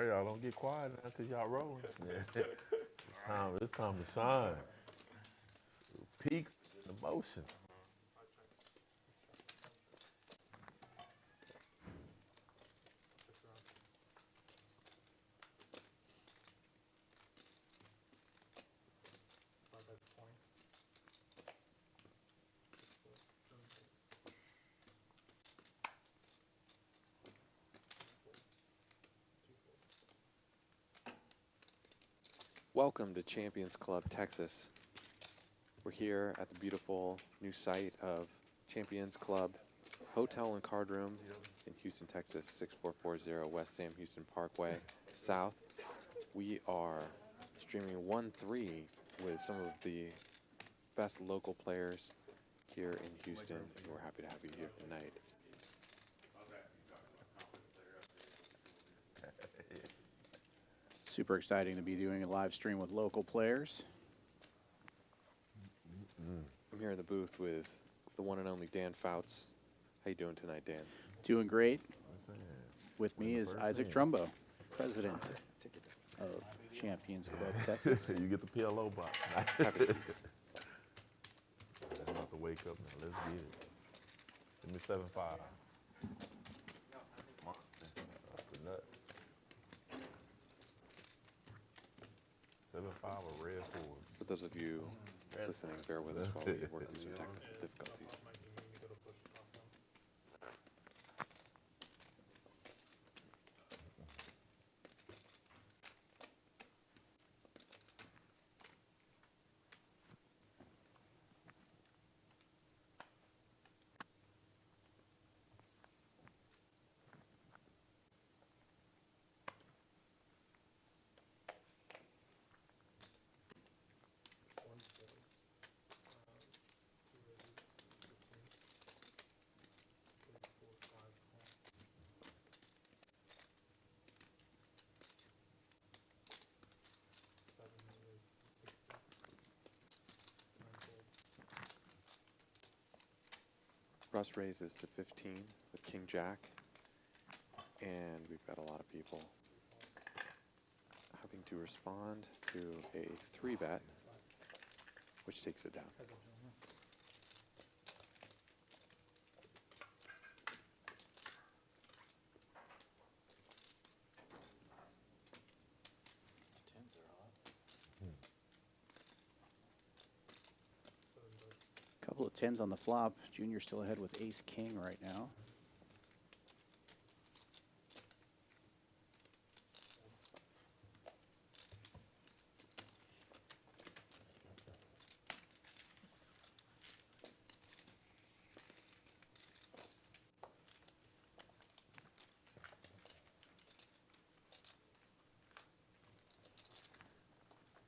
right, y'all don't get quiet now because y'all rolling. Yeah. It's time to shine. Peaks in emotion. Welcome to Champions Club, Texas. We're here at the beautiful new site of Champions Club Hotel and Card Room in Houston, Texas, 6440 West Sam Houston Parkway South. We are streaming 1-3 with some of the best local players here in Houston. We're happy to have you here tonight. Super exciting to be doing a live stream with local players. I'm here in the booth with the one and only Dan Fouts. How you doing tonight, Dan? Doing great. With me is Isaac Trumbo, president of Champions Club Texas. You get the PLO box. Happy to I'm about to wake up now. Let's get it. Give me 7-5. For nuts. 7-5 or red 4. For those of you listening, bear with us while we work through some technical difficulties. Russ raises to 15 with King Jack, and we've got a lot of people having to respond to a 3-bet, which takes it down. Couple of 10s on the flop. Junior still ahead with ace king right now.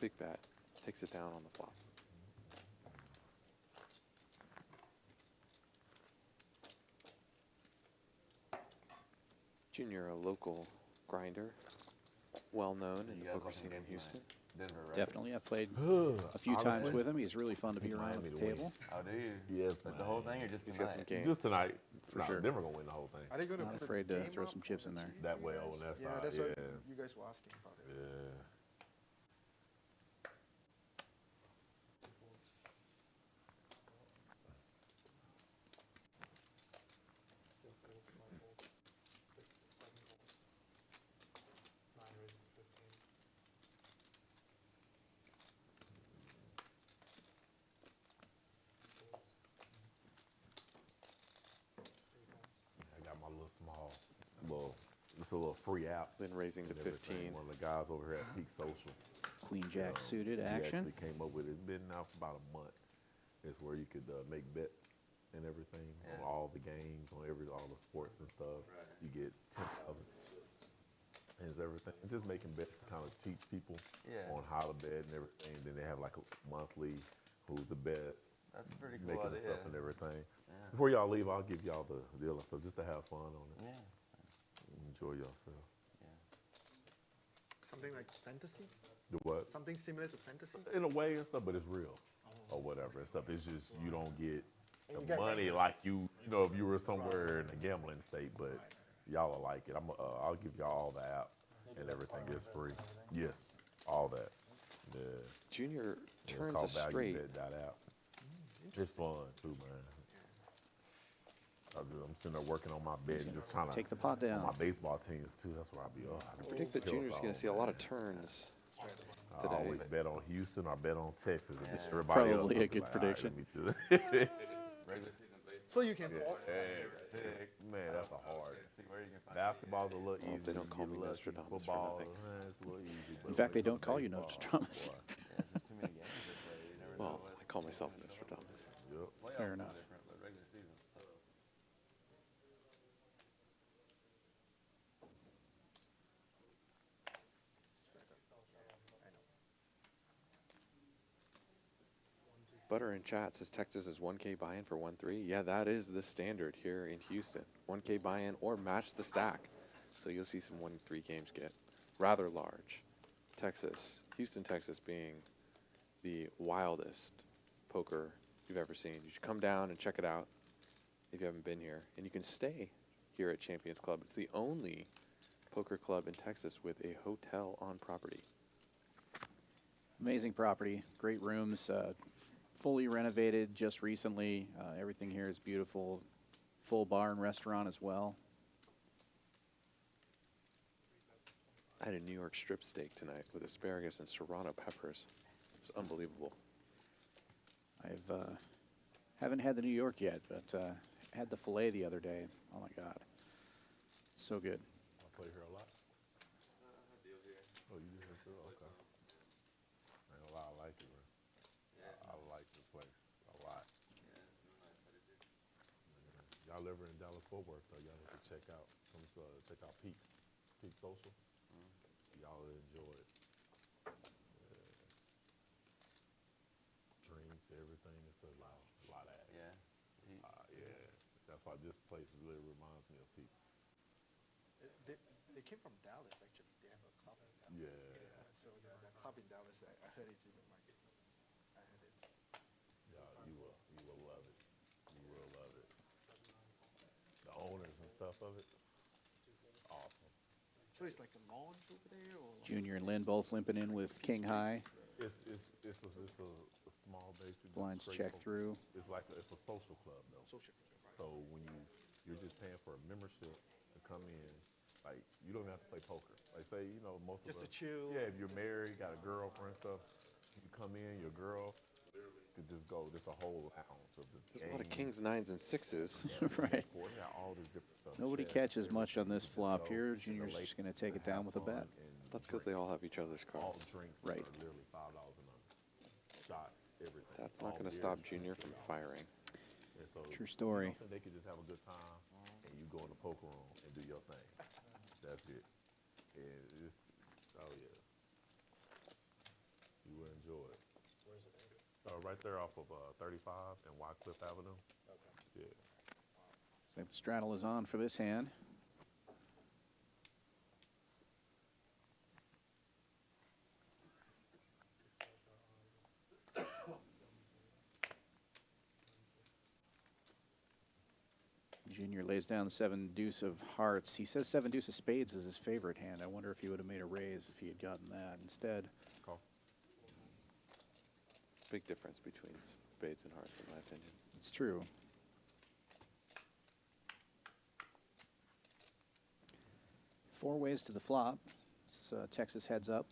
Big bet takes it down on the flop. Junior, a local grinder, well known in the poker scene in Houston. Denver, right? Definitely. I've played a few times with him. He's really fun to be around at the table. Oh, do you? Yes, Like man. the whole thing or just He's tonight? got some game. Just tonight. For sure. Denver gonna win the whole thing. Are they going to Not put afraid the to game throw up some on chips the in there. TV? That way on that Yeah, side. that's Yeah. what you guys were asking about it. Yeah. I got my little small, just a little free app. Then raising to and everything. 15. One of the guys over here at Peak Social. Queen Jack suited He action. actually came up with it. It's been out for about a month. It's where you could make bets and everything on all the games, on all the sports and stuff. You get 10,000 and everything. And just making bets to kind of teach people on how to bet and everything. Then they have like a monthly who's the best. That's a pretty cool making the idea. stuff and everything. Yeah. Before y'all leave, I'll give y'all the deal and stuff just to have fun on it. Yeah. Enjoy yourself. Something like fantasy? The what? Something similar to fantasy? In a way and stuff, but it's real or whatever and stuff. It's just you don't get And you the get money like you know if you were somewhere in a gambling state, but y'all will like it. I'll give y'all all the app and everything is free. Yes, all that. Yeah. Junior It's turns a called straight. valuebet.app. It's fun too, man. I'm sitting there working on my bet, and just kind of Take the pot down. on my baseball teams too. That's where I be. I predict that Junior's going to see a lot of turns I today. always bet on Houston or bet on Texas. It's everybody else. Probably I'll a be good like, prediction. All right, let me do So you can. Man, that's a hard. Basketball's a little easier. They don't call You me get lucky. Nostradamus for Football, nothing. it's a little easy. In fact, they don't call you Nostradamus. Well, I call myself Nostradamus. Yep. Fair enough. Butter in chat says Texas is 1K buy-in for 1-3. Yeah, that is the standard here in Houston. 1K buy-in or match the stack. So you'll see some 1-3 games get rather large. Texas, Houston, Texas being the wildest poker you've ever seen. You should come down and check it out if you haven't been here. And you can stay here at Champions Club. It's the only poker club in Texas with a hotel on property. Amazing property, great rooms, fully renovated just recently. Everything here is beautiful. Full bar and restaurant as well. I had a New York strip steak tonight with asparagus and serrano peppers. It's unbelievable. Haven't had the New York yet, but had the filet the other day. Oh my God, so good. I play here a lot. Oh, you do here too? Okay. I ain't gonna lie, I like it, man. I like the place a lot. Y'all ever in Dallas Fort Worth though? Y'all need to check out. Come check out Peak Social. Y'all will enjoy it. Drinks, everything. It's a lot of action. Yeah. That's why this place really reminds me of Peak. They came from Dallas, actually. They have a club in Dallas. Yeah. So the club in Dallas, I heard it's even like, I heard it's. Yeah, you will love it. You will love it. The owners and stuff of it, awesome. So it's like a lounge over there, or? Like Junior and Lynn both limping in with King High. It's a small basic Blinds straight check poker. through. It's like it's a social club though. Social club, right? So when you're just paying for a membership to come in, like you don't have to play poker. Like say most Just of to us. chill. Yeah, if you're married, got a girlfriend stuff, you come in, your girl could just go. There's a whole lounge of the There's a lot of kings, nines, and sixes. Right. All this different stuff. Nobody chess, catches much on this flop So here. it's Junior's a just going to take it down with a bet. That's because they all have each other's all cards. drinks Right. are literally $5 and under. Shots, everything. That's not All going to beers, stop Junior from firing. And so, True story. They could just have a good time, and you go in the poker room and do your thing. That's it. And it's, oh yeah, you will enjoy it. Where's it? Right there off of 35 and Wycliffe Avenue. Okay. Yeah. So the straddle is on for this hand. Junior lays down the 7 deuce of hearts. He says 7 deuce of spades is his favorite hand. I wonder if he would have made a raise if he had gotten that instead. Call. Big difference between spades and hearts, in my opinion. It's true. Four ways to the flop. This is Texas heads up.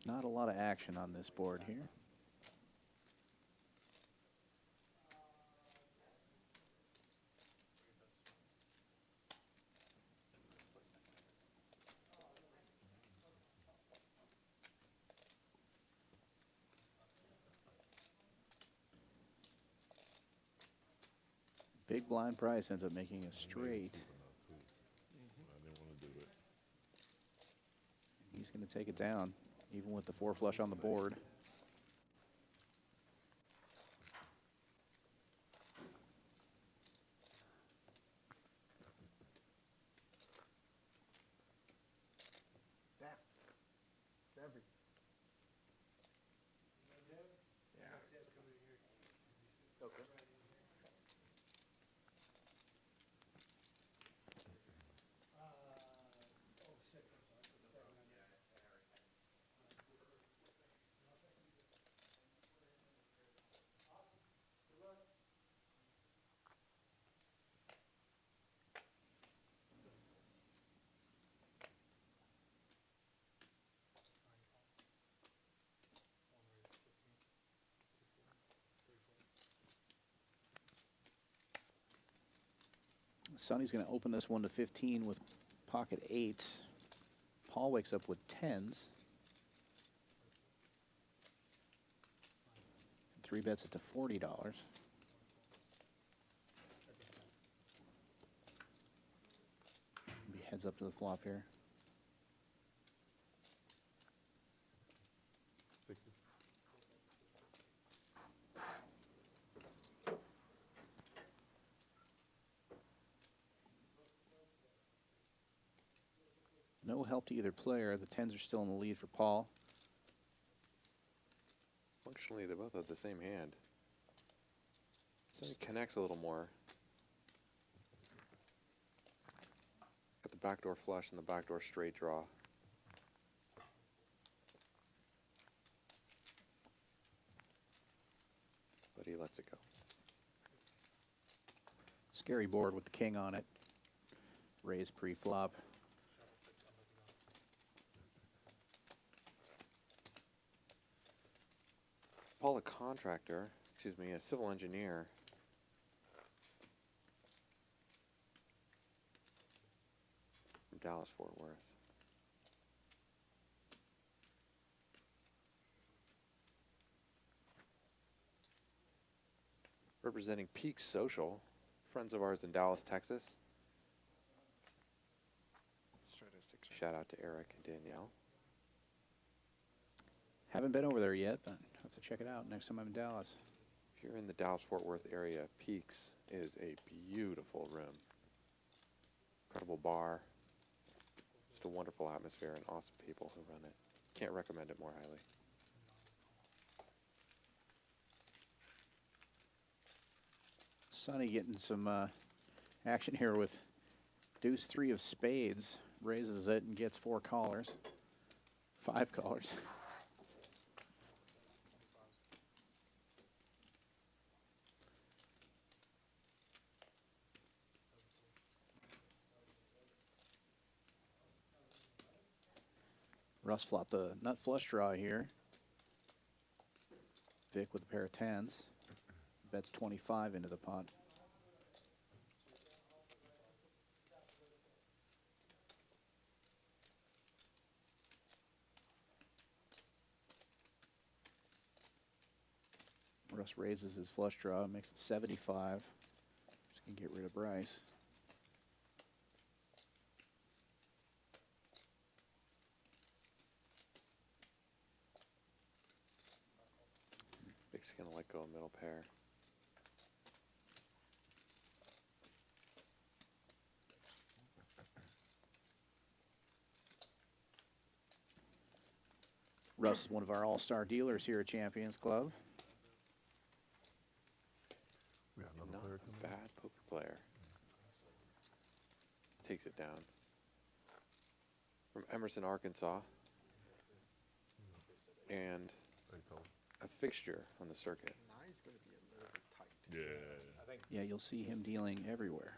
Not a lot of action on this board here. Big blind price ends up making a straight. I didn't want to do it. He's going to take it down, even with the 4 flush on the board. Sonny's going to open this one to 15 with pocket 8s. Paul wakes up with 10s. 3 bets it to $40. Maybe heads up to the flop here. 60. No help to either player. The 10s are still in the lead for Paul. Fortunately, they both have the same hand. So he connects a little more. Got the backdoor flush and the backdoor straight draw. But he lets it go. Scary board with the king on it. Raise pre-flop. Paul, a contractor, excuse me, a civil engineer. From Dallas, Fort Worth. Representing Peak Social, friends of ours in Dallas, Texas. Straight at 6. Shout out to Eric and Danielle. Haven't been over there yet, but have to check it out next time I'm in Dallas. If you're in the Dallas-Fort Worth area, Peaks is a beautiful room. Incredible bar. Just a wonderful atmosphere and awesome people who run it. Can't recommend it more highly. Sonny getting some action here with deuce 3 of spades. Raises it and gets 4 callers. 5 callers. Russ flopped the nut flush draw here. Vic with a pair of 10s. Bets 25 into the pot. Russ raises his flush draw, makes it 75. Just gonna get rid of Bryce. Vic's gonna let go of middle pair. Russ is one of our all-star dealers here at Champions Club. We got another Not player a coming. bad poker player. Takes it down. From Emerson, Arkansas. And They told a fixture on the circuit. 9 is going to be a little bit tight. Yeah. Yeah, you'll see him dealing everywhere.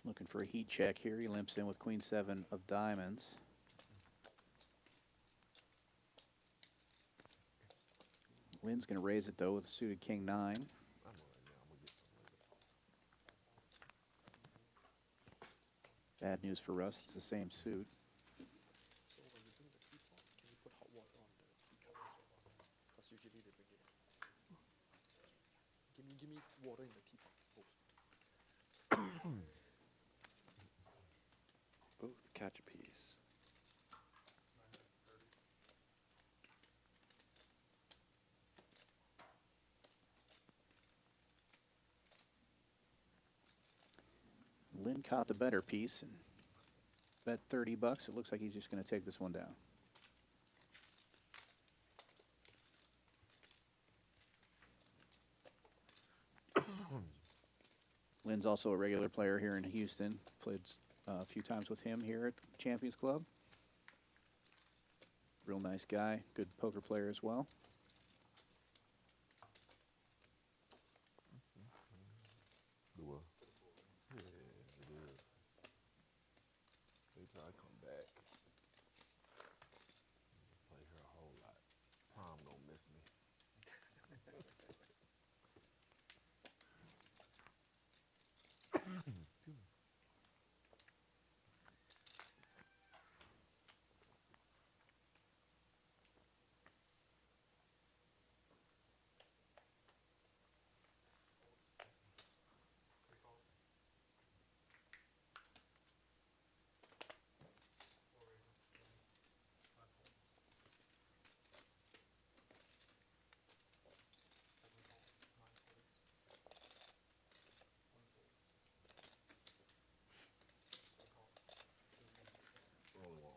Looking for a heat check here. He limps in with queen 7 of diamonds. Lynn's going to raise it, though, with a suited king 9. I know right now. I'm gonna get some later. Bad news for Russ. It's the same suit. So when you bring the teapot, can you put hot water on the teapot as well? Because usually they bring it in. Give me water in the teapot. Both catch a piece. Lynn caught the better piece and bet 30 bucks. It looks like he's just going to take this one down. Lynn's also a regular player here in Houston. Played a few times with him here at Champions Club. Real nice guy, good poker player as well. Well, yeah, it is. Wait till I come back. Play her a whole lot. Prom don't miss me.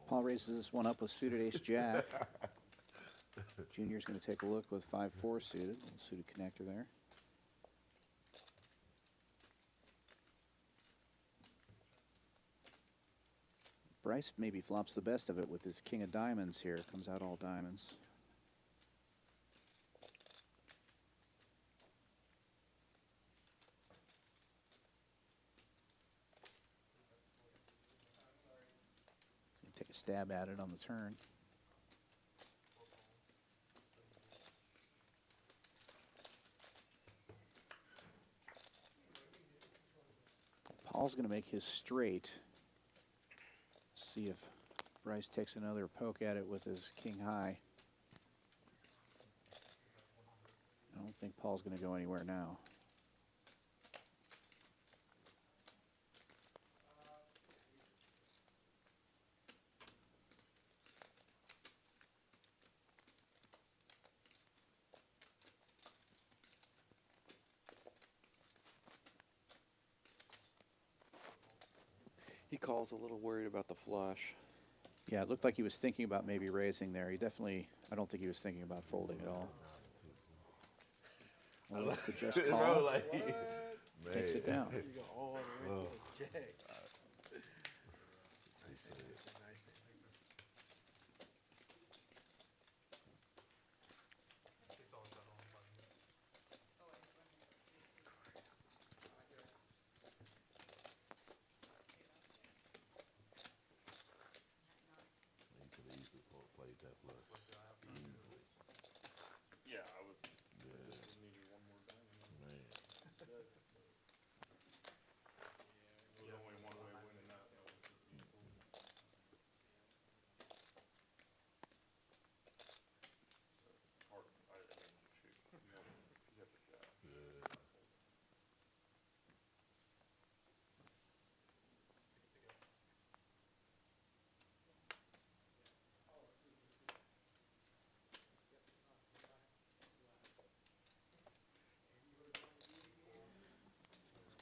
Paul raises this one up with suited ace-jack. Junior's going to take a look with 5-4 suited. Little suited connector there. Bryce maybe flops the best of it with his king of diamonds here. Comes out all diamonds. Take a stab at it on the turn. Paul's going to make his straight. See if Bryce takes another poke at it with his king high. I don't think Paul's going to go anywhere now. He calls a little worried about the flush. Yeah, it looked like he was thinking about maybe raising there. He definitely, I don't think he was thinking about folding at all. Well, to just call, Like, takes it down. You go all the way to the jack. you could have easily played that flush. Easily. Yeah, I was. Yeah. Just needed one more diamond. Man. There's only one way of winning that. Hard. I mean, shoot. You have to jack. Yeah.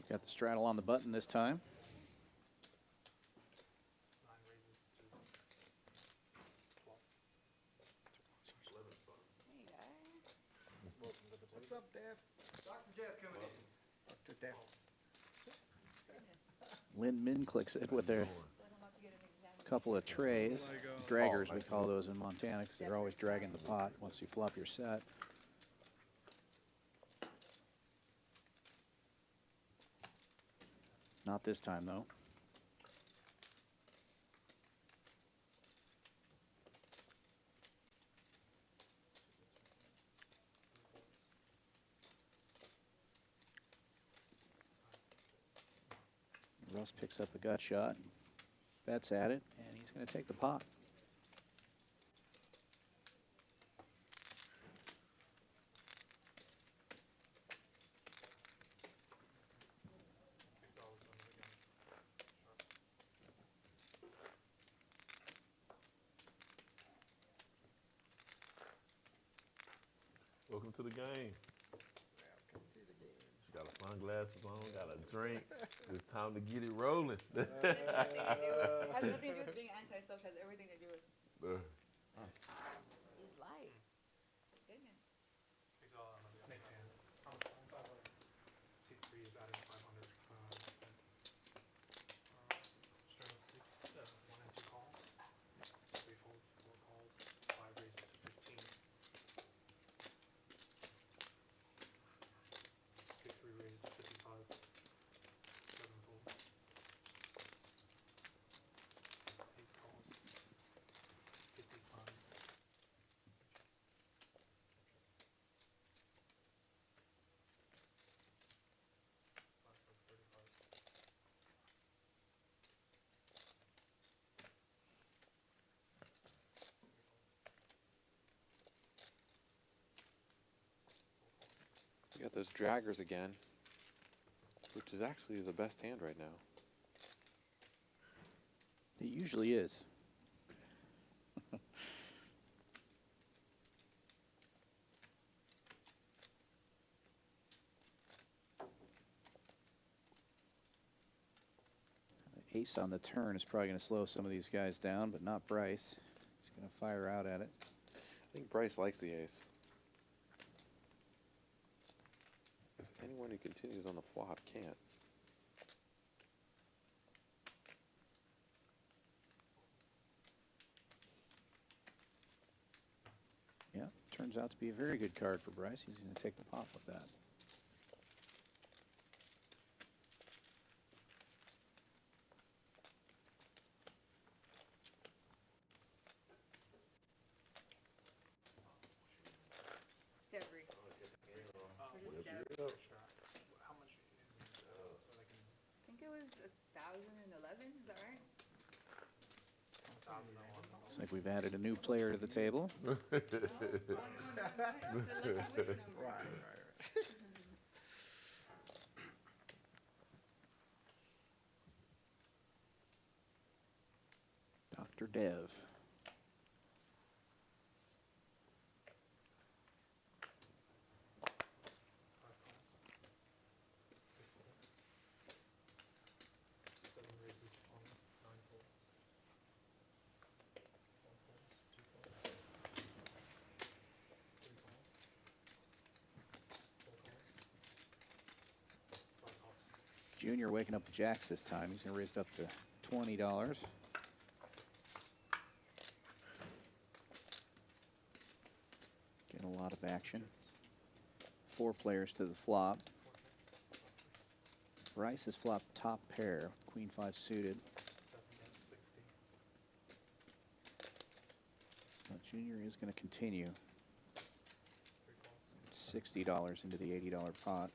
Got the straddle on the button this time. What's up, Dad? Dr. Jeff coming in. Dr. Jeff. Lynn Min clicks it with their couple of trays. Draggers, we call those in Montana, because they're always dragging the pot once you flop your set. Not this time, though. Russ picks up a gut shot, bets at it, and he's going to take the pot. Welcome to the game. She got her sunglasses on, got a drink. It's time to get it rolling. Has nothing to do with being antisocial. Has everything to do with these lights. Goodness. Next hand. C3 is added 500. We got those draggers again, which is actually the best hand right now. It usually is. Ace on the turn is probably going to slow some of these guys down, but not Bryce. He's going to fire out at it. I think Bryce likes the ace. Because anyone who continues on the flop can't. Yeah, turns out to be a very good card for Bryce. He's going to take the pot with that. Jeffrey. How much is it? So I can I think it was 1,011. Is that right? Looks like we've added a new player to the table. No, no, no. So look at which number. Dr. Dev. seven raises on 9 folds. 1 fold, 2 folds. 3 calls. 4 calls. 5 calls. Junior waking up with jacks this time. He's going to raise it up to $20. Getting a lot of action. 4 players to the flop. Bryce has flopped top pair, Queen 5 suited. 7, that's 60. But Junior is going to continue. 3 calls. $60 into the $80 pot. 4 folds.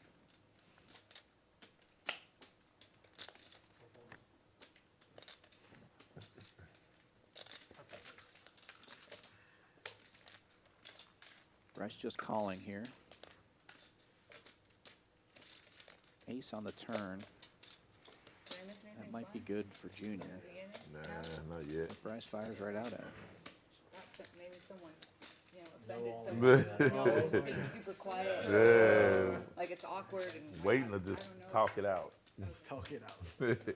Bryce just calling here. Ace on the turn. Did I miss anything? That might be good for Junior. Nah, not yet. Bryce fires right out at it. Maybe someone, offended someone. Maybe super quiet. Yeah. Like it's awkward and Waiting to I just don't know. talk it out. Talk it out. Or if,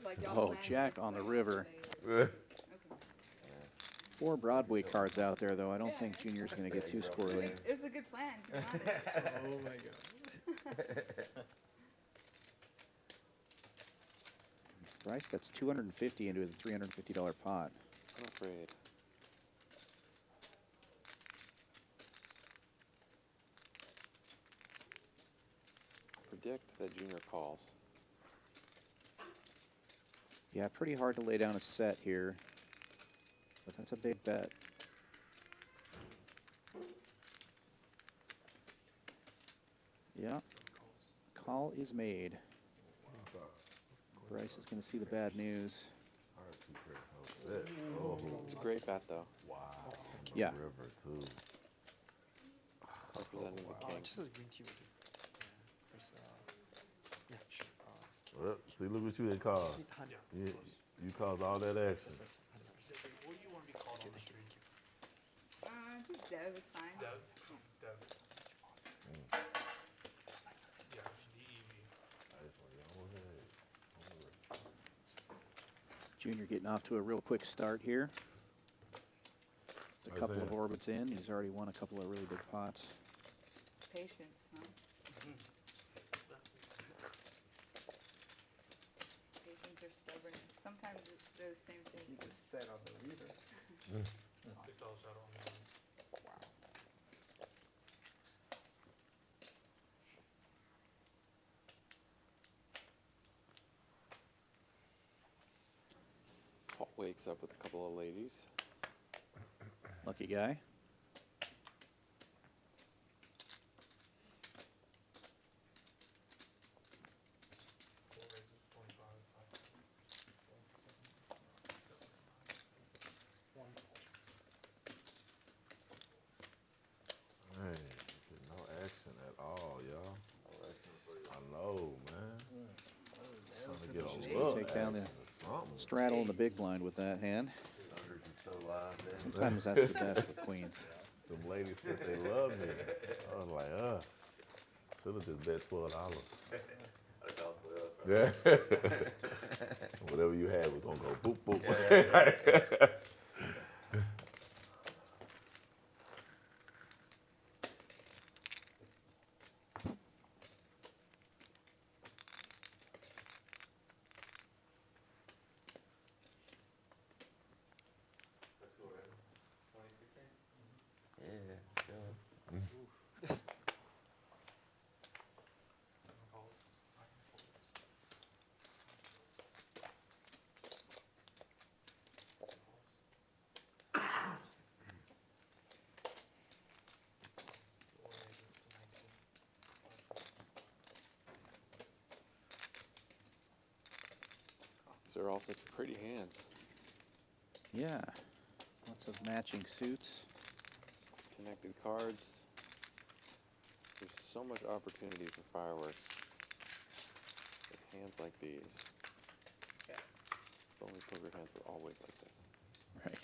like, y'all Oh, planned Jack this on the way, river. Okay. 4 Broadway cards out there, though. I don't think Junior's going to get too squirrely. It's a good plan. to be honest. Oh my god. Bryce bets $250 into a $350 pot. I'm afraid. Predict that Junior calls. Yeah, pretty hard to lay down a set here, but that's a big bet. Yeah, call is made. Bryce is going to see the bad news. Oh, It's a great bet, though. wow. Yeah. River, too. Representing the king. Just a green tea would do. Yeah, it's, yeah, sure. Well, see, look what you did cause. You caused all that action. What do you want to be called on the street? Just Dev is fine. Dev. Dev. Yeah, D-E-V. Junior getting off to a real quick start here. A How's couple that? of orbits in. He's already won a couple of really big pots. Patience, huh? Patience or stubbornness. Sometimes they're the same thing. You just set on the leader. $6 shadow on the line. Paul wakes up with a couple of ladies. Lucky guy. Hey, no action at all, y'all. down the Something. straddle and the big blind with that hand. Sometimes that's the best with queens. Them ladies said they love me. I was like, should have just bet $12. Yeah. Whatever you had was gonna go boop boop. These are all such pretty hands. Yeah. Lots of matching suits. Connected cards. There's so much opportunity for fireworks with hands like these. If only poker hands were always like this. Right.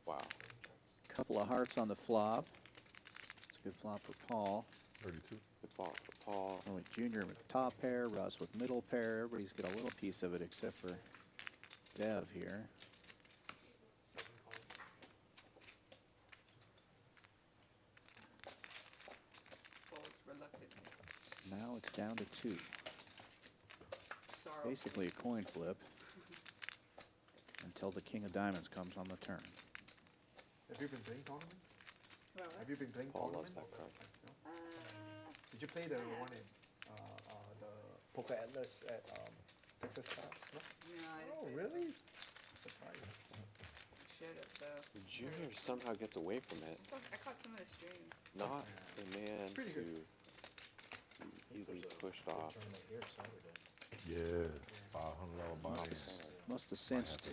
Wow. Couple of hearts on the flop. It's a good flop for Paul. 32. Good ball for Paul. Oh, with Junior with top pair, Russ with middle pair. Everybody's got a little piece of it except for Dev here. Folds reluctantly. Now it's down to 2. Sorrow. Basically a coin flip until the king of diamonds comes on the turn. Have you been playing tournament? Well, what? Have you been playing Paul tournament? loves that card. No? Did you play the Yeah. one in the Poker Atlas at Texas Stars? No? No, I Oh, didn't. really? Surprised. Should have though. The junior somehow gets away from it. I caught some of the streams. Not a man Pretty to good. be easily pushed off. Yes. $500 bonus. Must have sensed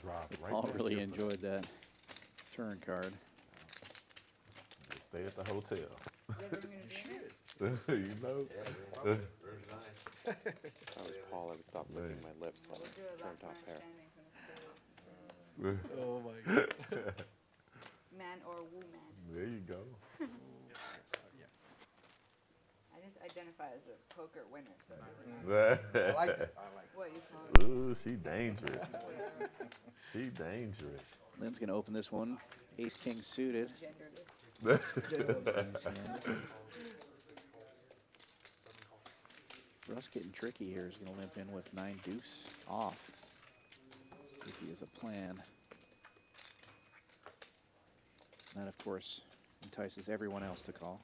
Drop right Paul back really here. enjoyed that turn card. Just stay at the hotel. You ever been to dream it? You know? If I was Paul, I would stop licking my lips when We'll do a I turn last man top pair. standing from the stage. Oh my god. Man or woman. There you go. I just identify as a poker winner, so I like it. I like it. what you call it. Ooh, she dangerous. She dangerous. Lynn's going to open this one. Ace king suited. Genderless. Russ getting tricky here. He's going to limp in with 9 deuce off. If he has a plan. That, of course, entices everyone else to call.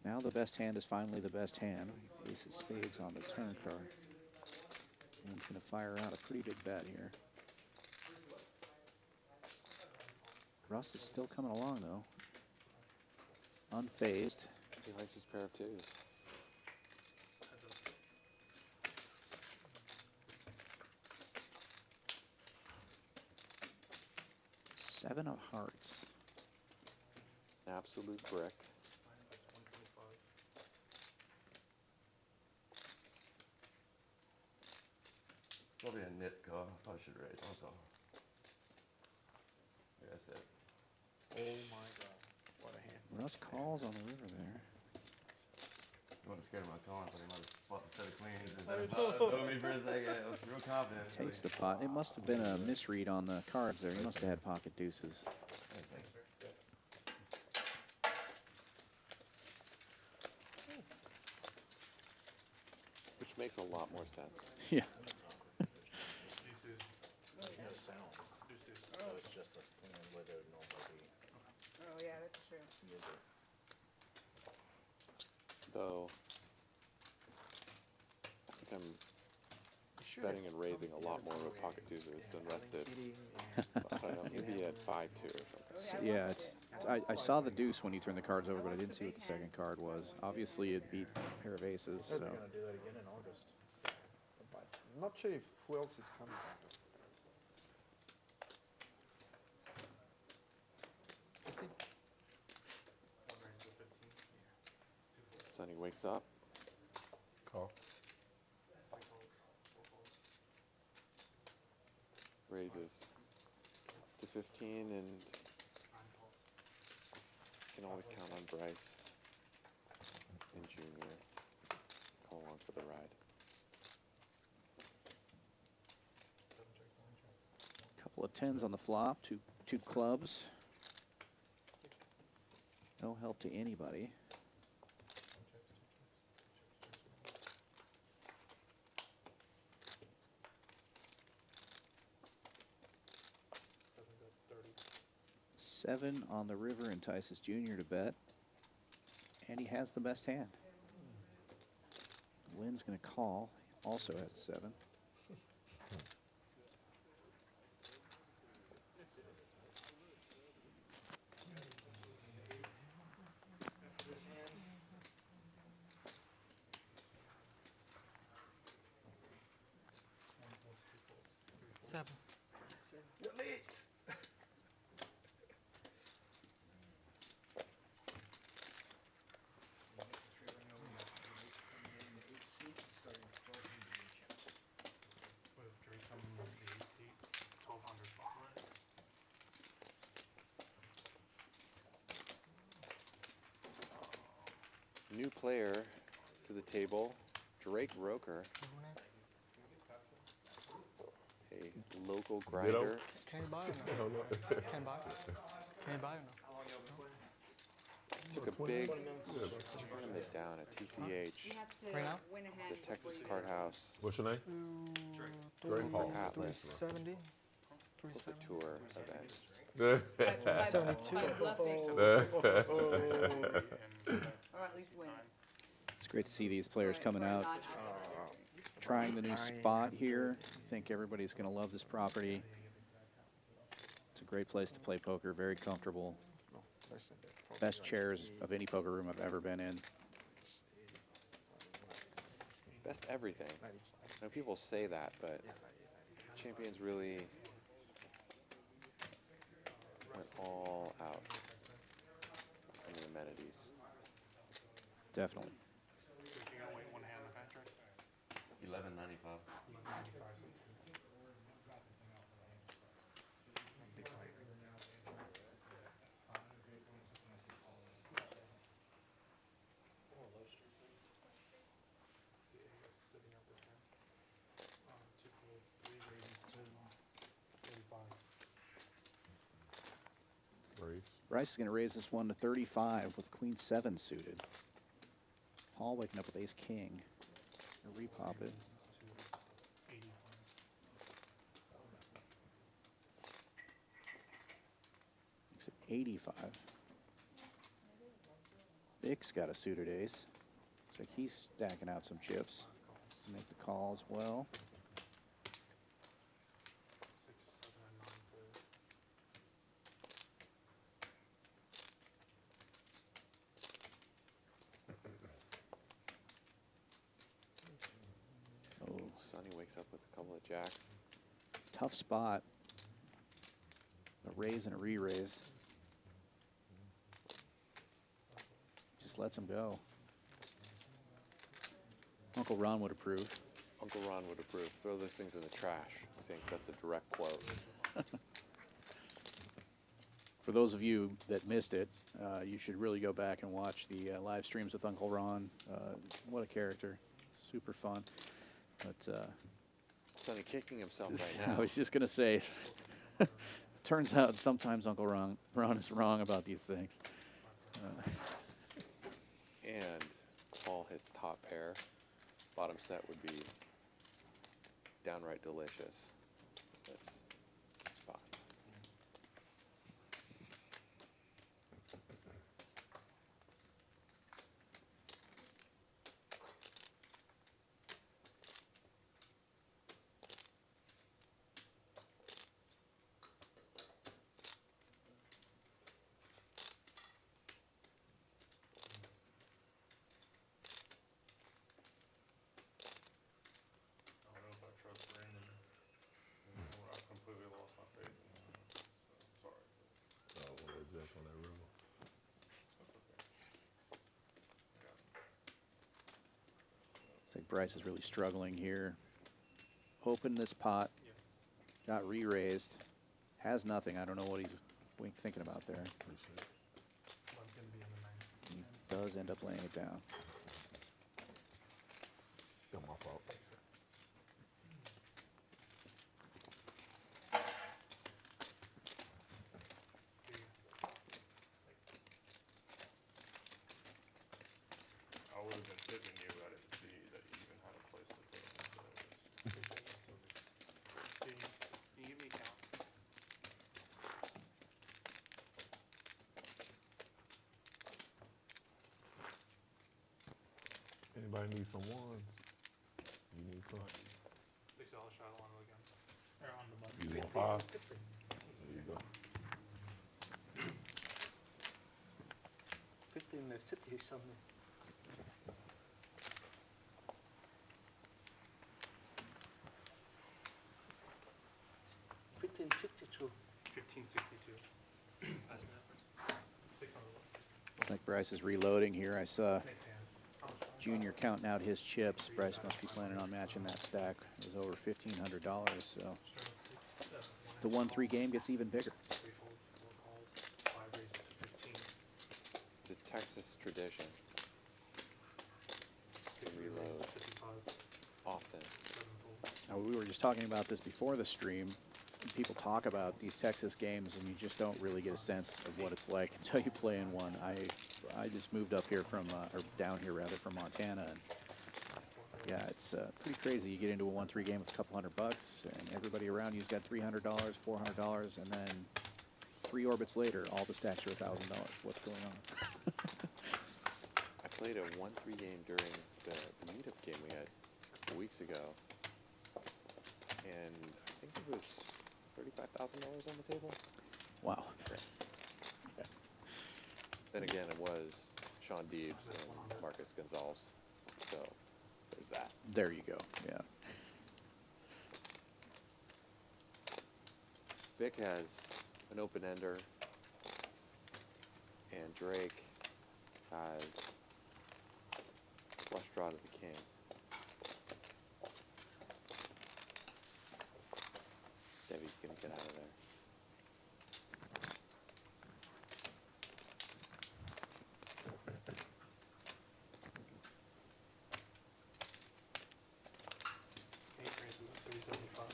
Now the best hand is finally the best hand. Ace of spades on the turn card. And he's going to fire out a pretty big bet here. Russ is still coming along, though. Unfazed. He likes his pair of twos. Seven of hearts. Absolute brick. Probably a nit call. Probably should raise. I'll call. Yeah, that's it. Oh my god. What a hand. Russ calls on the river there. You wasn't scared of my calling, so they might have fought the set of queens. Told me for a second. I was real confident. Takes the pot. It must have been a misread on the cards there. He must have had pocket deuces. Which makes a lot more sense. Yeah. Oh yeah, that's true. Though, I think I'm betting and raising a lot more with pocket deuces than Russ did. So, I don't know, maybe he had 5-2 or something. Yeah, I saw the deuce when he turned the cards over, but I didn't see what the second card was. Obviously, it beat a pair of aces. So They're gonna do that again in August. But I'm not sure if who else is coming. Sonny wakes up. Call. Raises to 15 and can always count on Bryce and Junior. Come along for the ride. Couple of tens on the flop, two clubs. No help to anybody. Seven on the river entices Junior to bet, and he has the best hand. Lynn's going to call, also has a 7. You're late. New player to the table, Drake Roker, a local grinder. Can you buy or no? Can you buy? Can you buy or no? Took a big tournament down at TCH, You have to Right now? win a hand the before Texas you Card House What's your name? Drake Paul. Atlas 370. Corporate Tour event. by 72. bluffing, Oh. or at least win. It's great to see these players Right, coming or out, not. trying the new spot here. I think everybody's going to love this property. It's a great place to play poker, very comfortable. No, less than that. Probably Best like chairs of any poker room I've ever been in. 85, Best everything. 95. I know people say that, but Yeah, Champions really went all out on the amenities. Definitely. 11.95. big high. Raise. Bryce is going to raise this one to 35 with Queen 7 suited. Paul waking up with Ace King. Gonna repop it. Makes it 85. Vic's got a suited ace. Looks like he's stacking out some chips. Make the call as well. Oh, Sonny wakes up with a couple of jacks. tough spot. A raise and a re-raise. Just lets him go. Uncle Ron would approve. Uncle Ron would approve. Throw those things in the trash. I think that's a direct quote. For those of you that missed it, you should really go back and watch the live streams with Uncle Ron. What a character. Super fun. But Sonny kicking himself right I now. was just going to say, turns out sometimes Uncle Ron is wrong about these things. And Paul hits top pair. Bottom set would be downright delicious. This spot. Bryce is really struggling here. Opened this pot, got re-raised, has nothing. I don't know what he's thinking about there. He does end up laying it down. Still my fault. I would have been tipping you, but I didn't see that you even had a place to put them. Can you give me a count? Anybody need some ones? You need some? $6 shot on again. Or on the button. You want 5? There you go. 15 minutes, 50 something. $15.62. 1562. That's the difference. $600. Looks like Bryce is reloading here. I saw Next hand. How much? Junior counting out his chips. Bryce must be planning on matching that stack. It was over $1,500, so the 1-3 game gets even bigger. 3 folds, 4 calls, 5 raises to 15. It's a Texas tradition. To reload 55, often. 7 folds. Now, we were just talking about this before the stream. People talk about these Texas games, and you just don't really get a sense of what it's like until you play in one. I just moved up here from, or down here rather, from Montana, and yeah, it's pretty crazy. You get into a 1-3 game with a couple $100, and everybody around you's got $300, $400, and then 3 orbits later, all the stacks are $1,000. What's going on? I played a 1-3 game during the meetup game we had a couple weeks ago, and I think it was $35,000 on the table. Wow. Then again, it was Sean Deebs and Marcus Gonzalez, so there's that. There you go. Yeah. Vic has an open-ender, and Drake has flush draw to the king. Debbie's gonna get out of there. Eight raises at 375.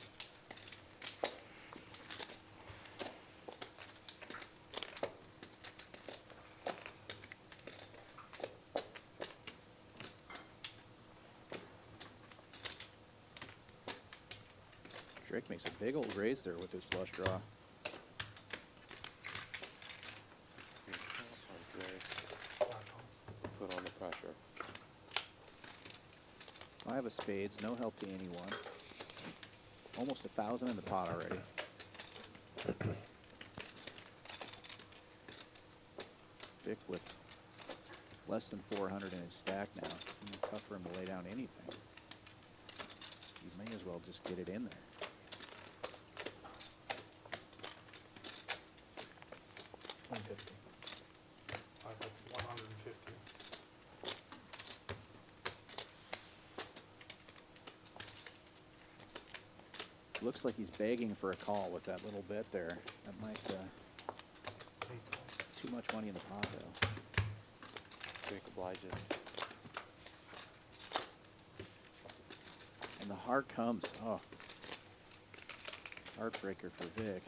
Drake makes a big old raise there with his flush draw. Put on the pressure. 5 of spades, no help to anyone. Almost 1,000 in the pot already. Vic with less than 400 in his stack now. It's tough for him to lay down anything. You may as well just get it in there. $150. I bet 150. Looks like he's begging for a call with that little bit there. That might, too much money in the pot though. Drake obliges. And the heart comes. Oh. Heartbreaker for Vic.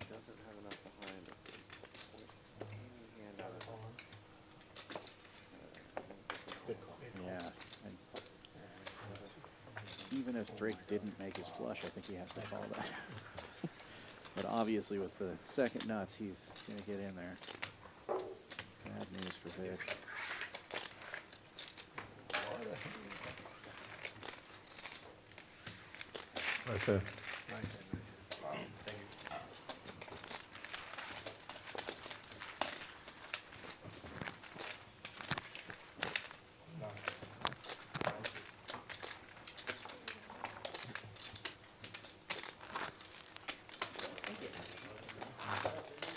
Doesn't have enough behind to force any hand out of it. Good call. Yeah. And even if Drake didn't make his flush, I think he has to call that. But obviously with the second nuts, he's going to get in there. Bad news for Vic. Right there.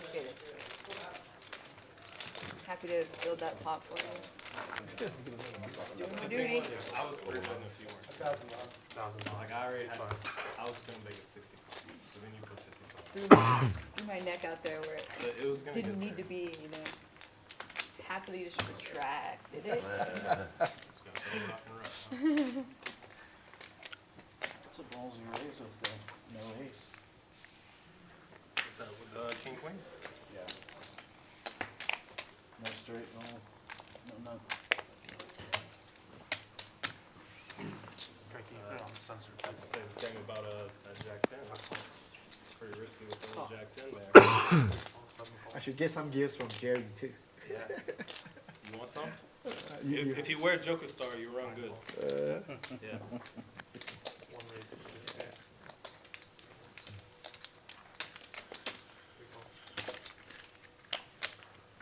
Appreciate it. Happy to build that pot for you. Doing my duty. I was $300 if you weren't. $1,000. Like I already had, I was gonna make it 65. So then you put 55. Threw my neck out there where So it was gonna didn't get need to be, you know, happily just retracted it. It's gonna go rock and roll. Huh? It's a ballsy raise with the no ace. Is that with King Queen? Yeah. No straight, no, no. Frankie, you put it on the sensor. I have to say the same about Jack 10. Pretty risky with the little Jack 10 there. I should get some gifts from Jerry too. Yeah. You want some? You- If you wear Joker Star, you run good. Yeah.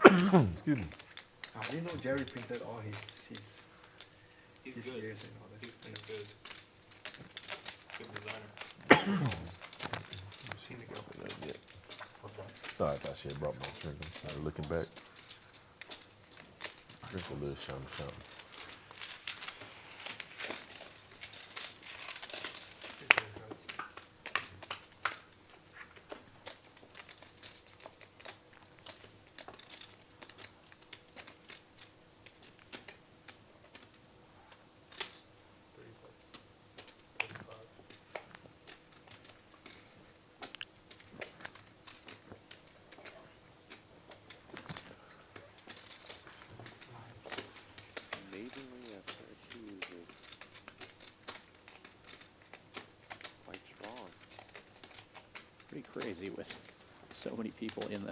Excuse me. I didn't know Jerry printed all his He's his good. years and all this. He's good. Good designer. What's that? Sorry, I thought she had brought my drink. I'm sorry. Looking back. Drink a little something. Amazingly, a pair of keys is quite strong. Pretty crazy with so many people in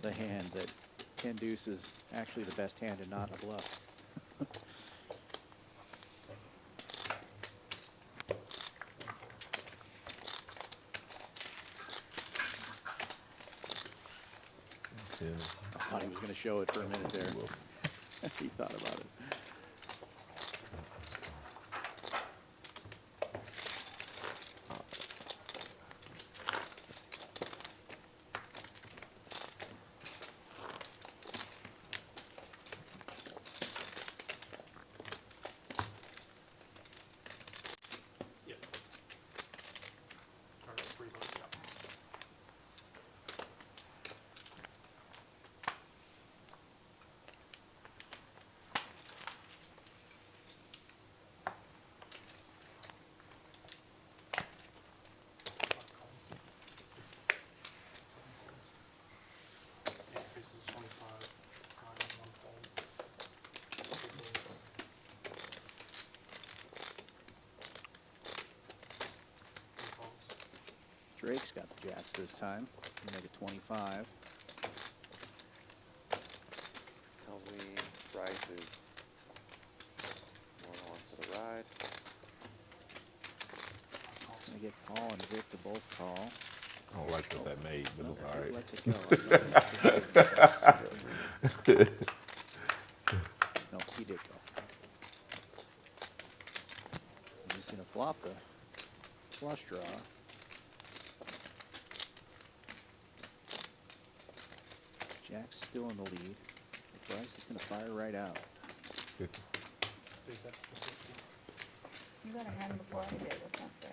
the hand that 10 deuce is actually the best hand and not a bluff. Yeah. I thought he was going to show it for a minute there. He thought about it. Drake's got the jacks this time. He'll make it 25. Tells me Bryce is going on for the ride. He's going to get Paul and Vic to both call. I don't like what that made, but it's all right. Let's it go. No, he did go. He's going to flop the flush draw. Jack's still in the lead. Bryce is going to fire right out. You got a hand before I did. That's not fair.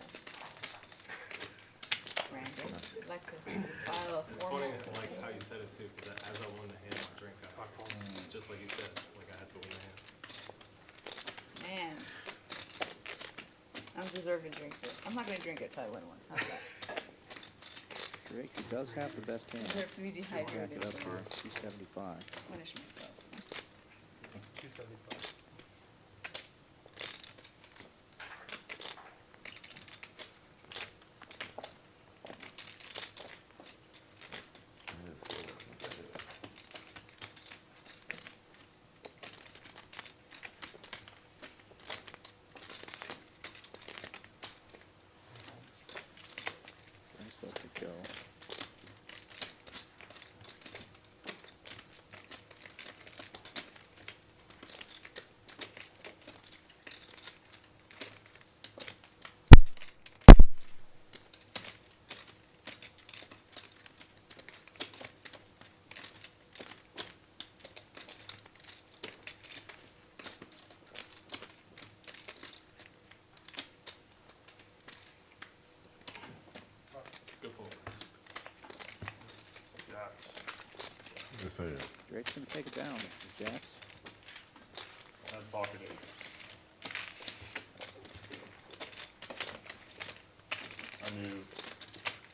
Random. I'd like to file a It's formal. funny, like how you said it too, because as I won the hand, my drink got just like you said, like I had to win the hand. Man. I'm deserving to drink it. I'm not going to drink it till I win one. How's that? Drake, who does have the best hand. Deserve to be Jack dehydrated. it up here. 275. Punish myself. 275. Bryce lets it go. Just saying. Drake's going to take it down, Jax. That's pocket eight.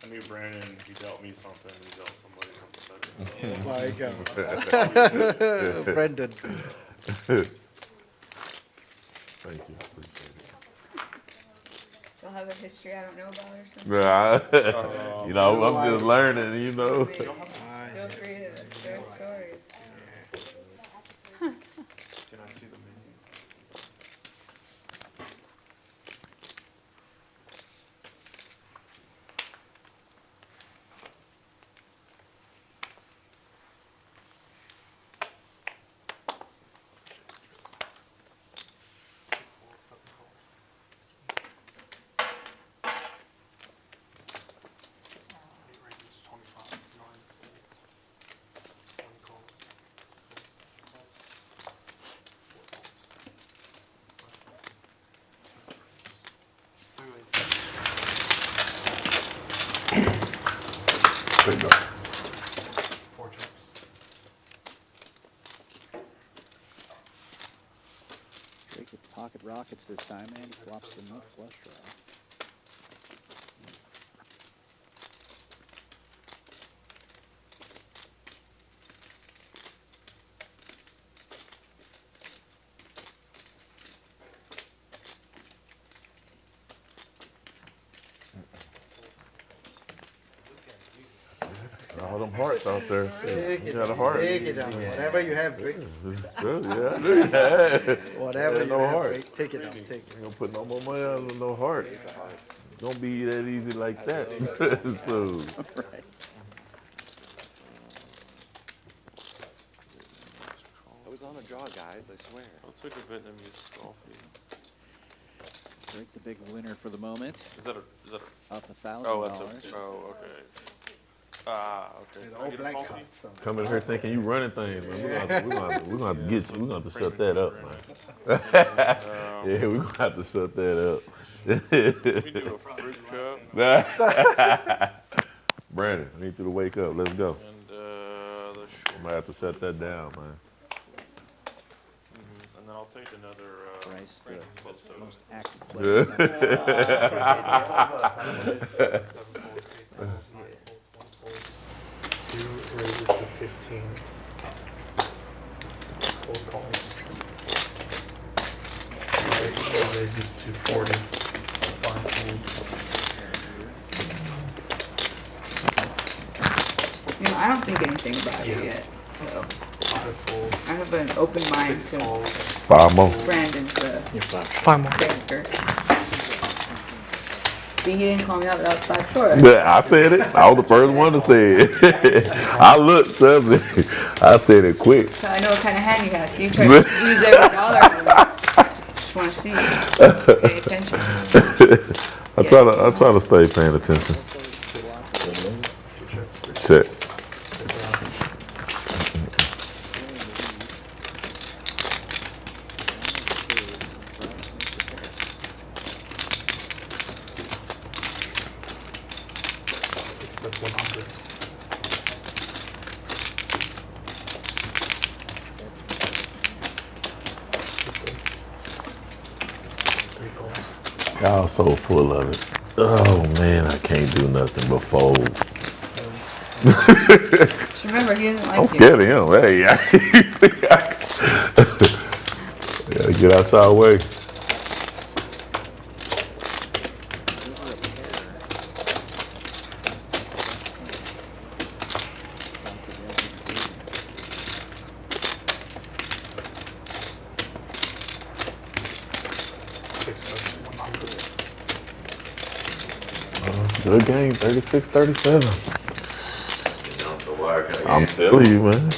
I knew Brandon, he dealt me something, he dealt somebody something better. My God. Brendan. Thank you. Appreciate it. You'll have a history I don't know about or something. Nah. You know, I'm just learning, you know. Feel free to share stories. Can I see the menu? There you go. 4 chips. Drake with pocket rockets this time, and he flops the no flush draw. All them hearts out there. Take You it got a down. heart. Take it down. Whatever you have, Drake. Yeah, I do. Whatever Yeah, you no have, heart. Drake. Take it down. Take it. Ain't gonna put no more money on no heart. Don't be that easy like that. So, Right. I was on a draw, guys, I swear. I'll take a Vietnamese coffee. Drake the big winner for the moment. Is that a, Up $1,000. oh, that's a, oh, okay. Ah, okay. It's Can I all get a black coffee? cards. So. come in here thinking you running things, man. We're gonna have to get you. We're gonna have to shut that up, man. Yeah, we're gonna have to shut that up. We do a fruit cup Brandon, I need you to wake up. Let's go. and the short. I'm gonna have to shut that down, man. And then I'll take another Bryce, the club soda. most active player. Two raises to 15. Cold calls. Four raises to 40. 5 folds. You know, I don't think anything about it yet. So 5 folds. I have an open mind 6 to calls. 5 more. Brandon's Five more. character. See, he didn't call me out without 5 short. Yeah, I said it. I was the first one to say it. I looked, trust me. I said it quick. So I know what kind of hand you have. So you try to use every dollar. Just want to see. Pay attention. I try to stay paying attention. Check. That's 100. Three calls. Y'all so full of it. Oh man, I can't do nothing but fold. Just remember, he doesn't like I'm you. scared of him. Hey, gotta get out y'all way. Good game, 36-37. I'm telling you, man.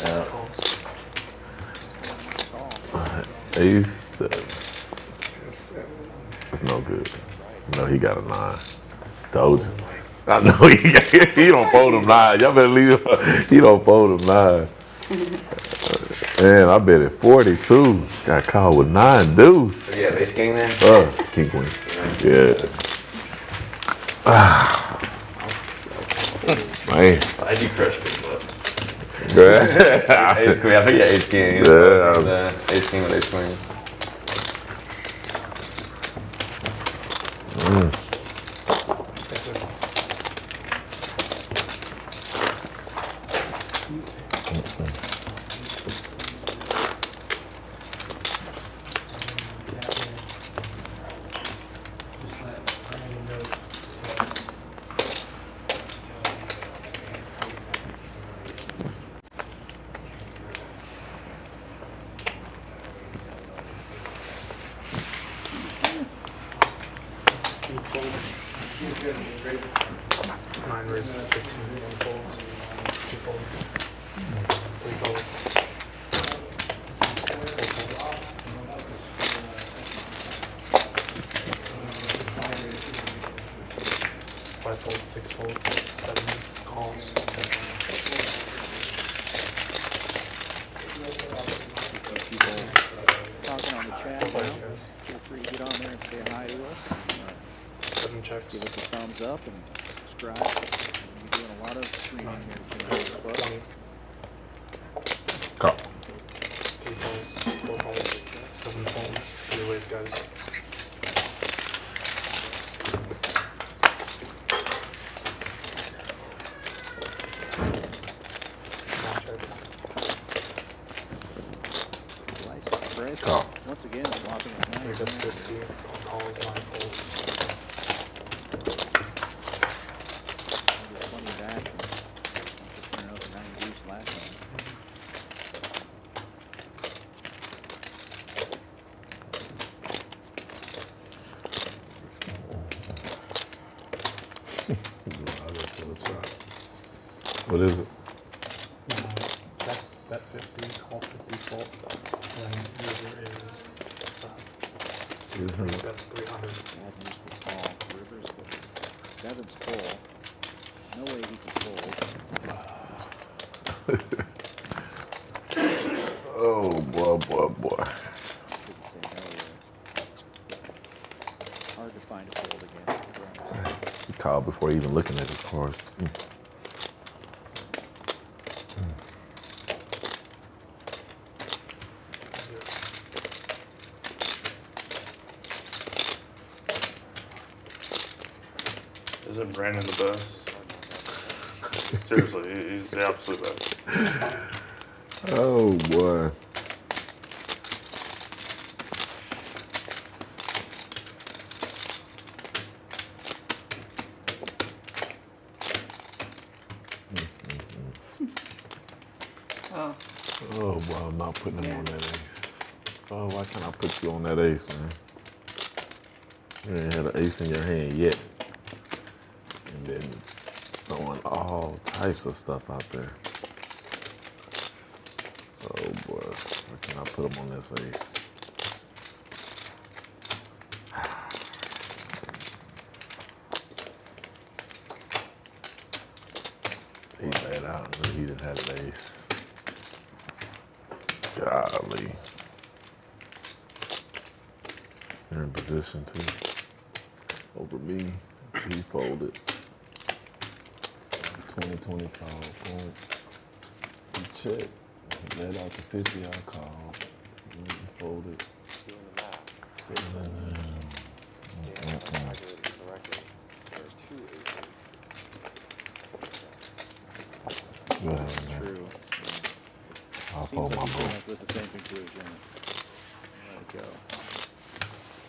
Ace. It's no good. No, he got a 9. Told you. I know he don't fold him 9. Y'all better leave him. He don't fold him 9. Man, I bet at 42. Got caught with 9 deuce. Yeah, base king then? King queen. Yeah. Man. I do crush big bucks. Ace queen. I think yeah, ace king. Ace king with ace queen. He folds. 9 raises, 15, 1 folds. 2 folds. 3 folds. 4 folds. 5 folds, 6 folds, 7 calls. People talking on the chat now. Feel free to get on there and say hi to us. 7 checks. Give us a thumbs up and subscribe. We're doing a lot of streaming here tonight as well. 20. Call. 3 folds, 4 folds, 7 folds. 3 ways, guys. Call. Once again, swapping at 9. 3 bets 50. Calls, 9 folds. Get 20 back. And just turn out the 9 deuce last time. What is it? Bet 50, call 50 fold. Then river is 3 bets 300. Bad news for Paul. Rivers, but 7's full. No way he can fold. Oh boy, boy, boy. Couldn't say no there. Hard to find a fold against the drums. He called before even looking at his cards. Isn't Brandon the best? Seriously, he's the absolute best. Oh boy. Oh, Oh boy, I'm not putting him on that ace. Oh, why can't I put you on that ace, man? You ain't had an ace in your hand yet. And then throwing all types of stuff out there. Oh boy, why can't I put him on this ace? He laid out and he didn't have an ace. Golly. You're in position too. Over me, he folded. 20-20 call, point. He checked. He laid out the 50, I called. He folded. Doing the math. Seven. Yeah, if I calculated it correctly. There are 2 aces. Well, That's man, true. I'll Seems fold like my you boat. came up with the same conclusion. Let it go.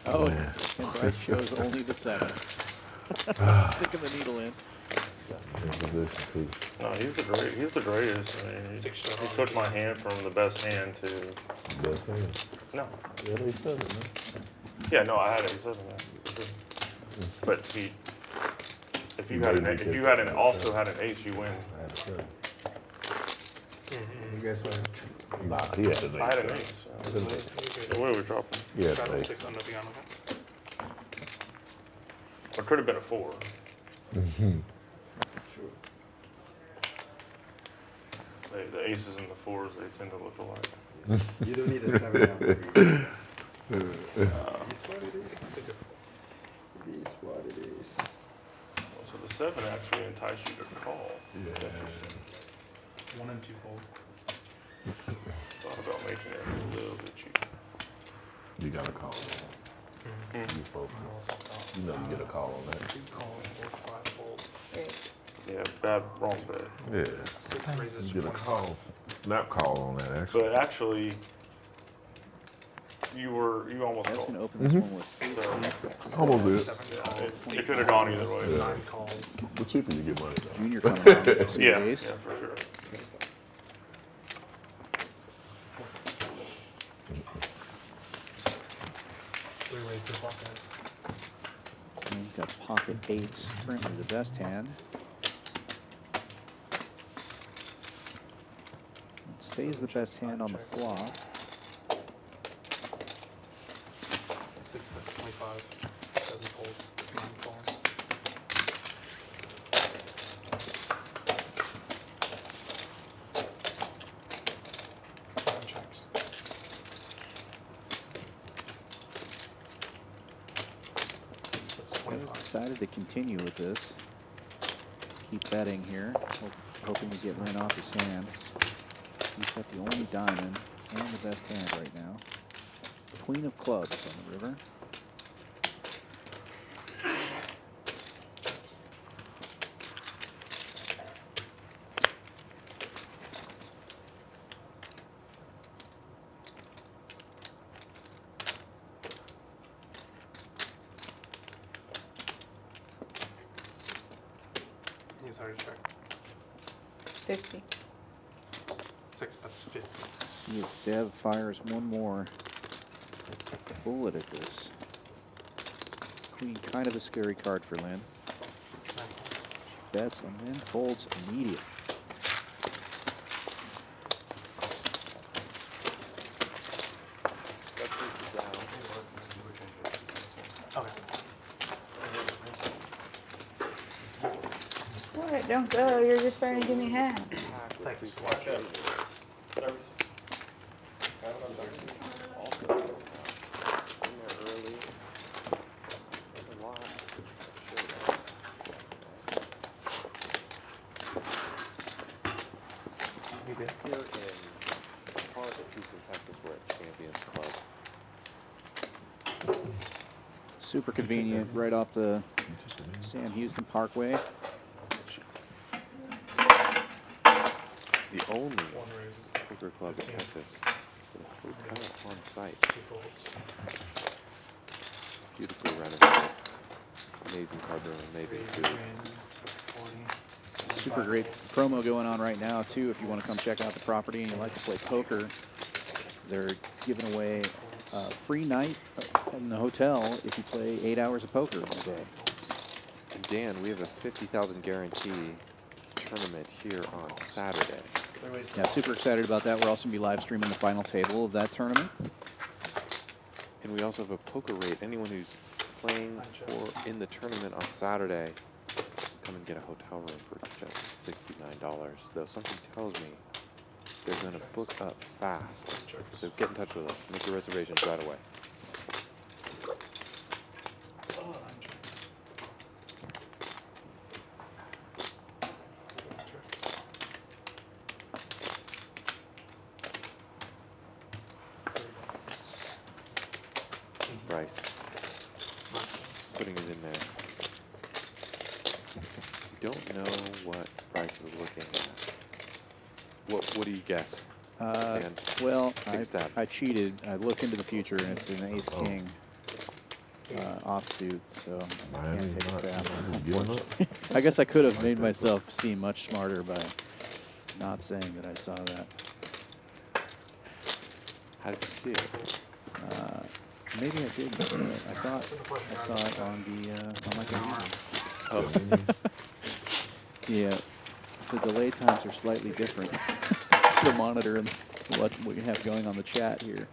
Oh, Man. and Bryce chose only the 7. Sticking the needle in. In position too. No, he's the greatest. I mean, he took my hand from the best hand to Best hand. no. Yeah, they said it, man. Yeah, no, I had ace 7. Yeah. But if you had also had an ace, you win. I had a seven. You guys went. Nah, he had an ace. I had an ace. So what are we dropping? He had Got an a ace. 6 on the piano. It could have been a 4. The aces and the 4s, they tend to look alike. You don't need a 7 now. It is what it is. It is what it is. So the 7 actually enticed you to call. Yeah. That's interesting. 1 and 2 fold. Thought about making it a little bit cheaper. You got a call. You're supposed to. You know you get a call on that. Call, 4, 5 fold. Great. Yeah, bad, wrong bet. Yeah. 6 raises You to get a 25. call. Snap call on that, actually. But actually, you almost I was called. going to open this one with So, Almost did. 7 yeah, calls. it could have gone either way. 9 calls. The cheaper you get money, though. Junior coming around with a suit Yeah, ace. yeah, for sure. 3 raised to block guys. And he's got pocket eights, currently the best hand. It stays the best hand on the flop. 6 bets 25. 7 folds. 9 calls. Seven checks. That's He's 25. decided to continue with this. Keep betting here, hoping to get Lynn off his hand. He's got the only diamond and the best hand right now. Queen of clubs on the river. He's already checked. 50. 6 bets 50. See if Dev fires one more bullet at this. Queen, kind of a scary card for Lynn. 9 calls. Bets and then folds immediately. That takes it down. Okay. What? Don't go. You're just starting to give me a hand. Thank you. Also, in there early. A lot. Here in part of Houston, Texas, we're at Champions Club. Super convenient, right off the Sam Houston Parkway. The only 1 raises. poker club in Texas with a hotel on site. 2 folds. Beautifully renovated. Amazing card room, amazing 3 food. raises. 40. Super great promo going on right now too. If you want to come check out the property and you like to play poker, they're giving away a free night in the hotel if you play 8 hours of poker in a day. And Dan, we have a 50,000 guarantee tournament here on Saturday. 3 raises. Yeah, super excited about that. We're also going to be live streaming the final table of that tournament. And we also have a poker rate. Anyone who's playing for in the tournament on Saturday, come and get a hotel room for just $69. Though something tells me they're going to book up fast. So get in touch with us. Make your reservations right away. Bryce, putting it in there. You don't know what Bryce is looking at. What do you guess? Dan? Well, Big stab. I cheated. I looked into the future, and it's an ace-king offsuit, so I Miami, can't take a not- stab. not giving up. I guess I could have made myself seem much smarter by not saying that I saw that. How did you see it? Maybe I did. But I thought I saw it on the on my computer. Oh, Yeah, the delay times are slightly different. The monitor and what we have going on the chat here.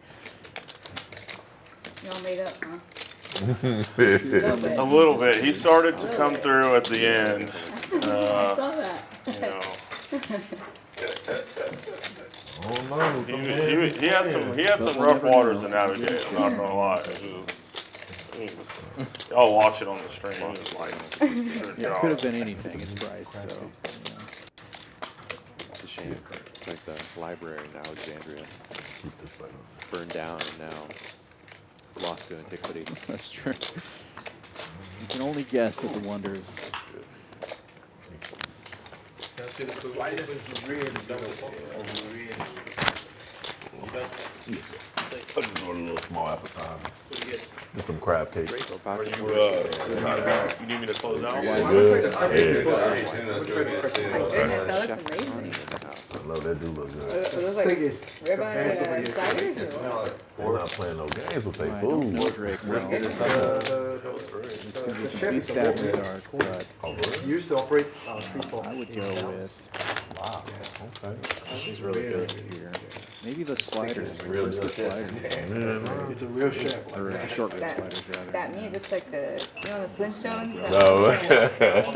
You all made up, huh? A little bit. He started to come through at the end. I saw that. You know, Oh no, he had some rough waters to navigate. I'm not gonna lie. I'll watch it on the stream. It was like, Yeah, it could have been anything. It's Bryce, so. it's a shame. like the library in Alexandria Keep this light on. burned down and now it's lost to antiquity. That's true. You can only guess at the wonders. Sliders is really double. I just ordered a little small appetizer. Just some crab cake. Great about You you. need me to close down? Good? Yeah. My goodness, that looks amazing. I know that do look good. Are those like Steak is the ribeye best over here. sliders or what? They're not playing no games with their I don't food. know, Drake. Well, it's going to be some beat stab in the dark, but Oh, really? You used to operate 3 forks. I would go with Wow. Okay. this is really good here. Maybe the sliders, the Real brisket good. sliders, It's a real chef. or short rib That- sliders rather. That meat looks like the, you know, the Flintstones? That No.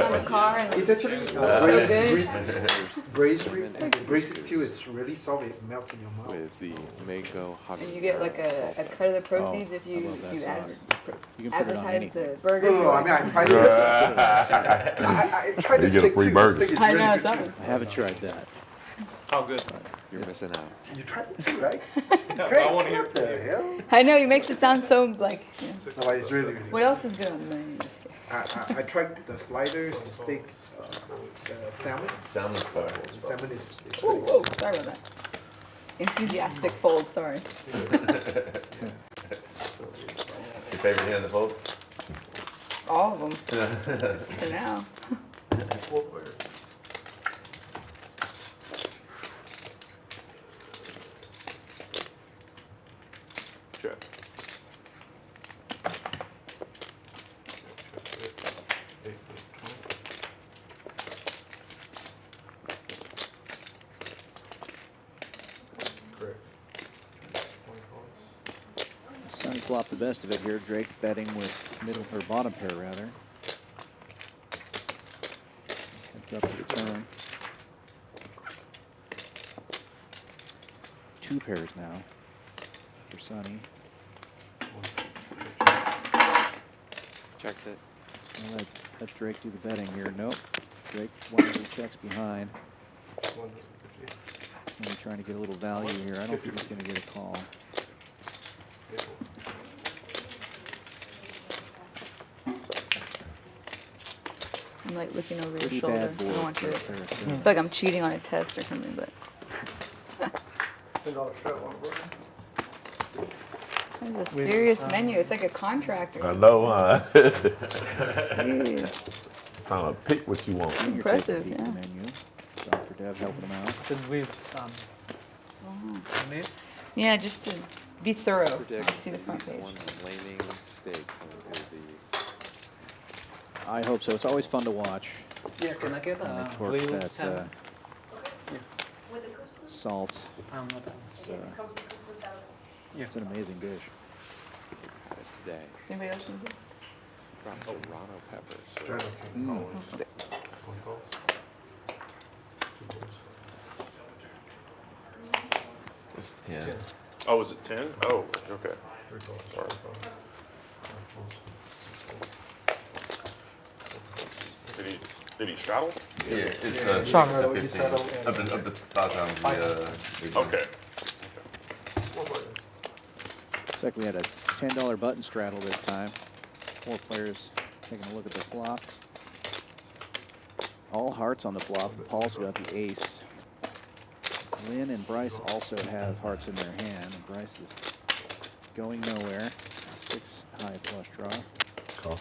on the car and It's actually so good. braised rib, and the braised too is really soft. It melts in your mouth. With the mango hot And you get like a cut of the proceeds if I you, love that you sauce. You can put it on advertise anything. the burger. No, I mean, I tried it. I tried You to get a stick free to burger. the steak. It's I really know, good too. something. I haven't tried that. How good? You're missing out. You tried it too, right? I want to hear What the hell? I know, he makes it sound so like, you know. No, but it's really good. What else is good on the menu? I tried the sliders, the steak, the salmon. Salmon fire. The salmon is Whoa, pretty whoa, sorry about that. Enthusiastic fold, sorry. Your favorite hand to hold? All of them, for now. Check. Sonny flopped the best of it here. Drake betting with middle or bottom pair rather. Heads up to the turn. 2 pairs now for Sonny. Checks it. I'll let Drake do the betting here. Nope. Drake wisely checks behind. Maybe trying to get a little value here. I don't think he's going to get a call. I'm like looking over your Pretty shoulder. bad I board don't want for you a to, pair of I sevens. feel like I'm cheating on a test or something, but. It's a serious menu. It's like a contractor. I know, huh? Jeez. Trying to pick what you want. You're taking a Impressive, peek at the yeah. menu. Dr. Dev helping him out. Then with some meat. Yeah, just to be thorough. Predict See the at front least page. one flaming steak coming through the I hope so. It's always fun to watch. Yeah, can I get And a they torch grilled that salmon? salt. I'm not. It's an amazing dish. had it today. Does anybody else need this? Brought serrano peppers. It's 10. Oh, is it 10? Oh, okay. Sorry. Did he straddle? Yeah, it's Sean. 15. Up to 5 times. Okay. Looks like we had a $10 button straddle this time. 4 players taking a look at the flop. All hearts on the flop. Paul's got the ace. Lynn and Bryce also have hearts in their hand, and Bryce is going nowhere. 6 high flush draw. Call.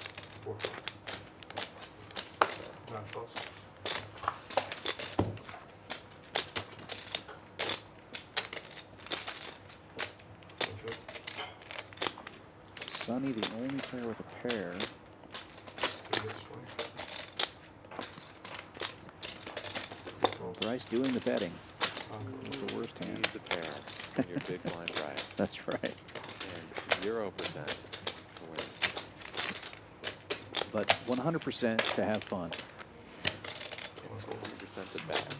Sonny, the only player with a pair. Bryce doing the betting. With the worst hand. Needs a pair in your big blind prize. That's right. And 0% to win. But 100% to have fun. 100% to bet.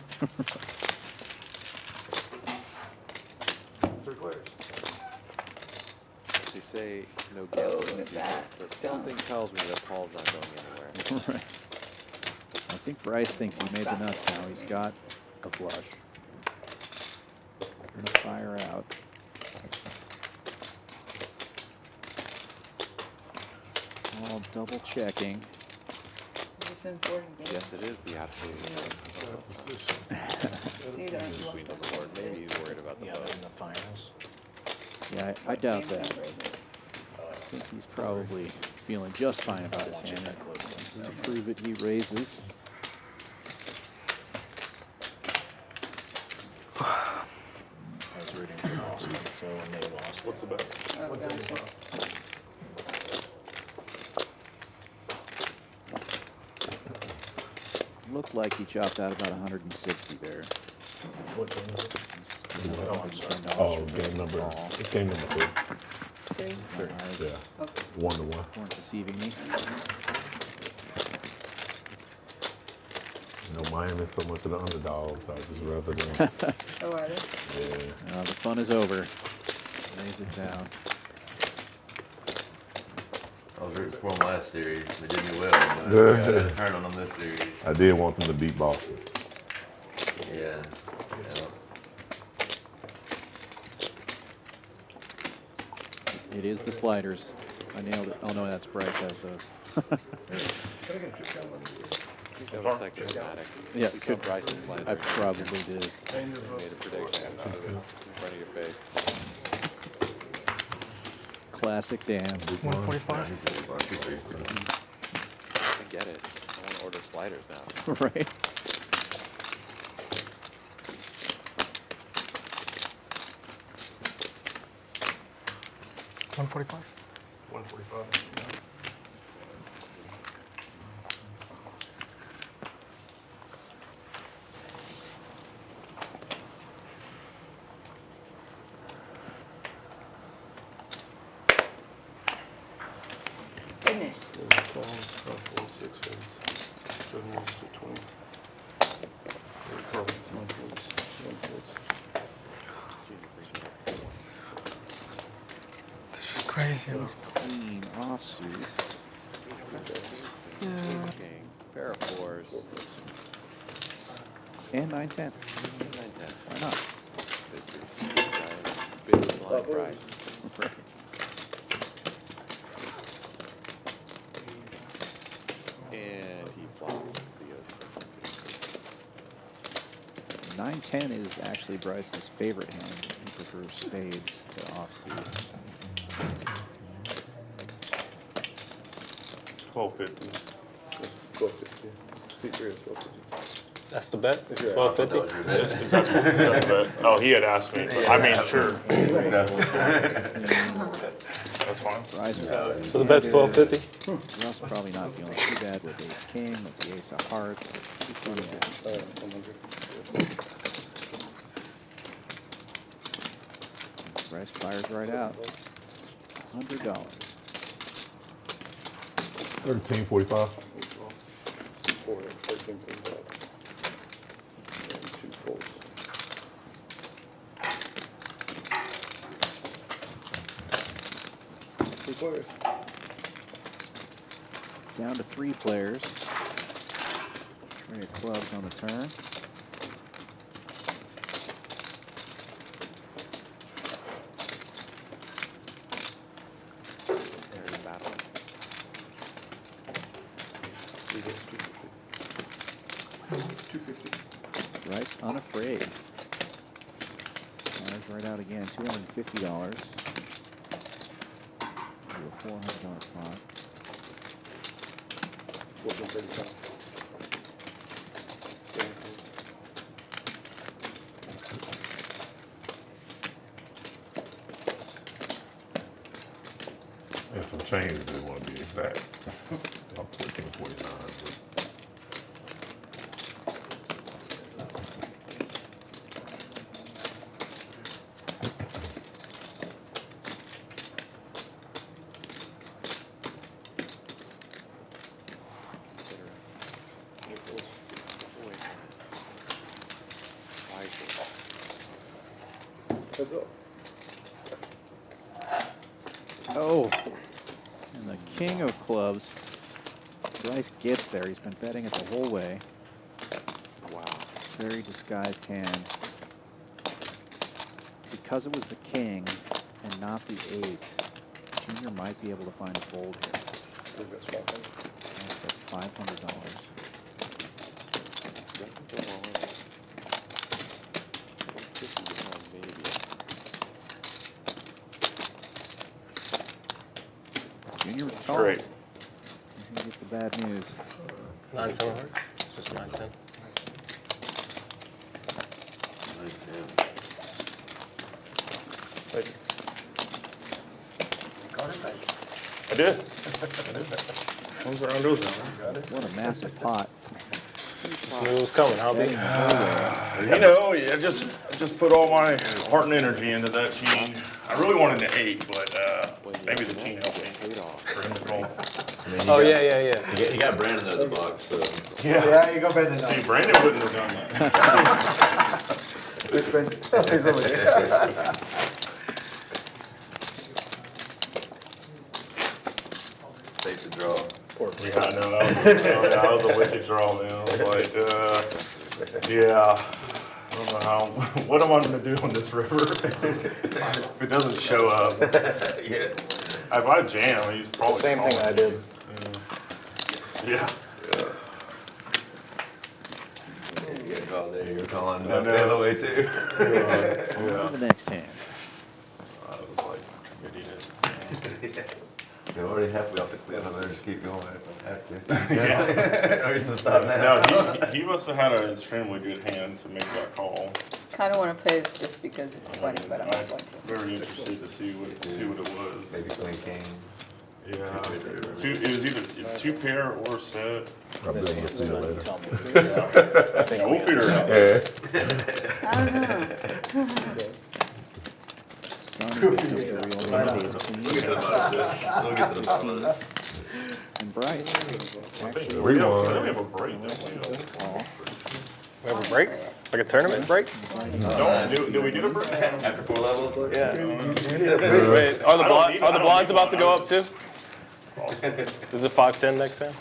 They say no gambling look in at the that. future, but something tells me that Paul's not going anywhere. Right. I think Bryce thinks he made the nuts now. He's got a flush. going to fire out. All double checking. Is this important game? Yes, it is the attitude. See that? Between the board. Maybe he's worried about the boat. In the finals. Yeah, I doubt that. I think he's probably feeling just fine about his hand. To prove it, he raises. I was rooting for Boston, so when they lost. What's the bet? Oh, gotcha. Looked like he chopped out about 160 there. What game is it? Oh, I'm sorry. Oh, game number. It's game number 3. Three? Yeah. Okay. 1-1. Weren't deceiving me. You know, Miami's so much of the underdogs. So I just rather than. Oh, are they? Yeah. The fun is over. Lays it down. I was rooting for them last series. They did me well, but I got a turn on them this series. I did want them to beat Boston. Yeah. It is the sliders. I nailed it. Oh no, that's Bryce has those. That was psychosomatic. Yeah, We saw could- Bryce's slider. I probably did. Made a prediction in front of your face. Classic Dan. 145. I get it. I want to order sliders now. Right. $145. 145. Goodness. 'This is crazy. Ace queen offsuit. King, pair of fours, And 9-10. 9-10. Why not? Big blind Bryce. Right. And he flopped. 9-10 is actually Bryce's favorite hand. He prefers spades to offsuit. 1250. 1250. C3 is 1250. That's the bet? I thought 1250? that was your bet. Is that the bet? Oh, he had asked me. But I mean, sure. That's fine. Bryce was So the bet's 1250? Russ probably not feeling too bad with ace king, with the ace of hearts. He's running down. 100. Bryce fires right out. $100. 13:45. 4, 13, 35. And 2 folds. Two players. Down to 3 players. Tray of clubs on the turn. They're in battle. He gets 250. 250. Bryce unafraid. Fires right out again. $250. Do a $400 pot. 1435. There's some changes that want to be exact. I'm 14:49. Heads up. Oh, and the king of clubs. Bryce gets there. He's been betting it the whole way. Wow. Very disguised hand. because it was the king and not the 8, Junior might be able to find a fold here. That's $500. Junior with the call. Great. He's going to get the bad news. 9-10 heart. Just 9-10. I did. Those are under those. What a massive pot. Just knew it was coming, huh, B? You know, yeah, just put all my heart and energy into that king. I really wanted the 8, but maybe the king helped me for him to call. Oh, yeah. He got Brandon out of the box, so. Yeah, you go Brandon. See, Brandon wouldn't have done that. Take the draw. Yeah, I know. That was a wicked draw, man. I was like, yeah. I don't know how. What am I going to do on this river if it doesn't show up? Yeah. If I jam, he's probably Same thing I did. Yeah. You got called there. You're calling I the know. other way, too. Yeah. The next hand. I was like, good he did. You're already halfway off the cliff. I better just keep going if I have to. Yeah. Or you can stop now. No, he must have had an extremely good hand to make that call. Kind of want to play this just because it's funny, but I'm not going to. Very interested to see what it was. Maybe Queen King. Yeah. It was either 2 pair or a set. I'll be able to see you later. Tell me. Yeah, we'll figure it out. I don't know. We'll get to the bottom of this. We'll get to the bottom of this. And Bright. Actually, We have a break, don't We have a break? Like a tournament break? we? Do we do the break? After 4 levels? Yeah. Wait, are the blinds about to go up too? Is it 5-10 next time?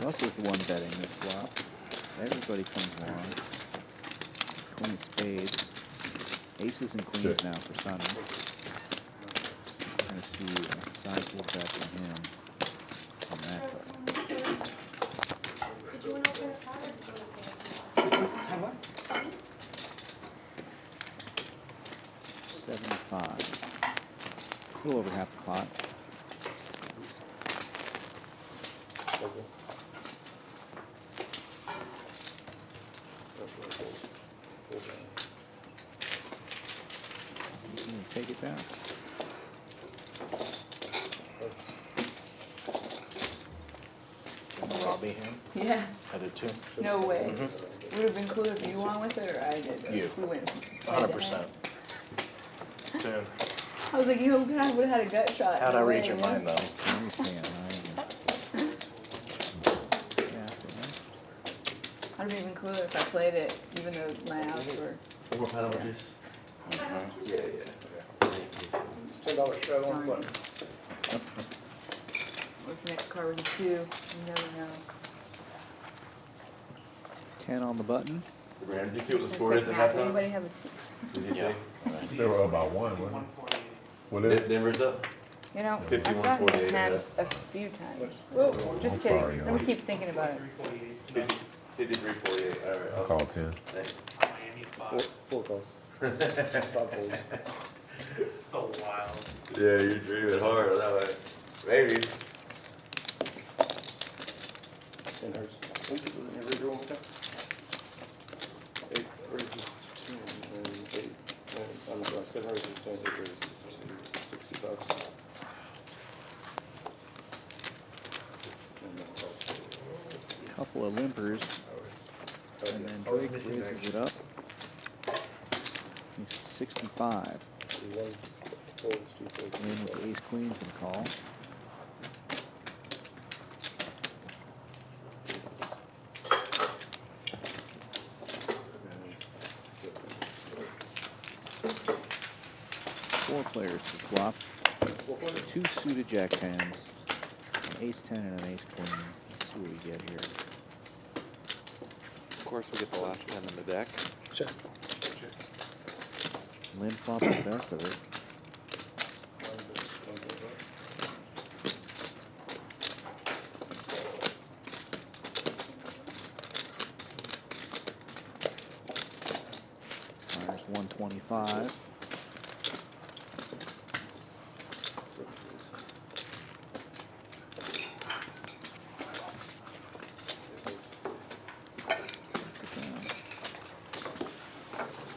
Russell's the one betting this flop. Everybody comes along. Queen of spades. Aces and queens now for Sonny. Trying to see a sizable bet from him on that card. $75. A little over half the pot. Take it down. Robbie him. Yeah, I did too. no way. Would have been cool if you won with it or I did. You. We went. 100%. I was like, you would have had a gut shot. How'd I no read way, your you know? mind though? I'd have even cooler if I played it, even though my outs were. One more pineapple juice? Yeah. $10 shot on one. What if the next card was a 2? You never know. 10 on the button. Brandon, did you see what the score is at Math, halftime? anybody have a 2? Did you say? They were about 1, wasn't it? What is it? Denver's up? You know, 51, I've gotten this 48, hand yeah. a few times. Whoa, just I'm kidding. sorry, Let me y'all. keep thinking about it. 53-48. All right. I called 10. Thanks. Full calls. So wild. Yeah, you're dreaming hard that way. Maybe. Couple of limpers. And then Drake raises it up. Makes it 65. In with the ace queen for the call. Four players to flop. Two suited jack tens, an ace 10 and an ace queen. Let's see what we get here. Of course, we get the last 10 in the deck. Check. Lynn flopped the best of it. Fires 125.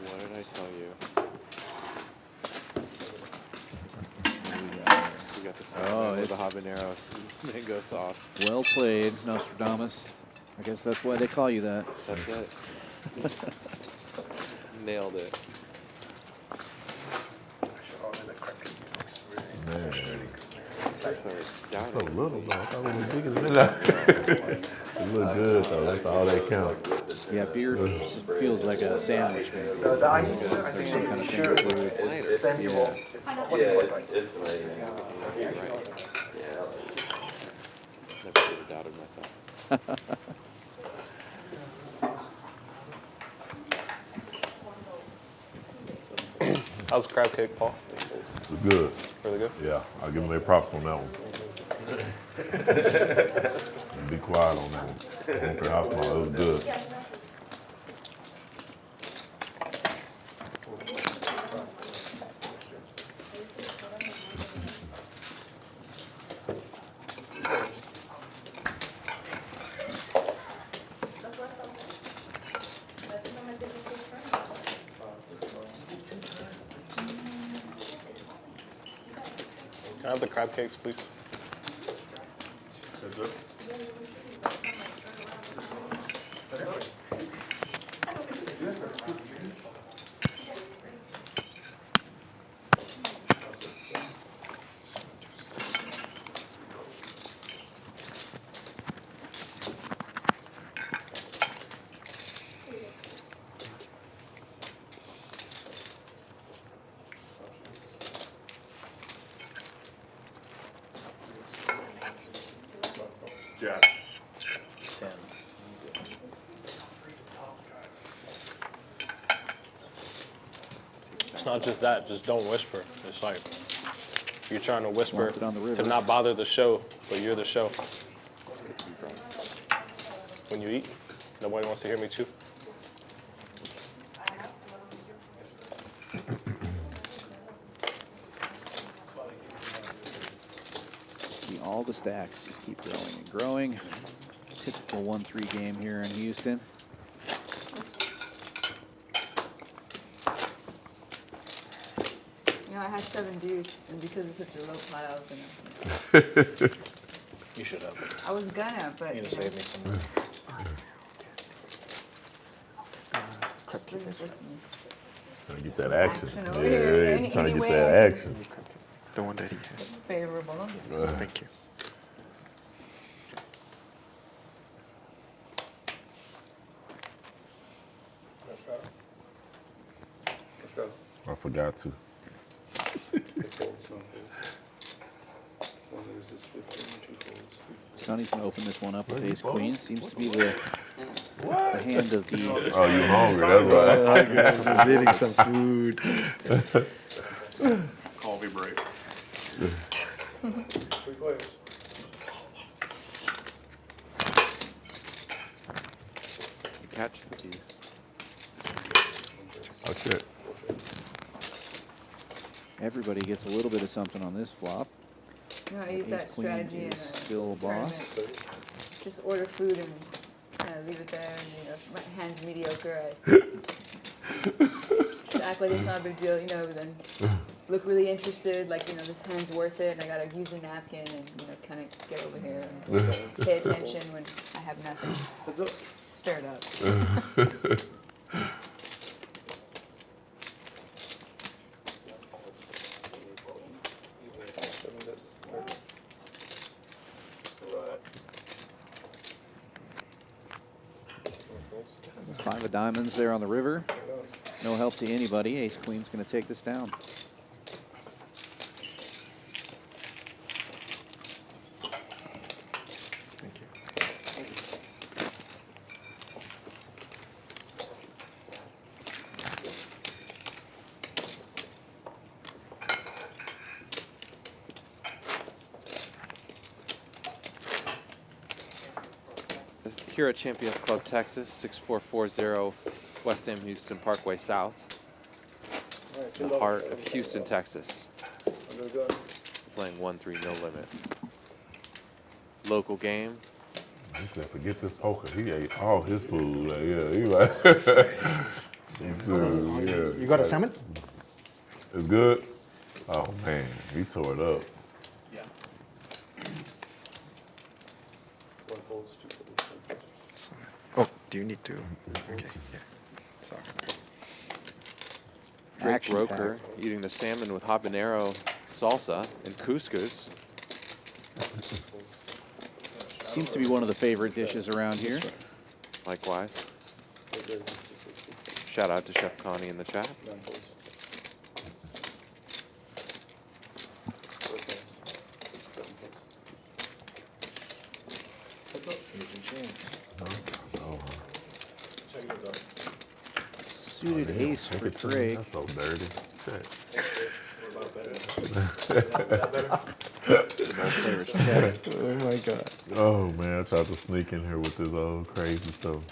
What did I tell you? We got the salmon with the habanero mango sauce. Well played, Nostradamus. I guess that's why they call you that. That's it. Nailed it. Man, Sorry, so little though. I thought it was bigger than that. It looked good though. That's all that counts. Yeah, beer just feels like a sandwich, maybe. I There's some kind of finger food. It's amazing. Right. Yeah. Never would have doubted myself. How's the crab cake, Paul? It's good. Really good? Yeah, I'll give them their props on that one. Be quiet on that one. I don't care how small, it was good. Can I have the crab cakes, please? Jack. 10. It's not just that, just don't whisper. It's like you're trying to whisper Swamped it on the river. to not bother the show, but you're the show. When you eat, nobody wants to hear me chew. See, all the stacks just keep growing and growing. Typical 1-3 game here in Houston. You know, I had 7 deuce, and because it's such a low pile, I was gonna. You should have. I was gonna, but. You need to save me some money. Trying to get that action. Action Yeah, over here. yeah, Any- trying to get anywhere that I can- action. The one that he has. Favorable. Thank you. I forgot to. Sonny's gonna open this one up with ace queen. Seems to be the hand of the. Oh, you hungry? That's right. I'm eating some food. Coffee break. You catch the keys. That's it. Everybody gets a little bit of something on this flop. You know, I use that Ace queen strategy in a is still a boss. tournament. Just order food and kind of leave it there, and you know, if my hand's mediocre, I just act like it's not a big deal, you know, but then look really interested, like, you know, this hand's worth it, and I gotta use a napkin and, you know, kind of get over here and pay attention when I have nothing. Stir it up. Five of diamonds there on the river. No help to anybody. Ace queen's going to take this down. Thank you. Here at Champions Club Texas, 6440 West Sam Houston Parkway South, in the heart of Houston, Texas. Playing 1-3 no limit. Local game. He said, forget this poker. He ate all his food. Like, yeah, he like. You got a salmon? It's good? Oh, man. He tore it up. Oh, do you need to? Okay, yeah. Sorry. Drake Action Roker eating the salmon with habanero salsa and couscous. Seems to be one of the favorite dishes around here. Likewise. Shout out to Chef Connie in the chat. Suited ace for Drake. That's so dirty. Check. Oh my God. Oh, man. I tried to sneak in here with this old crazy stuff.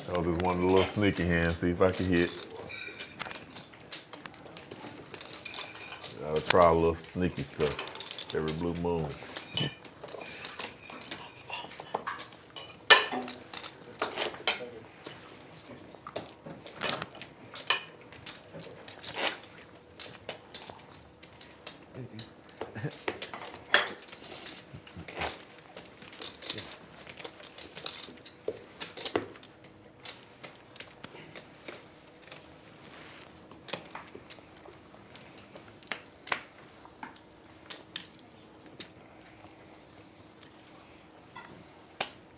I'll just one little sneaky hand, see if I can hit. I'll try a little sneaky stuff every blue moon.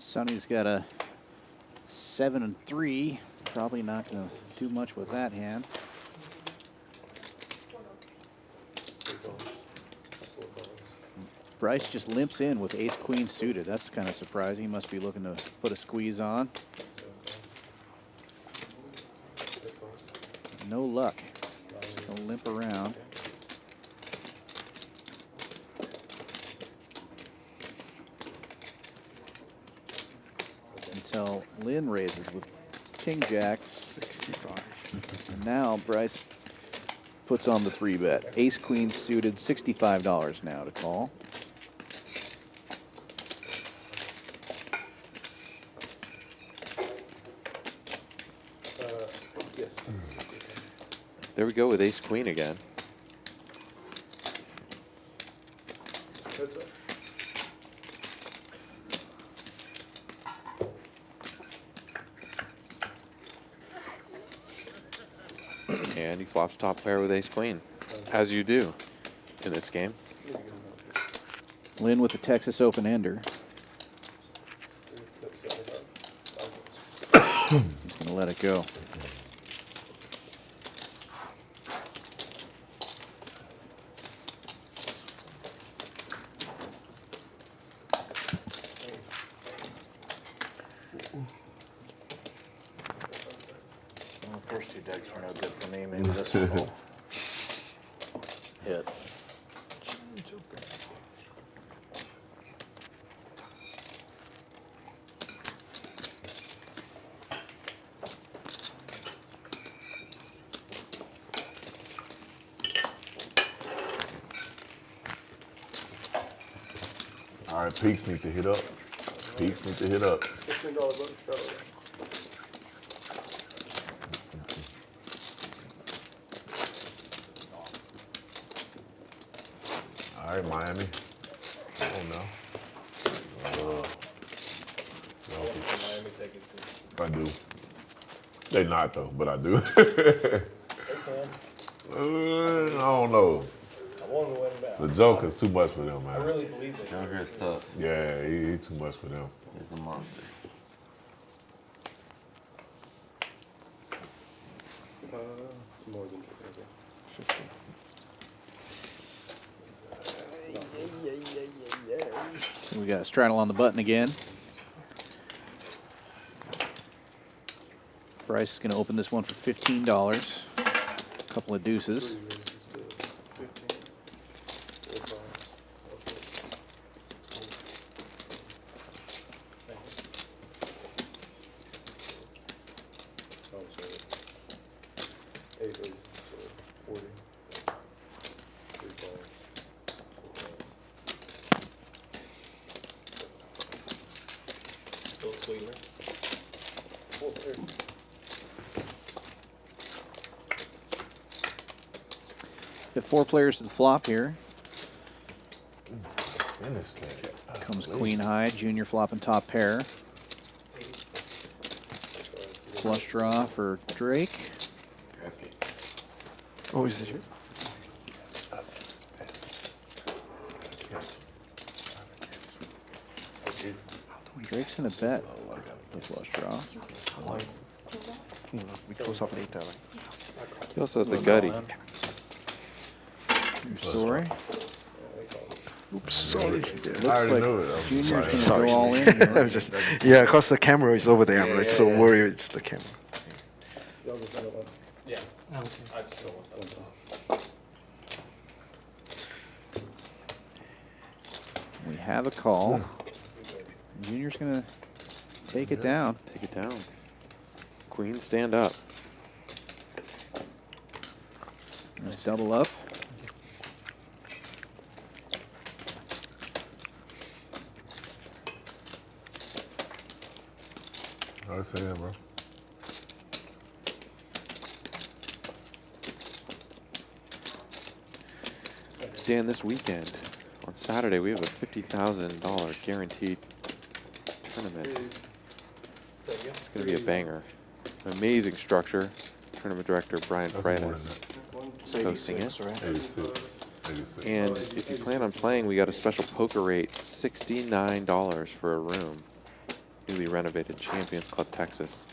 Sonny's got a 7 and 3. Probably not going to do much with that hand. Bryce just limps in with ace queen suited. That's kind of surprising. He must be looking to put a squeeze on. No luck. He'll limp around. Until Lynn raises with king jack. 65. And now Bryce puts on the 3-bet. Ace queen suited, $65 now to call. There we go with ace queen again. And he flops top pair with ace queen, as you do in this game. Lynn with the Texas Open ender. He's going to let it go. Well, the first two decks were no good for me. Maybe this one will hit. All right, peaks need to hit up. Peaks need to hit up. All right, Miami. Oh no. Miami taking two. I do. They not though, but I do. I don't know. I want to win back. The Joker's too much for them, I man. really believe it. Joker is tough. Yeah, he too much for them. He's a monster. More than We got a straddle on the button again. Bryce is going to open this one for $15. A couple of deuces. Got 4 players to the flop here. Comes queen high, junior flop and top pair. Flush draw for Drake. Oh, is it you? Drake's gonna bet the flush draw. We close up late, He also has the gutty. Your story. Oops, sorry. Looks like Junior's gonna Sorry. go all in. I was just, yeah, because the camera is over there. I'm like so worried it's the camera. Yeah. I just don't want that. We have a call. Junior's gonna take it down. Take it down. Queen, stand up. Let's double up. I say that, bro. Dan, this weekend, on Saturday, we have a $50,000 guaranteed tournament. It's going to be a banger. Amazing structure. Tournament director Brian Freitas hosting it. 86. And if you plan on playing, we got a special poker rate, $69 for a room. Newly renovated Champions Club Texas.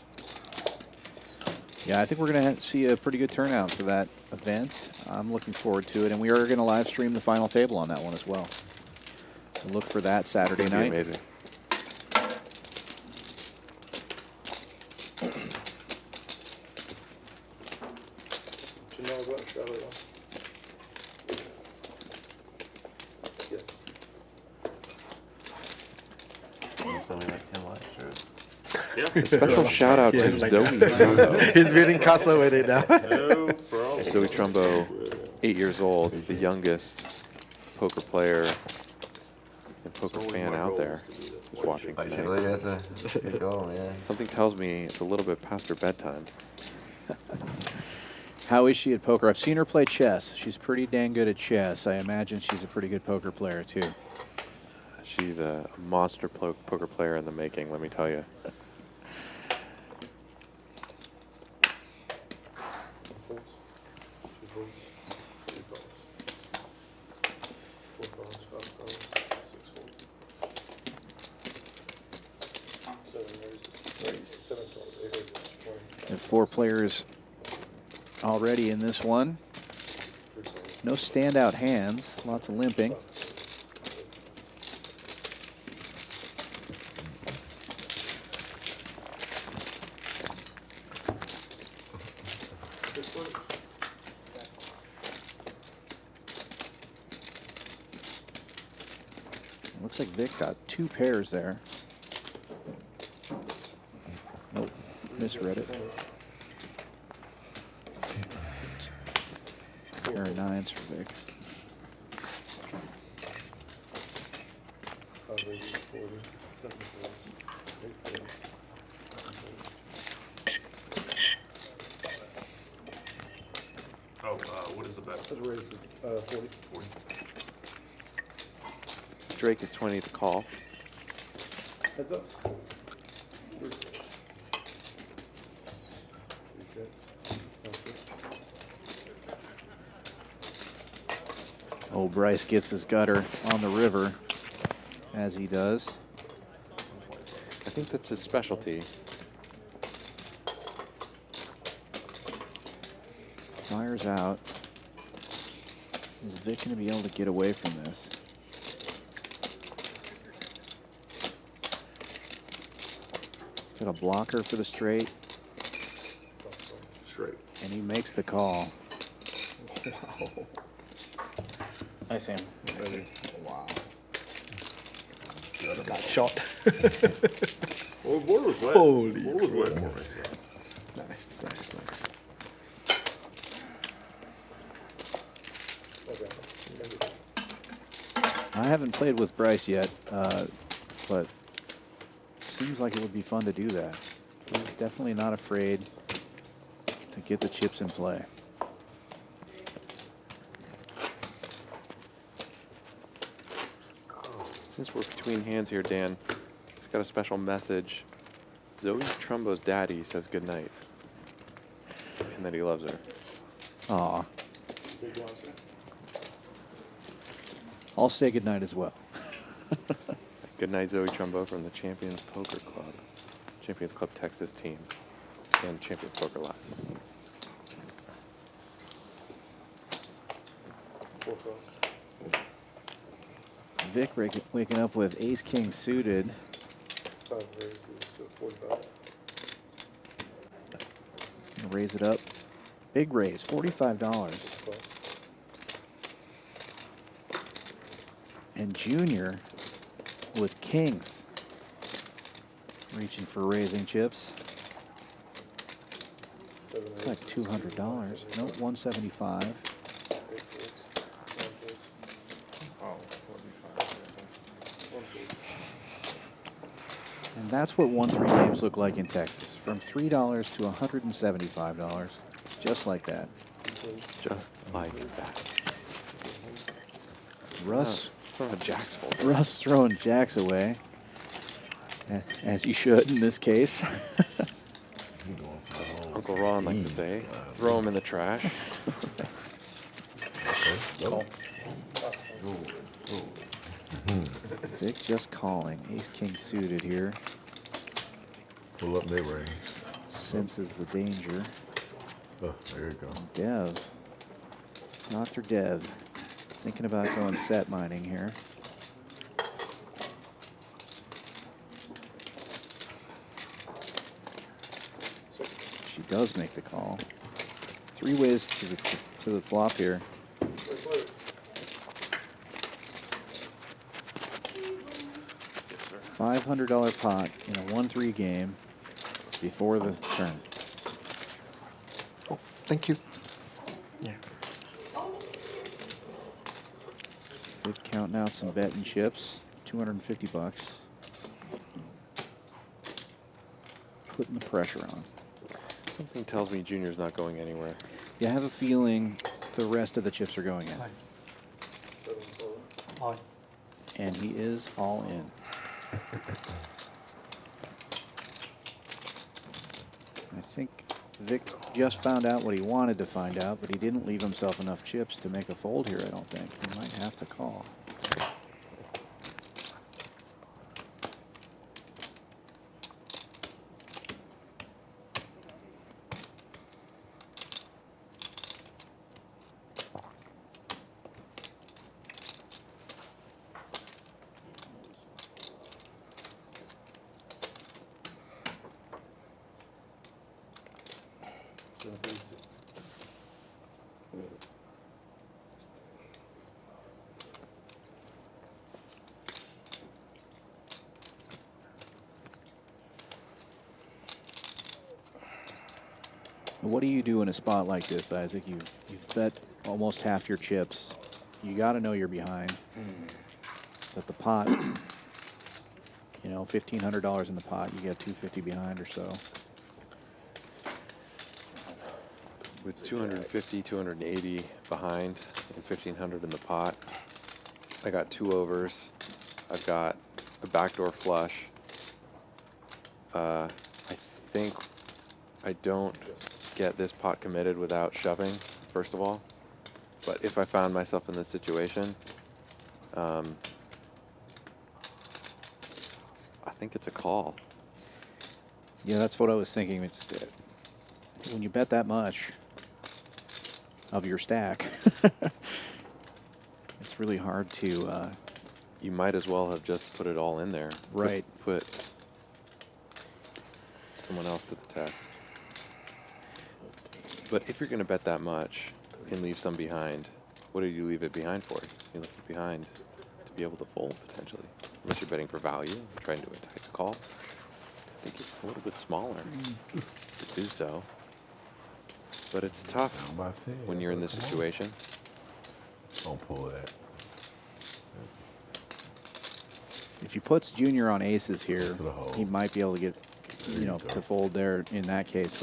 Yeah, I think we're going to see a pretty good turnout for that event. I'm looking forward to it, and we are going to live stream the final table on that one as well. So look for that Saturday It's gonna be night. amazing. Do you know about Charlotte? Something like 10 last year. A special shout out to Zoe Trumbo. He's reading Casa with it now. Zoe Trumbo, 8 years old, the youngest poker player and poker fan out there who's watching Actually, tonight. that's a good goal, man. Something tells me it's a little bit past her bedtime. How is she at poker? I've seen her play chess. She's pretty dang good at chess. I imagine she's a pretty good poker player, too. She's a monster poker player in the making, let me tell you. And 4 players already in this one. No standout hands, lots of limping. Looks like Vic got 2 pairs there. Nope, misread it. Pair of 9s for Vic. Oh, what is the bet? Let's raise it 40. Drake is 20 to call. Heads up. Oh, Bryce gets his gutter on the river, as he does. I think that's his specialty. Fires out. Is Vic going to be able to get away from this? Got a blocker for the straight. Straight. And he makes the call. Wow. I see him. Wow. Got shot. Well, the board was wet. Holy The board was wet. Nice, nice, nice. I haven't played with Bryce yet, but seems like it would be fun to do that. He's definitely not afraid to get the chips in play. Since we're between hands here, Dan, he's got a special message. Zoe Trumbo's daddy says goodnight. And that he loves her. Aw. I'll say goodnight as well. Good night, Zoe Trumbo from the Champions Poker Club. Champions Club Texas team. And Champions Poker Live. Vic waking up with ace-king suited. He's going to raise it up. Big raise, $45. And Junior with kings. Reaching for raising chips. It's like $200. Nope, $175. And that's what 1-3 games look like in Texas. From $3 to $175. Just like that. Just like that. Russ throwing jacks full. Russ throwing jacks away. As you should in this case. Uncle Ron likes to say, throw him in the trash. Vic just calling. Ace-king suited here. Pull up mid-range. Senses the danger. Oh, there you go. Dev. Dr. Dev. Thinking about going set mining here. She does make the call. 3 ways to the flop here. $500 pot in a 1-3 game before the turn. Oh, thank you. Yeah. Vic counting out some betting chips. $250. Putting the pressure on. Something tells me Junior's not going anywhere. Yeah, I have a feeling the rest of the chips are going in. And he is all in. I think Vic just found out what he wanted to find out, but he didn't leave himself enough chips to make a fold here, I don't think. He might have to call. What do you do in a spot like this, Isaac? You've bet almost half your chips. You got to know you're behind. But the pot, you know, $1,500 in the pot, you get $250 behind or so. With 250, 280 behind and 1,500 in the pot, I got 2 overs. I've got a backdoor flush. I think I don't get this pot committed without shoving, first of all. But if I found myself in this situation, I think it's a call. Yeah, that's what I was thinking. It's, when you bet that much of your stack, it's really hard to. You might as well have just put it all in there. Right. Put someone else to the test. But if you're going to bet that much and leave some behind, what do you leave it behind for? You leave it behind to be able to fold, potentially. Unless you're betting for value, trying to attack a call. I think it's a little bit smaller to do so. But it's tough when you're in this situation. Don't pull that. If he puts Junior on aces here, To the hole. he might be able to get, to fold there in that case.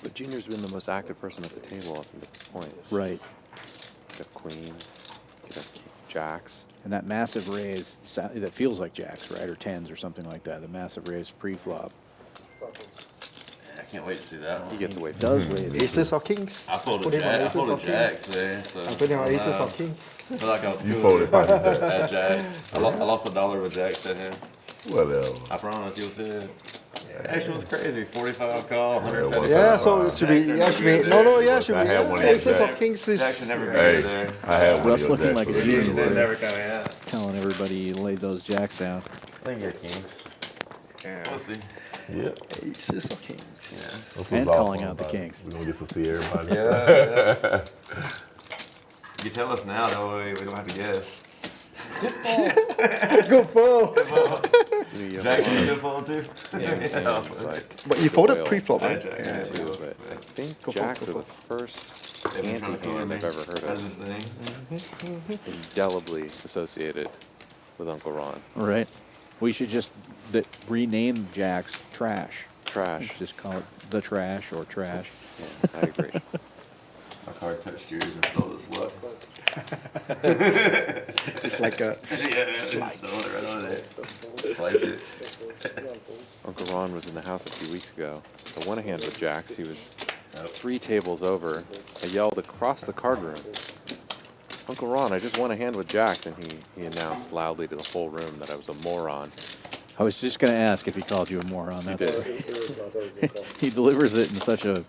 But Junior's been the most active person at the table up to this point. Right. Got queens, got jacks. And that massive raise, that feels like jacks, right? Or tens or something like that. The massive raise pre-flop. I can't wait to see that one. He gets away. Does raise. Aces or kings? I folded Put him on jacks. I aces or folded kings? jacks there. So I'm putting on aces or kings. I feel like I was You cool folded five at jacks. jacks. I lost $1 with jacks to him. Whatever. I promise you'll see it. Actually, it was crazy. 45 call, 175. Yeah, so it should be. Yeah, should be. No, yeah, should I be. had Yeah, one of those aces or jacks. kings Jacks is. are never Hey, good there. I had one Russ of looking your like a jacks. genius They're there, never coming out. telling everybody he laid those jacks down. I think you're kings. We'll see. Yeah. Aces or kings. Yeah. This was And awesome, calling out the buddy. kings. We're going to get to see everybody. Yeah. You tell us now, that way we don't have to guess. Good fold. Jack's a good fold too? Yeah, it's like But you folded Oil. pre-flop, right? Jack, Yeah. two, but I think Go for it, jacks go are the for first anti-hand I've ever heard That's of. his thing. Indelibly associated with Uncle Ron. Right. We should just rename jacks trash. Trash. Just call it the trash or trash. Yeah, I agree. My card touched yours and stole this luck. It's like a. Yeah, stole it right on there. Slice it. Uncle Ron was in the house a few weeks ago. I won a hand with jacks. He was 3 tables over. I yelled across the card room, "Uncle Ron, I just won a hand with jacks," and he announced loudly to the whole room that I was a moron. I was just going to ask if he called you a moron. He That's did. He delivers it in such a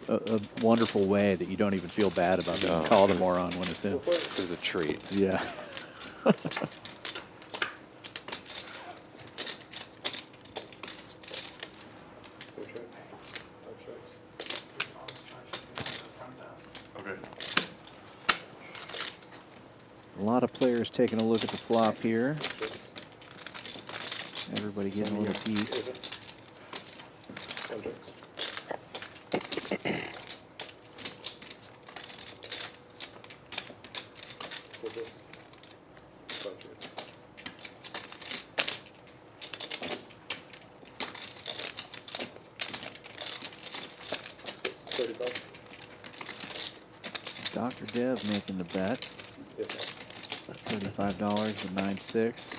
wonderful way that you don't even feel bad about being No. called a moron when it's him. It was a treat. Yeah. Okay. A lot of players taking a look at the flop here. Everybody getting a little piece. Dr. Dev making the bet. $35 to 9.6.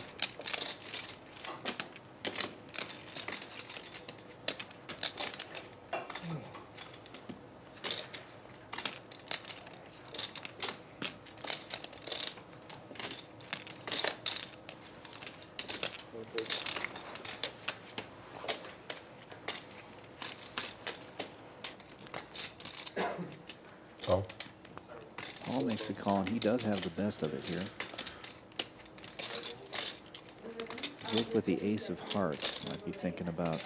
Oh. Paul makes the call, and he does have the best of it here. Look with the ace of hearts. Might be thinking about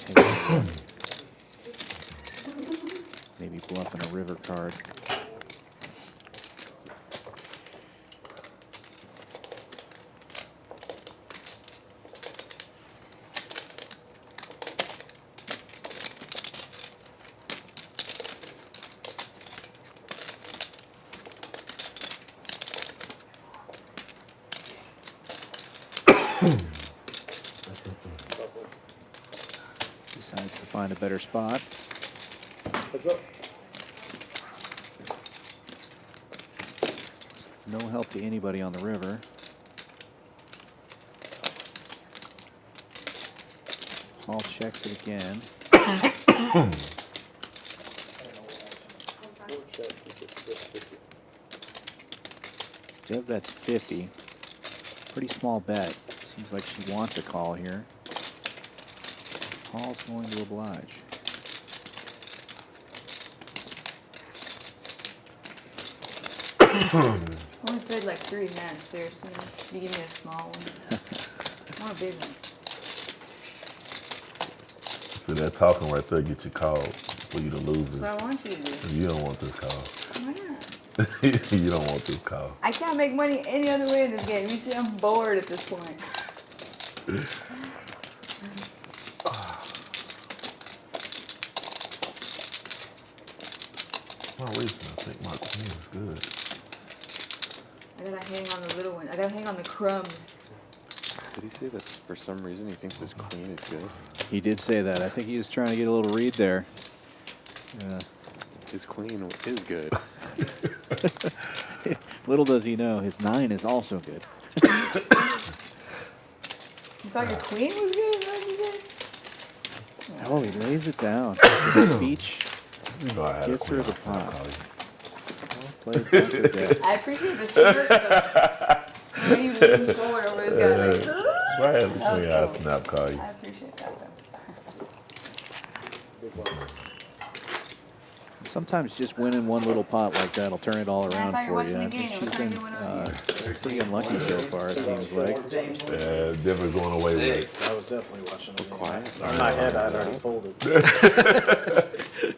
taking maybe bluffing a river card. Decides to find a better spot. No help to anybody on the river. Paul checks it again. Deb bets 50. Pretty small bet. Seems like she wants a call here. Paul's going to oblige. I only played like 3 hands, seriously. You give me a small one. I want a big one. So that talking right there get you called for you to lose this. That's what I want you to do. You don't want this call. Why not? You don't want this call. I can't make money any other way in this game. You see, I'm bored at this point. For some reason, I think my queen is good. I gotta hang on the little one. I gotta hang on the crumbs. Did he say that for some reason he thinks his queen is good? He did say that. I think he was trying to get a little read there. His queen is good. Little does he know, his 9 is also good. You thought your queen was good? What did you say? Oh, he lays it down. The speech gets her the pot. Well played. I appreciate the smirk, though. When you lean forward over this guy, like, Right, that was I cool. snap call you. I appreciate that, though. Sometimes just winning one little pot like that will turn it all Man, I around thought you were for you. watching I the think game. she's What time been you went on? pretty unlucky so far, it seems like. Yeah, Denver's going away with it. I was definitely watching the game. Quiet. In my head, I'd already folded.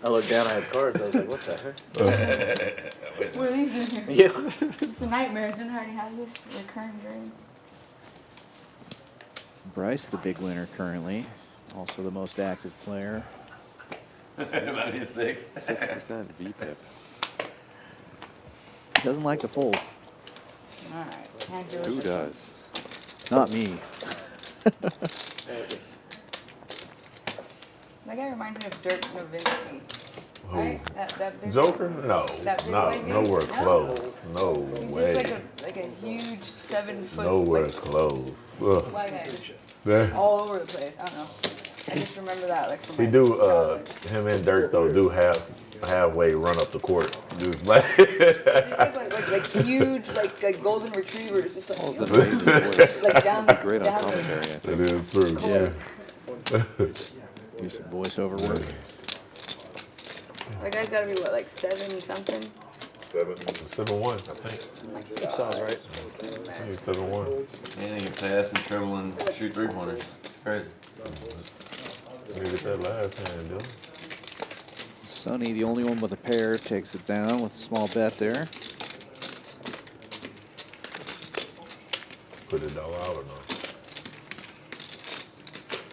I looked down, I had cards. I was like, what the heck? What are these doing here? Yeah. It's just a nightmare. Didn't I already have this recurring dream? Bryce, the big winner currently, also the most active player. 96. 6% VPIP. Doesn't like to fold. Alright, can't do it. Who does? Not me. That guy reminds me of Dirk Nowitzki. Who? Right? That big Joker? No, That big no, white dude? nowhere No. close. No He's way. just like a huge 7-foot Nowhere like, close. Ugh. white guy. Just Yeah. all over the place. I don't know. I just remember that like from He my do, childhood. him and Dirk though do halfway run up the court. Just like He's like huge like golden retrievers, just like, Paul's an amazing voice. like down He'd be great on down commentary, I think. it is true. Yeah. Do some voiceover work. That guy's gotta be what, like 7 something? 7-1, I think. Sounds right. I think 7-1. Anything can pass and dribble and shoot 3-pointers. Crazy. You get that last hand, Dylan. Sonny, the only one with a pair, takes it down with a small bet there. Put it all out or no?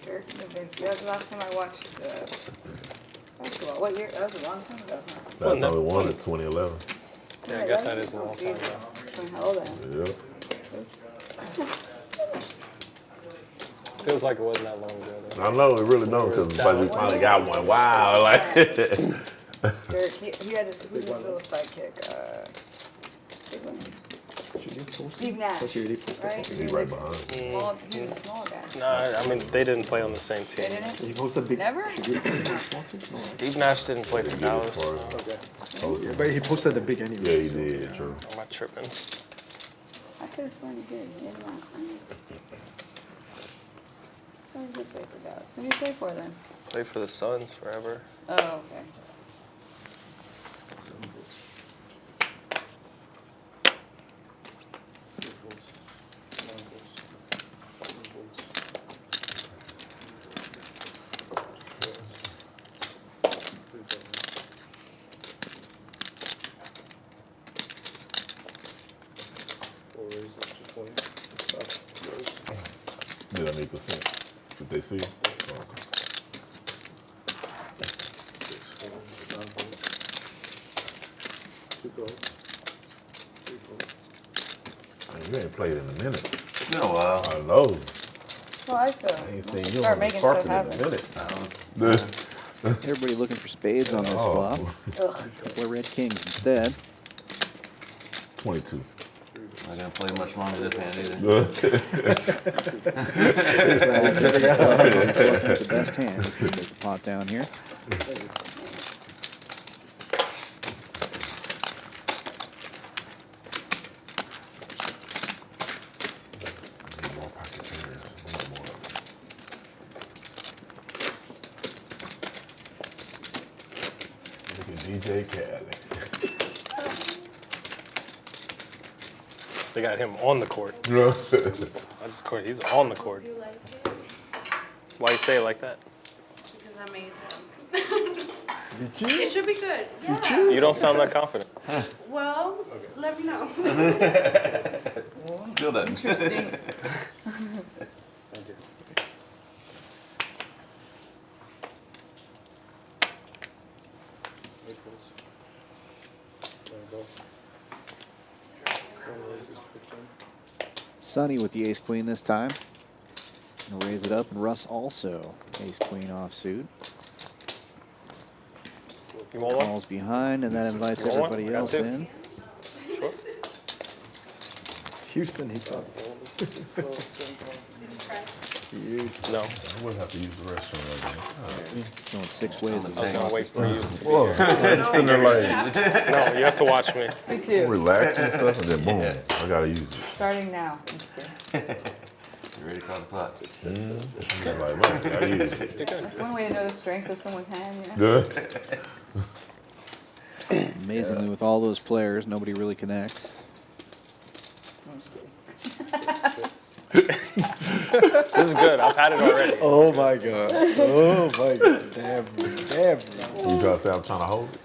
Dirk Nowitzki. That was the last time I watched basketball. What year? That was a long time ago. Huh? Last time we won it 2011. Yeah, I guess that is a long time ago. Holdem. Yeah. Feels like it wasn't that long ago, though. I know, it really don't, because it's like we finally got one. Wow, like. Dirk, he had who's his little sidekick? Big one. Steve Nash, right? He's right behind. Small, he's a small guy. No, I mean, they didn't play on the same They team. didn't? Never? Steve Nash didn't play for Dallas. But he posted the big anyway. Yeah, he did, true. Am I tripping? I could have sworn he did. He didn't want to claim it. Oh, he did play for Dallas. Who did he play for then? Played for the Suns forever. Oh, okay. Did I make a sense? Did they see? Man, you ain't played in a minute. It's been a while. I know. Well, I feel. I ain't seen you Start on the making carpet stuff in happen. a minute. Everybody looking for spades on this Oh. flop. Ugh. Couple of red kings instead. 22. Not gonna play much longer this hand either. The best hand. Take the pot down here. DJ Cali. They got him on the court. No. I just court. He's on the court. Why you say it like that? Because I made them. It should be good. Yeah. You don't sound that confident. Well, let me know. Still doesn't. Interesting. Sonny with the ace-queen this time. He'll raise it up, and Russ also ace-queen offsuit. You want one? Calls behind, and that invites You want one? everybody I got else two. in. Sure. Houston, he thought. No. I wouldn't have to use the restroom right Going 6 ways. I was gonna wait for you. now. Whoa. Sitting there like No, you have to watch me. Me too. relaxing and stuff, and then boom, I gotta use it. Starting now. You ready to call the clock? And then like, man, I use it. That's one way to know the strength of someone's hand, you know? Good. Amazingly, with all those players, nobody really connects. I'm just kidding. This is good. I've had it already. Oh my god. Oh my god. Damn. Damn. You try to say I'm trying to hold it?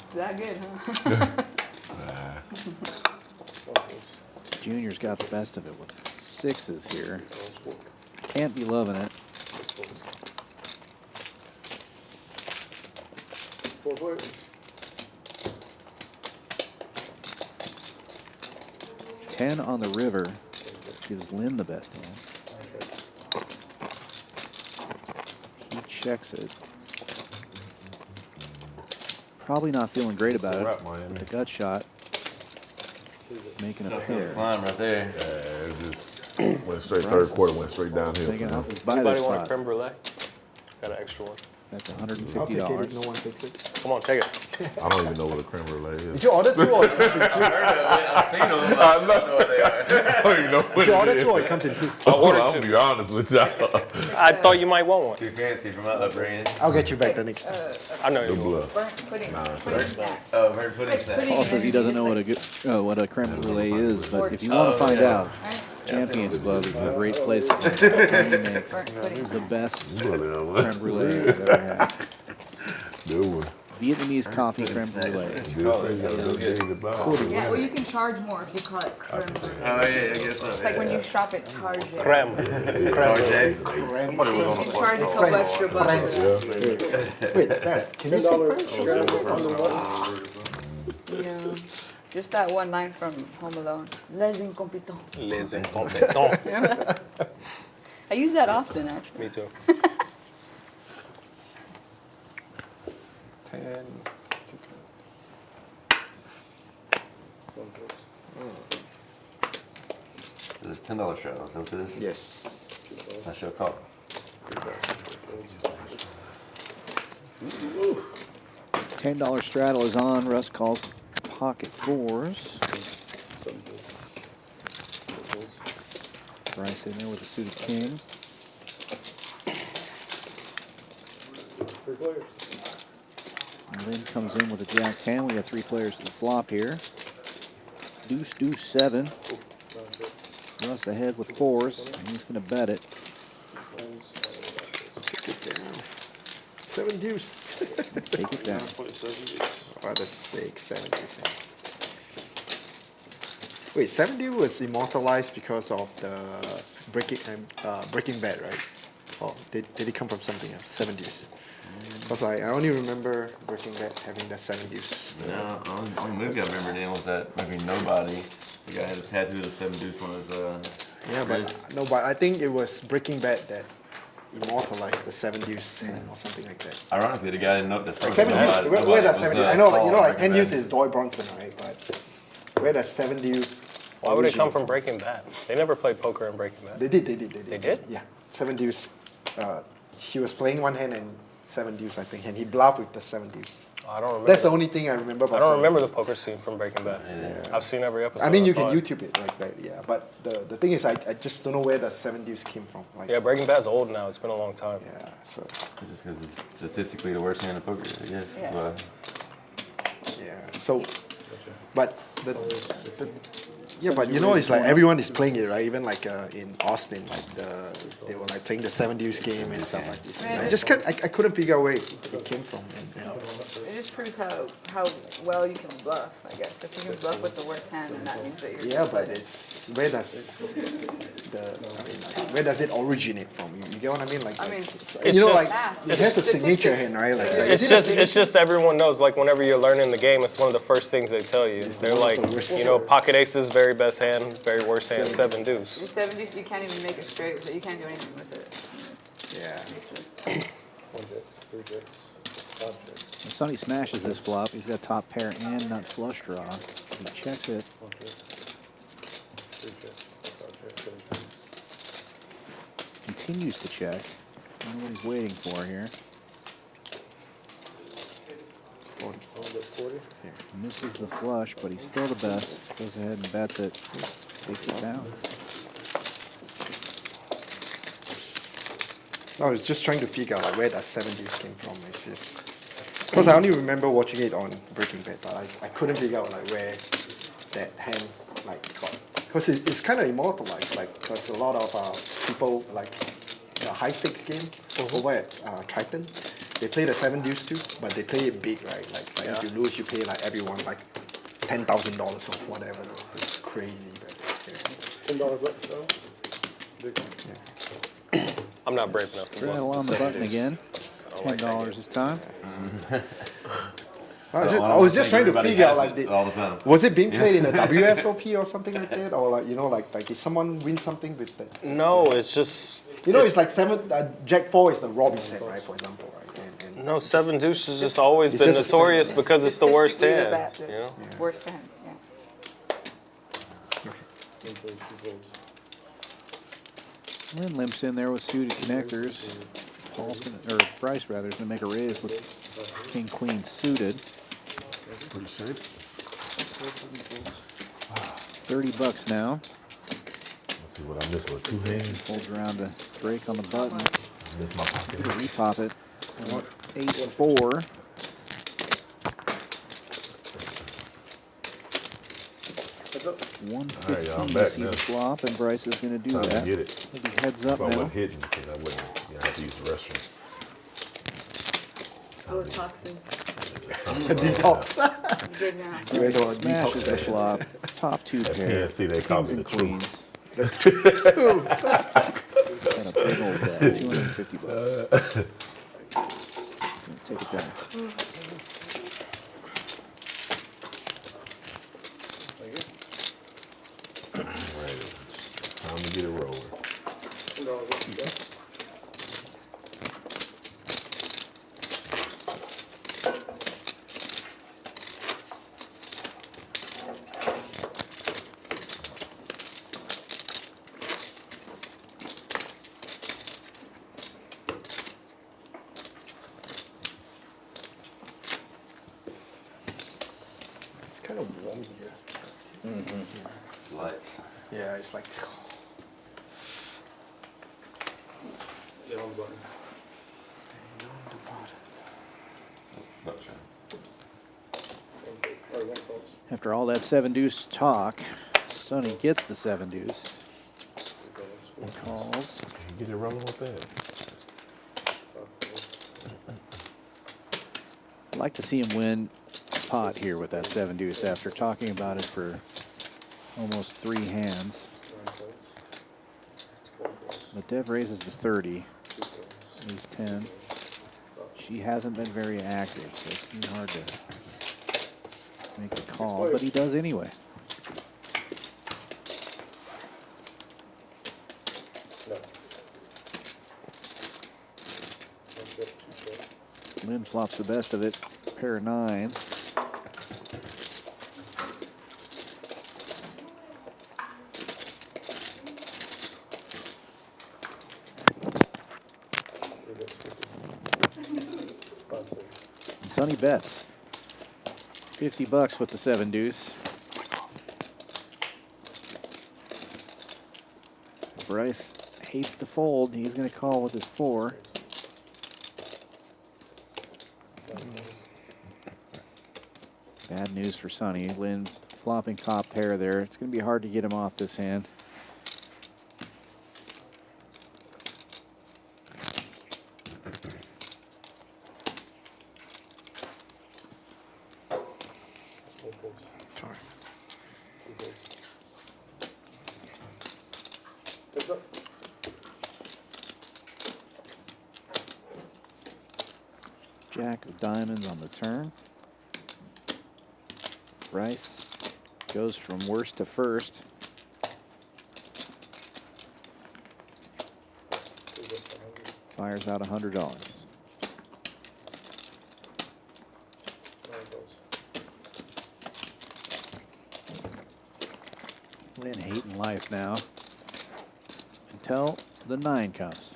It's that good, huh? Junior's got the best of it with 6s here. Can't be loving it. Ten on the river gives Lynn the best hand. He checks it. Probably not feeling great about it. Wrap, Miami. The gut shot. Making a pair. Climb right there. Yeah, it just went straight, third quarter went straight downhill. Thinking, I'll just buy Anybody this want a spot. creme brulee? Got an extra one. That's I'll take it if $150. no one takes it. Come on, take it. I don't even know what a creme brulee is. Did you order 2 or it comes in 2? I've seen them. I don't know what they are. I don't even know what Did you order it 2 or is. it comes in 2? I ordered I'll two. be honest with y'all. I thought you might want one. Too fancy for my upbringing. I'll get you back the next time. I know The you will. bluff. Burnt pudding. Nah, Pudding snack. Oh, very pudding Like snack. pudding. Paul says he doesn't know what a good, what a creme brulee is, but if you want to find out, Champions Club is a great place to make Burnt pudding. the best Really, creme brulee I've ever had. good one. Vietnamese coffee creme brulee. Good thing you got a good day goodbye. Yeah, well, you can charge more if you call it creme brulee. Oh, yeah, I guess so. It's like when you shop at Target. Creme. You charge a couple extra bucks. Wait, Dad, can you speak French? Yeah. Just that one line from Home Alone. Les incompetents. Les incompetents. I use that often, actually. Me too. 10. It's a $10 shot. Is that what it is? Yes. I should have called. $10 straddle is on. Russ calls pocket 4s. Bryce in there with a suited king. Lynn comes in with a jack 10. We have 3 players to the flop here. Deuce, deuce 7. Russ ahead with 4s, and he's going to bet it. Take it down. 7 deuce. Take it down. What a sake, 7 deuce. Wait, 7 deuce was immortalized because of the Breaking Bad, right? Oh, did it come from something else? 7 deuce. Because I only remember Breaking Bad having the 7 deuce. No, only movie I remember then was that movie Nobody. The guy had a tattoo of the 7 deuce on his Yeah, but no, but I think it was Breaking Bad that immortalized the 7 deuce hand or something like that. Ironically, the guy didn't know this. Like 7 deuce, where does 7 deuce? I know, like, you know, like 10 deuce is Doyle Bronson, right? But where does 7 deuce? Why would it come from Breaking Bad? They never played poker in Breaking Bad. They did. They did? Yeah, 7 deuce. He was playing one hand and 7 deuce, I think, and he bluffed with the 7 deuce. I don't remember. That's the only thing I remember. I don't remember the poker scene from Breaking Bad. Yeah. I've seen every episode. I mean, you can YouTube it like that, yeah. But the thing is, I just don't know where the 7 deuce came from. Like, Yeah, Breaking Bad's old now. It's been a long time. yeah, so Just because it's statistically the worst hand in poker, I guess. Yeah. But yeah, so but yeah, but you know, it's like everyone is playing it, right? Even like in Austin, like they were like playing the 7 deuce game and stuff like this. And I couldn't figure out where it came from. And It just proves how well you can bluff, I guess. If you can bluff with the worst hand, then that means that you're yeah, but it's where does it originate from? You get what I mean? Like, I mean, you know, like math. it has a signature Statistics. hand, right? Like, It's just everyone knows. Like whenever you're learning the game, it's one of the first things they tell you. They're like, you know, pocket aces, very best hand, very worst hand, 7 deuce. With 7 deuce, you can't even make it straight with it. You can't do anything with it. yeah. Sonny smashes this flop. He's got top pair and nut flush draw. He checks it. Continues to check. I don't know what he's waiting for here. 40. Misses the flush, but he's still the best. Goes ahead and bets it. Takes it down. I was just trying to figure out like where that 7 deuce came from. It's just because I only remember watching it on Breaking Bad, but I couldn't figure out like where that hand like got. Because it's kind of immortalized, like because a lot of people like the high stakes game over at Triton, they play the 7 deuce too, but they play it big, right? Like if you lose, you pay like everyone like $10,000 or whatever. It's crazy. But, yeah. I'm not brave enough to Rattle bluff. on the button again. $10 this time. I was just trying to figure out like, all the time. was it being played in a WSOP or something like that, or like, you know, like did someone win something with that? No, it's just. You know, it's like Jack 4 is the Robbie's hand, right? For example, right? And No, 7 deuce has just always it's been just notorious because it's the worst Statistically, hand. the You know. worst hand, yeah. Lynn limps in there with suited connectors. Paul's gonna, or Bryce rather, is gonna make a raise with king queen suited. Pretty shape. $30 now. Let's see what I missed with 2 hands. Holds around to break on the button. I missed my pocket. Repop it. Ace 4. All right, y'all, I'm back now. Flop, and Bryce is going to do Time to that. get it. I think he's heads up If I now. wasn't hitting, because I wouldn't have to use the restroom. Full of toxins. detox. Good now. Bryce smashes the flop. Top 2 At pair. PNC, they call Kings me and the truth. queens. Got a big old bet. $250. Take it down. Right. Time to get it rolling. It's kind of warm here. Lights. Yeah, it's like. Not sure. After all that 7 deuce talk, Sonny gets the 7 deuce. And calls. Get it rolling with that. I'd like to see him win pot here with that 7 deuce after talking about it for almost 3 hands. But Dev raises to 30. Ace 10. She hasn't been very active, so it's been hard to make a call, but he does anyway. Lynn flops the best of it. Pair of 9. Sonny bets. $50 with the 7 deuce. Bryce hates to fold. He's going to call with his 4. Bad news for Sonny. Lynn flopping top pair there. It's going to be hard to get him off this hand. Jack of diamonds on the turn. Bryce goes from worst to first. Fires out $100. Lynn hating life now until the 9 comes.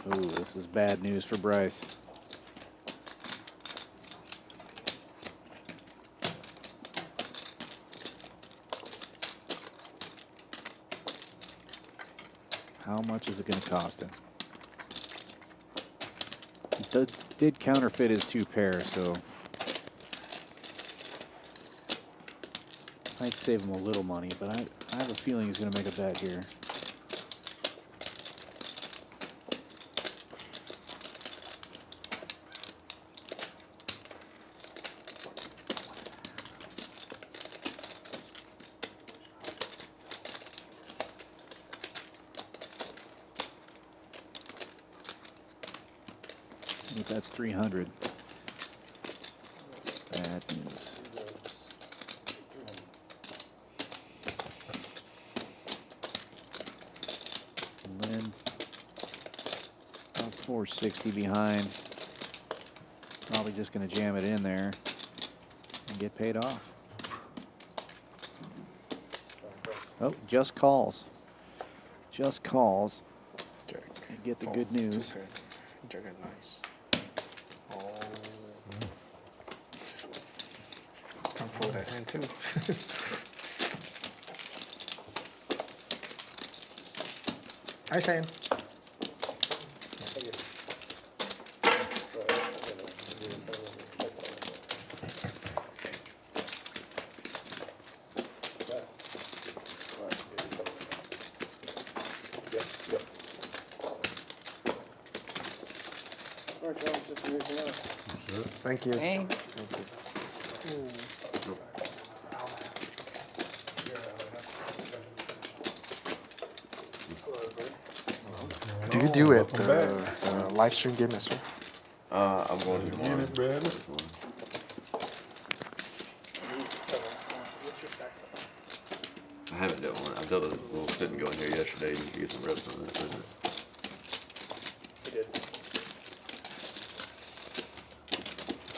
Ooh, this is bad news for Bryce. How much is it going to cost him? He did counterfeit his 2 pairs, so might save him a little money, but I have a feeling he's going to make a bet here. That's 300. Bad news. Lynn about 460 behind. Probably just going to jam it in there and get paid off. Oh, just calls. Just calls. And get the good news. That hand too. Hi, Sam. Thank you. Thanks. Thank you. Do you do it live stream game as well? I'm going to Get it, brother. I haven't done one. I told the little student go in here yesterday to get some reps on this. He did.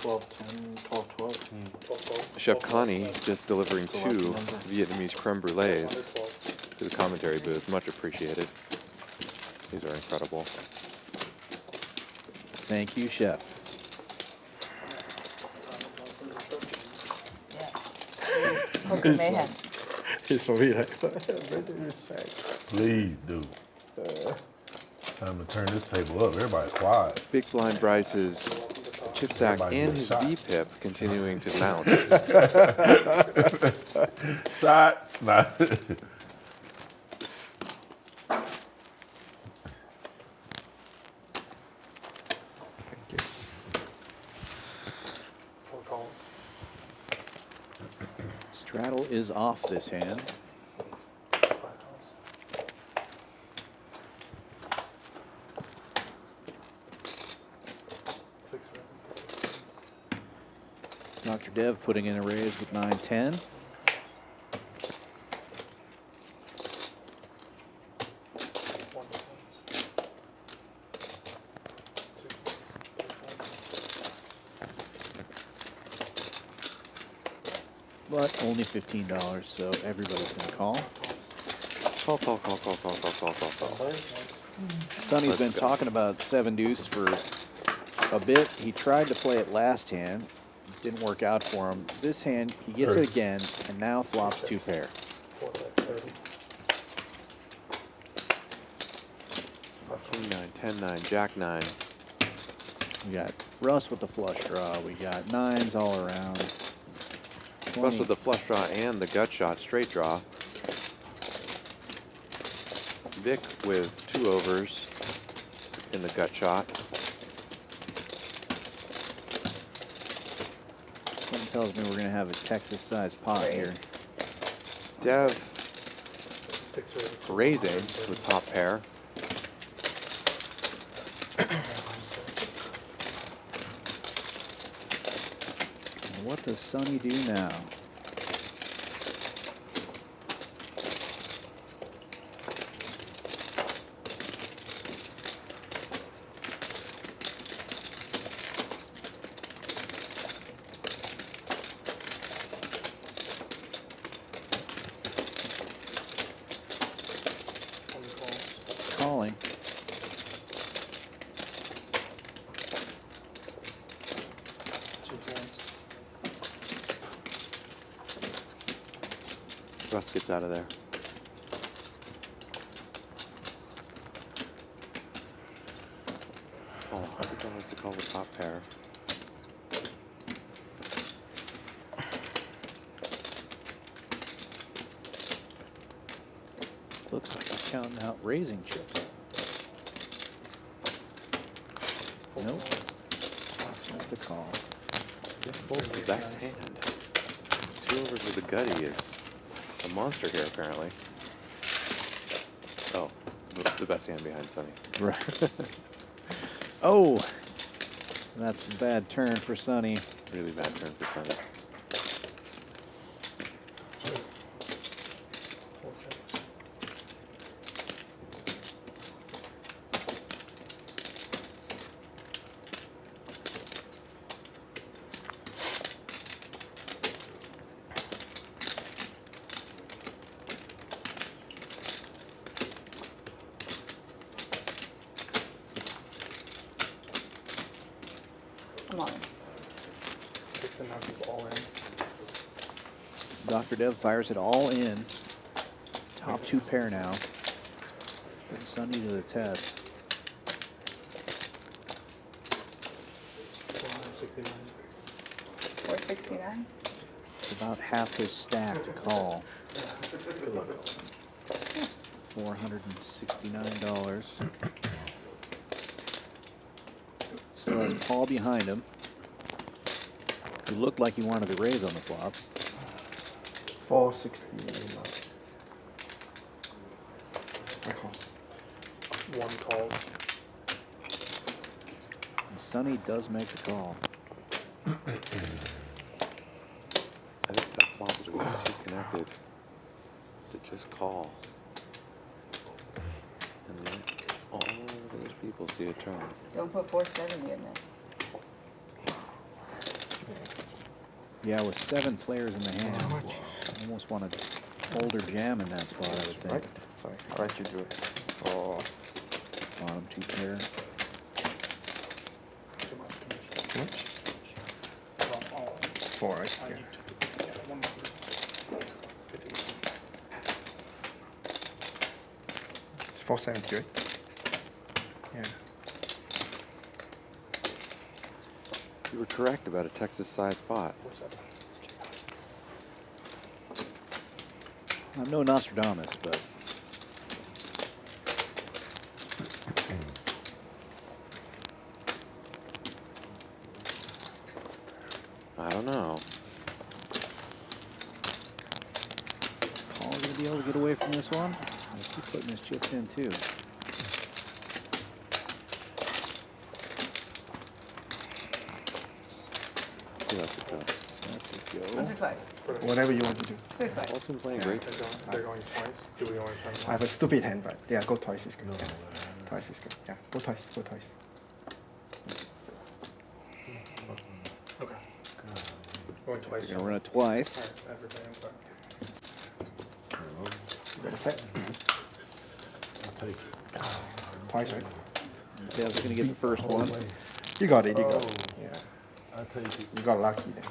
12-10, 12-12. 12-12. Chef Connie just delivering 2 Vietnamese creme brulees to the commentary booth. Much appreciated. These are incredible. Thank you, Chef. Poker mayhem. He's for me, like, Please do. Time to turn this table up. Everybody quiet. Big blind Bryce's chip stack Everybody and get his shot. VPIP continuing to mount. Shots. Nah. Straddle is off this hand. Dr. Dev putting in a raise with 9-10. but only $15, so everybody's going to call. Call. Sonny's been talking about 7 deuce for a bit. He tried to play it last hand. Didn't work out for him. This hand, he gets it again, and now flops 2 pair. 29, 10, 9, Jack 9. We got Russ with the flush draw. We got 9s all around. Russ with the flush draw and the gut shot straight draw. Vic with 2 overs in the gut shot. Something tells me we're going to have a Texas-sized pot here. Dev raising with top pair. What does Sonny do now? Calling. Russ gets out of there. Oh, I think I like to call the top pair. Looks like he's counting out raising chips. Nope. That's the call. The best hand. 2 overs with a gutty is a monster here, apparently. Oh, the best hand behind Sonny. Right. Oh, that's a bad turn for Sonny. Really bad turn for Sonny. Come on. 6 and 9 is all in. Dr. Dev fires it all in. Top 2 pair now. Putting Sonny to the test. 469. It's about half his stack to call. $469. Still has Paul behind him, who looked like he wanted to raise on the flop. 460. I call. 1 call. And Sonny does make the call. I think that flop is way too connected to just call. And then all those people see a turn. Don't put 470 in there. Yeah, with 7 players in the hand, almost want to hold or jam in that spot, I would think. Right? Sorry, I'll let you do it. Oh, Bottom 2 pair. Too much commission. how much? From all. 4, right? I Yeah. need to. Yeah, 1 50. It's 470, right? Yeah. You were correct about a Texas-sized spot. 470. I'm no Nostradamus, but I don't know. Paul's going to be able to get away from this one. He's keep putting his chips in, too. He lets it go. That's a go. Once or twice. Whatever you want to do. Two or twice. Paul's been playing great. They're going twice. Do we only turn I have a stupid hand, but yeah, go twice is good. Yeah. Twice is good. Yeah, go twice, go twice. Okay. Going twice. You're gonna run it twice. Alright, everybody, I'm sorry. You got a set? I'll take it. Twice, right? Dev's gonna get the first one. You got it, you got it. Yeah. I take it. You got lucky then.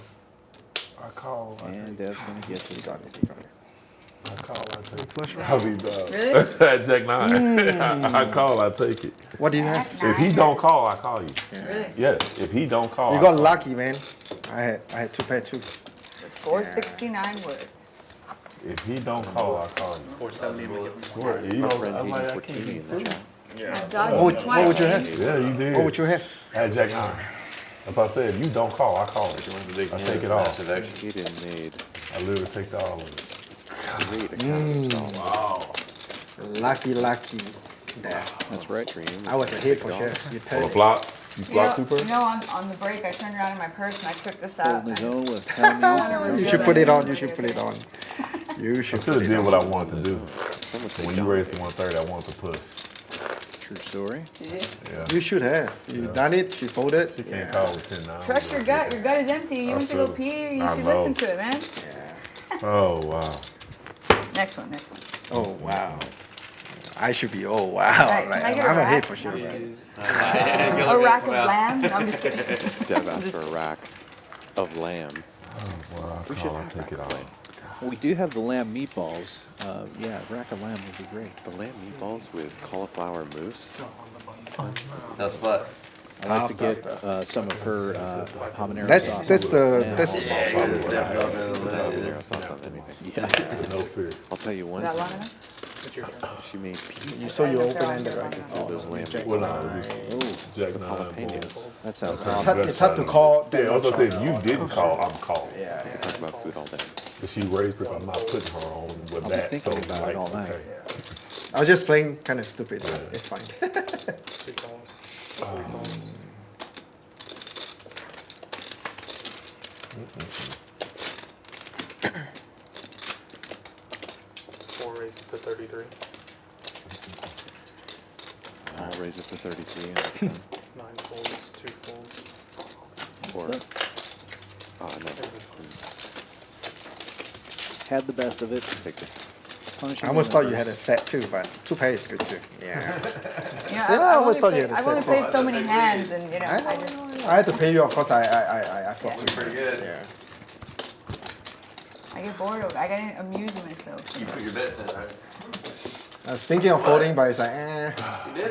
I call. I And take it. Dev's gonna get You it. got it, you got it. I call. I take it. I'll be Really? Jack 9. I call. I take it. What do you have? If he don't call, I call you. Really? Yes. If he don't call, You I got call. lucky, man. I had 2 pair too. 469 worth. If he don't call, I call you. 470. I'm gonna give him Swear, you My know, friend I'm like, I Hayden can't Fortini be in the two. chat. I've dodged What would, twice. what would you have? Yeah, you did. What would you have? I had Jack 9. That's what I said. If you don't call, I call it. I take it all. Hayden made I literally take the all of it. great account of himself. Lucky there. That's right. I was ahead for sure. You tell Or me. flop. You flop two You first? know, on the break, I turned around in my purse and I took this out. Holding his and- own with Tommy. You should put it on. You should put it on. You I should should put have it did on. what I wanted to do. Someone say When you John. raised to 130, I wanted to push. True story. Did you? Yeah. You should have. You done it. She folded. She can't call with 10-9. Trust your gut. Your gut is empty. You went to go Absolutely. pee. You I should know. listen to it, man. Oh, wow. Next one. Next one. Oh wow. I should be. Oh wow. Right, Like, can I get a I'm ahead rack? for sure. A rack of lamb? No, I'm just kidding. Dev asked for a rack of lamb. Oh, wow. We I should call, I have take rack it of all. lamb. Well, we do have the lamb meatballs. Yeah, rack of lamb would be great. The lamb meatballs with cauliflower mousse. That's what. I like to get some of her habanero That's sauce. that's the Yeah. that's Habanero sauce on anything. Yeah. No fear. I'll tell you one Is that long thing. enough? She made pizza so you They're open on ended there right. long with those lamb Well, meatballs. no, this Jack 9 Jalapenos. balls. That sounds It's awesome. hard, it's hard to call. Yeah, I was gonna say, if you didn't call, I'm calling. Yeah. Talk about food all day. But she raised because I'm not putting her on with I'll be that. thinking So, about it like, all night. okay. I was just playing kind of stupid. But it's fine. 2 calls. 3 calls. Four raises to 33. I'll raise it to 33 and 9 folds, 2 folds. or no. Had the best of it. Take it. Punishing I almost the thought you numbers. had a set too, but 2 pairs is good too. Yeah. You know, Yeah, I I've always thought you only had a I've only set. played so many hands, and you know, I just. I had to pay you, of course. I thought you Pretty good. Yeah. I get bored of it. I gotta amuse myself. You put your bets in, right? I was thinking of folding, but it's like,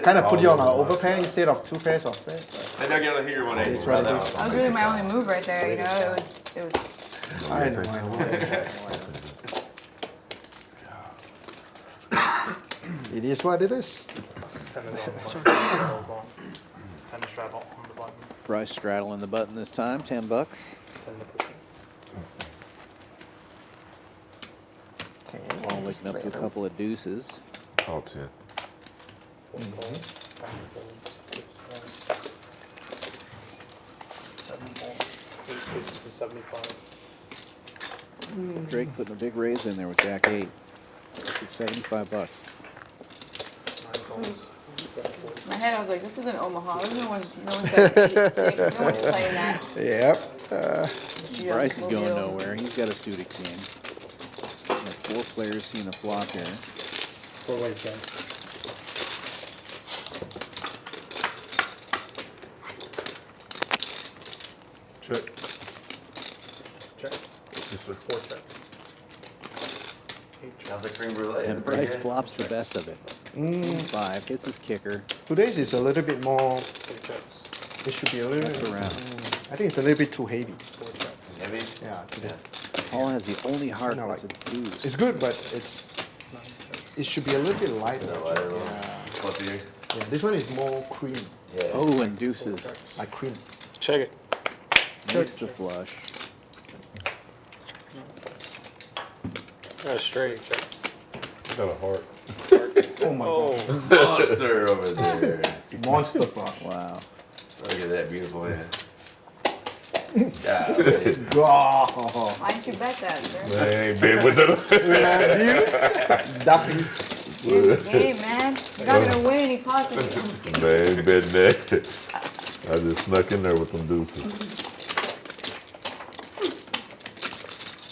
kind of put you on an overpair instead of 2 pairs of set. Maybe I'll get on here 180. It's right there. That was really my only move right there. You know, it was. I know. It is what it is. 10 is on the button. 12 is on. 10 straddle on the button. Bryce straddling the button this time. $10. 10 to push it. All waking up to a couple of deuces. Call 10. 4 calls. 5 folds. 6 folds. 7 folds. 8 faces to 75. Drake putting a big raise in there with Jack 8. It's $75. 9 calls. 7 folds. In my head, I was like, this isn't Omaha. No one's got 86. No one's playing that. Yep. Bryce is going nowhere. He's got a suited king. Got 4 players seeing a flop here. 4 ways, guys. Check. Check. Yes, sir. 4 checks. 8 checks. How's the cream brulee? And Bryce flops the best of it. 5 hits his kicker. Today's is a little bit more. 3 checks. It should be a little Checks bit. around. I think it's a little bit too heavy. 4 checks. Heavy? Yeah, today. Paul has the only heart No, that's a deuce. It's good, but it should be a little bit lighter. lighter one. Yeah. What do you? Yeah, this one is more cream, Yeah. Oh, and deuces. like cream. Check it. Makes the flush. That's straight. Got a heart. Oh my Monster over there. god, monster flush. Wow. Look at that beautiful hand. God. Why didn't you bet that, sir? I ain't been with them. Duffy. Game, man. You're not gonna win any pots. Man, ain't been there. I just snuck in there with them deuces.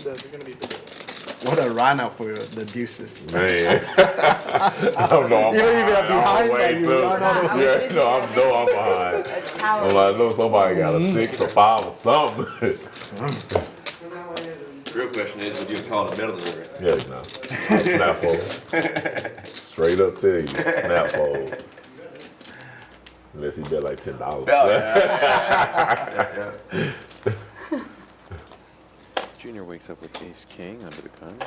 They're gonna be bigger. What a run out for the deuces. Man. I don't know. I'm Even if you're behind, way like, you too. run out of- Yeah, no, I know I'm behind. I'm like, I know somebody got a 6 or 5 or something. Real question is, would you have called a middle order? Yeah, no. Snap fold. Straight up tell you, snap fold. Unless he bet like $10. Junior wakes up with ace king under the gun.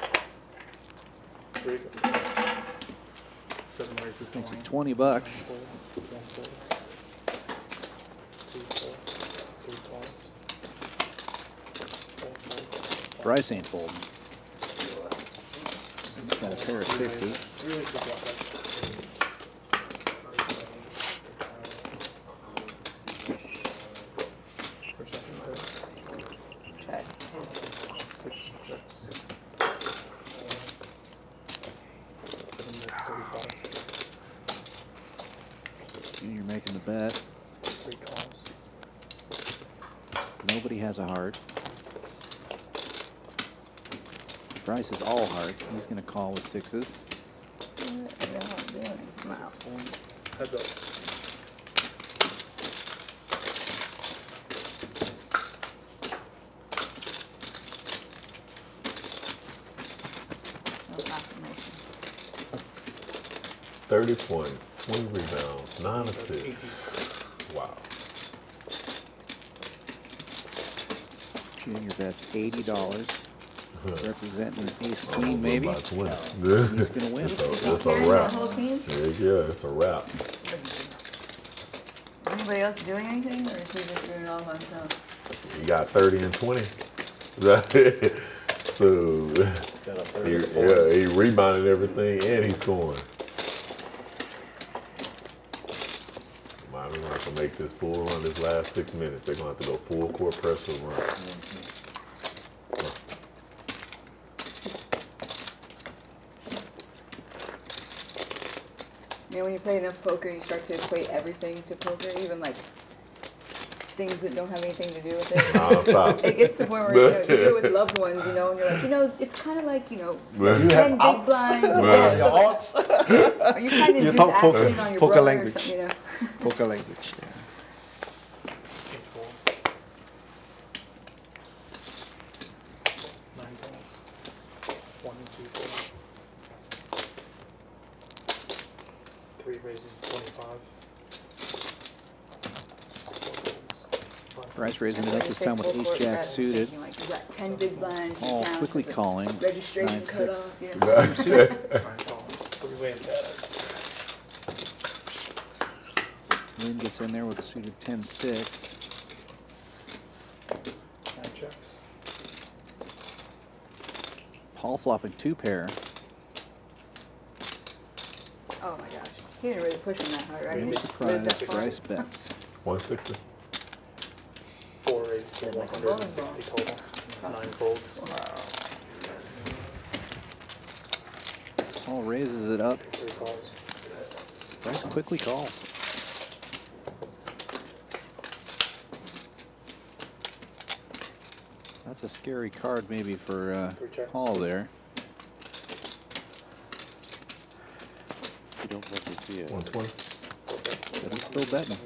7 races. Makes it $20. Bryce ain't folding. He's got a pair of 60. Check. Junior making the bet. 3 calls. Nobody has a heart. Bryce is all heart. He's going to call with 6s. Wow. Heads up. No confirmation. 30 points, 20 rebounds, 9 assists. Wow. Junior bets $80. Representing ace queen, maybe. About 20. He's going to win. It's a Carrying wrap. the whole team? Yeah, it's a wrap. Anybody else doing anything, or is he just doing it all by himself? He got 30 and 20. So, Got a 30. he rebounded everything and he's scoring. Miami's going to have to make this full run this last 6 minutes. They're going to have to go full court pressure run. You know, when you play enough poker, you start to equate everything to poker, even like things that don't have anything to do with it. Non-stop. It gets to the point where, you know, you do it with loved ones, you know, and you're like, you know, it's kind of like, you know, 10 big blinds. Well, Yeah, or you kind of You use talk poker- action on your poker brother language. or something, you know. Poker language. Yeah. 8 4. 9 calls. 1 and 2 calls. 3 raises 25. Bryce raising it up this time with ace jack suited. Like, you got 10 big blinds. you All count quickly the calling. Registration 9-6. cutoff, you know. 9 calls. 3 way and bad. Lynn gets in there with a suited 10-6. 9 checks. Paul flopping 2 pair. Oh my gosh. He didn't really push him that hard, right? He Really just slid that surprised. far. Bryce bets. 160. 4 raises for Like a bowling 160 total. 9 folds. Paul raises it up. 3 calls. Bryce quickly calls. That's a scary card maybe for Paul there. You don't like to see it. 120. But he's still betting.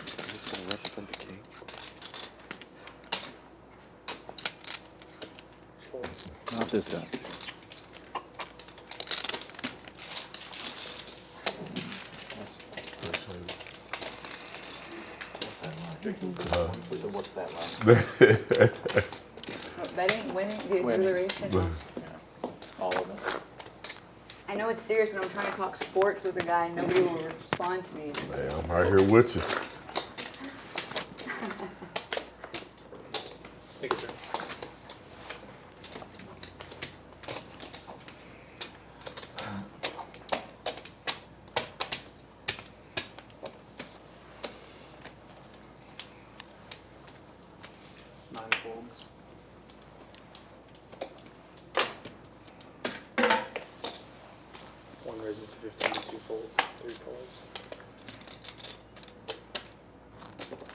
I'm just going to represent the king. Not this time. So what's that line? What, betting, winning, the race? All of them. I know it's serious when I'm trying to talk sports with a guy, nobody will respond to me. Hey, I'm right here with you. Take a turn. Raises to 15, 2 folds, 3 calls.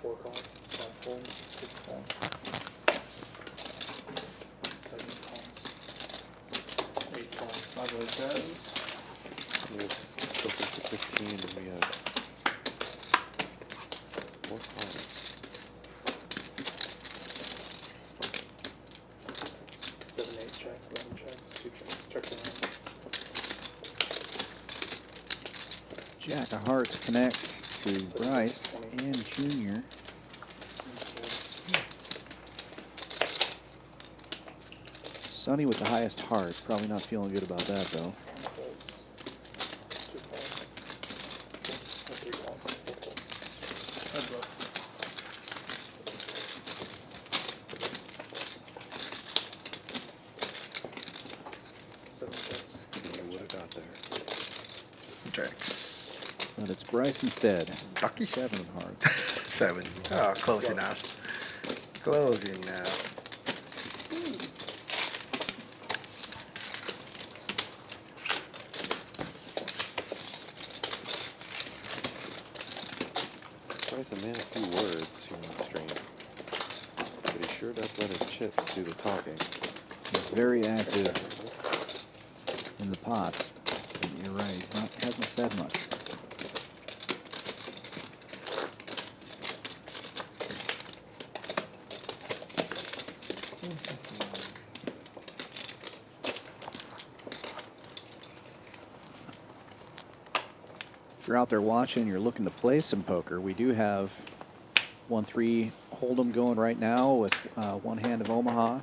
4 calls, 5 folds, 6 calls. Jack of Hearts connects to Bryce and Junior. Sonny with the highest heart. Probably not feeling good about that, though. But it's Bryce instead. Lucky 7 of hearts. 7. Oh, close enough. Close enough. Bryce a man of few words here on the stream, but he sure does let his chips do the talking. He's very active in the pots. But you're right, he hasn't said much. If you're out there watching, you're looking to play some poker, we do have 1-3 Holdem going right now with one hand of Omaha.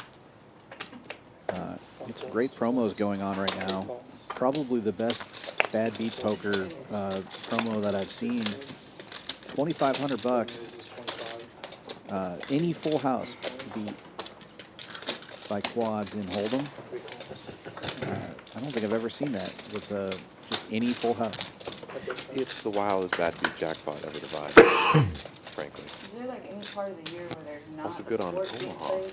It's great promos going on right now. Probably the best bad beat poker promo that I've seen. $2,500. Any full house beat by quads in Holdem. I don't think I've ever seen that with just any full house. It's the wildest bad beat jackpot ever devised, frankly. Is there like any part of the year where there's not Also a good on sport being Omaha. played?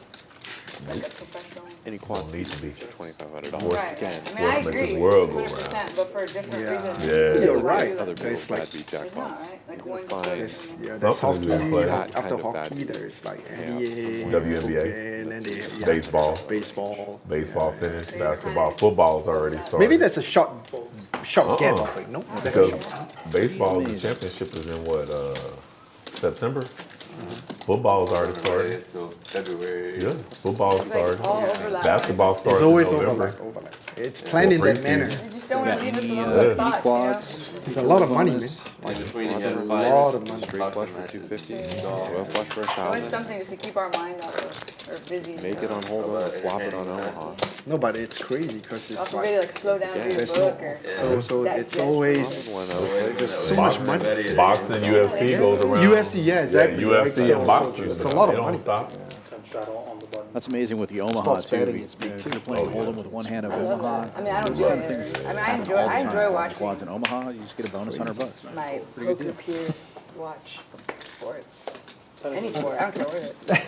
Like a professional? Any quad Don't need to be. $2,500 Right. again. I mean, I Sports make agree, the world go 100%, but for different reasons. Yeah. You're right. Other There's people's like, bad beat There's not, jackpots. right? Like You're one gonna sport. find there's Something hockey. to play. That After kind of bad hockey, beat. there's like Yeah. NBA, WNBA. and then they, Baseball. baseball. Baseball finished, basketball, football's already started. Maybe there's a short gap of it, no? Because baseball, the championship is in what, September? Football's already started. Till February. Yeah, football It's like started. all overlap. Basketball It's starts in always November. overlap. It's planned in that preseason. manner. You just don't want to leave us alone Yeah. with Any thoughts, you know? quads? It's a lot of money, man. In between, you Lots got of A fights, lot of money. Straight flush for 250, 12 flush for Always 1,000. something just to keep our mind off of, or busy. Make it on Holdem or flop it on Omaha. No, but it's crazy because it's Also like, ready to like slow down and read a There's book or. so that it's jet. always There's so much money. Boxing, UFC goes around. UFC, yeah, exactly. Yeah, UFC Like, and so boxing. it's a lot They of don't money. stop. That's amazing with the Omaha, Sports too. betting If is big, too. you're playing Holdem with one hand of I love Omaha. that. I mean, I don't enjoy it. I mean, I enjoy watching Quads in Omaha, you just get a bonus $100. my poker peers watch sports. Any sport, I don't care what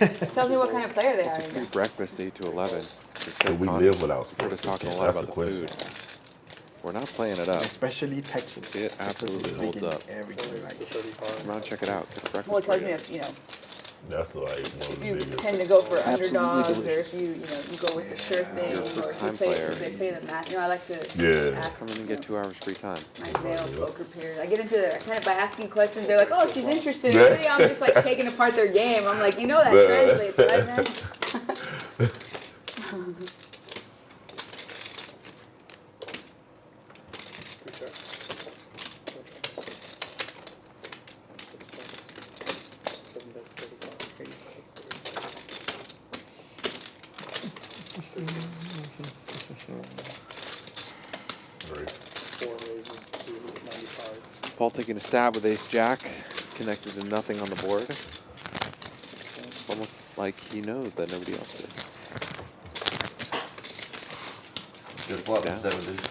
it is. Tells me what kind of player they are. Also free breakfast 8 to 11. So we live without We're just sports. talking a lot That's about the the question. food. We're not playing it up. Especially Texas. It absolutely Texas is big holds in up. everything. Like, Come on, check it out. Get the breakfast Well, it tells for me you. if, you know, That's like one of if the you biggest. tend to go for Absolutely underdogs, or delicious. if you go with the sure thing, You're a or if you first-time play, player. if they play the match. You know, I like to Yeah. ask, Come in and get 2 hours free time. my male poker peers. I get into it kind of by asking questions. They're like, "Oh, she's interested." Yeah. Really, I'm just like taking apart their game. I'm like, you know that Yeah. translates, right, man? Paul taking a stab with ace jack, connected to nothing on the board. Almost like he knows that nobody else did. Good flop, Yeah. 7 dudes.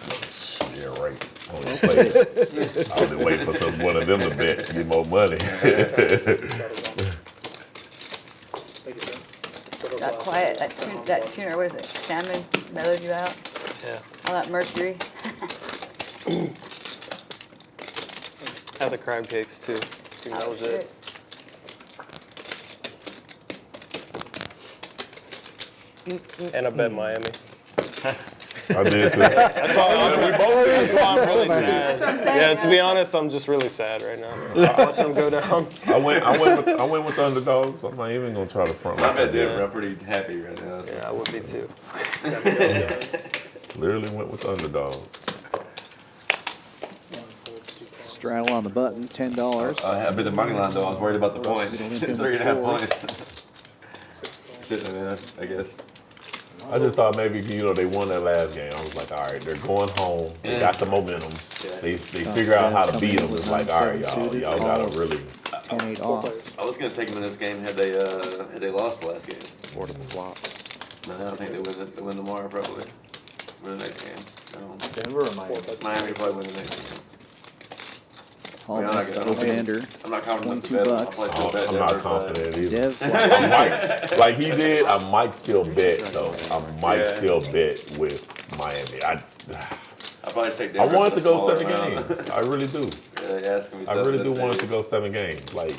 Yeah, right. On the plate. I was waiting for one of them to bet to get more money. That quiet, that tuner, what is it? Salmon mellowed you out. Yeah. All that mercury. Had the crime cakes too. I think that was it. And I bet Miami. I did too. That's why we both did. That's why I'm really sad. That's what I'm saying. Yeah, to be honest, I'm just really sad right now. I watch them go down. I went with the underdogs. I'm not even gonna try to front. My like bet I different. did. I'm pretty happy right now. Yeah, I would be too. Literally went with the underdogs. Straddle on the button, $10. I have been the money line though. I was worried about the Of course, points. we don't win 3.5 before. points. Shouldn't have been, I guess. I just thought maybe they won that last game. I was like, all right, they're going home. They got the momentum. They figure out how to beat them. It's like, all right, y'all gotta really. 10-8 off. I was gonna take them in this game had they lost the last game. Board of the flop. No, I don't think they win tomorrow probably. Win the next game. Denver or Miami? Miami will probably win the next game. Holdem, open-ender. I'm not confident $22. I'm not confident either. Dev, I might, like he did, I might still bet though. I might still bet with Miami. I'll probably take I Denver. want it to go Smaller 7 amount. games. I really do. Yeah, it's gonna be I tough really this do want it to series. go 7 games. Like,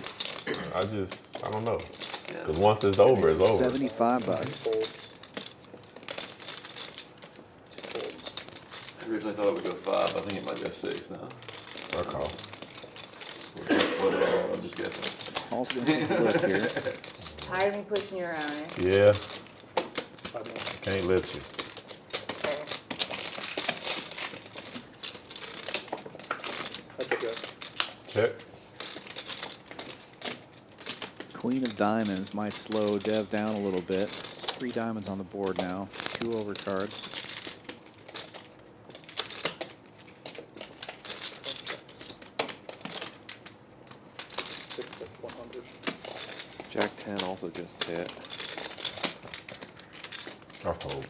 I don't know. Because once it's over, it's over. $75. I originally thought it would go 5. I think it might go 6 now. I call. Whatever, I'm just guessing. Paul's going to take a look here. Tired of me pushing you around, eh? Yeah. Can't lift you. Okay. Check. Queen of diamonds might slow Dev down a little bit. 3 diamonds on the board now. 2 overcards. Jack 10 also just hit. I fold.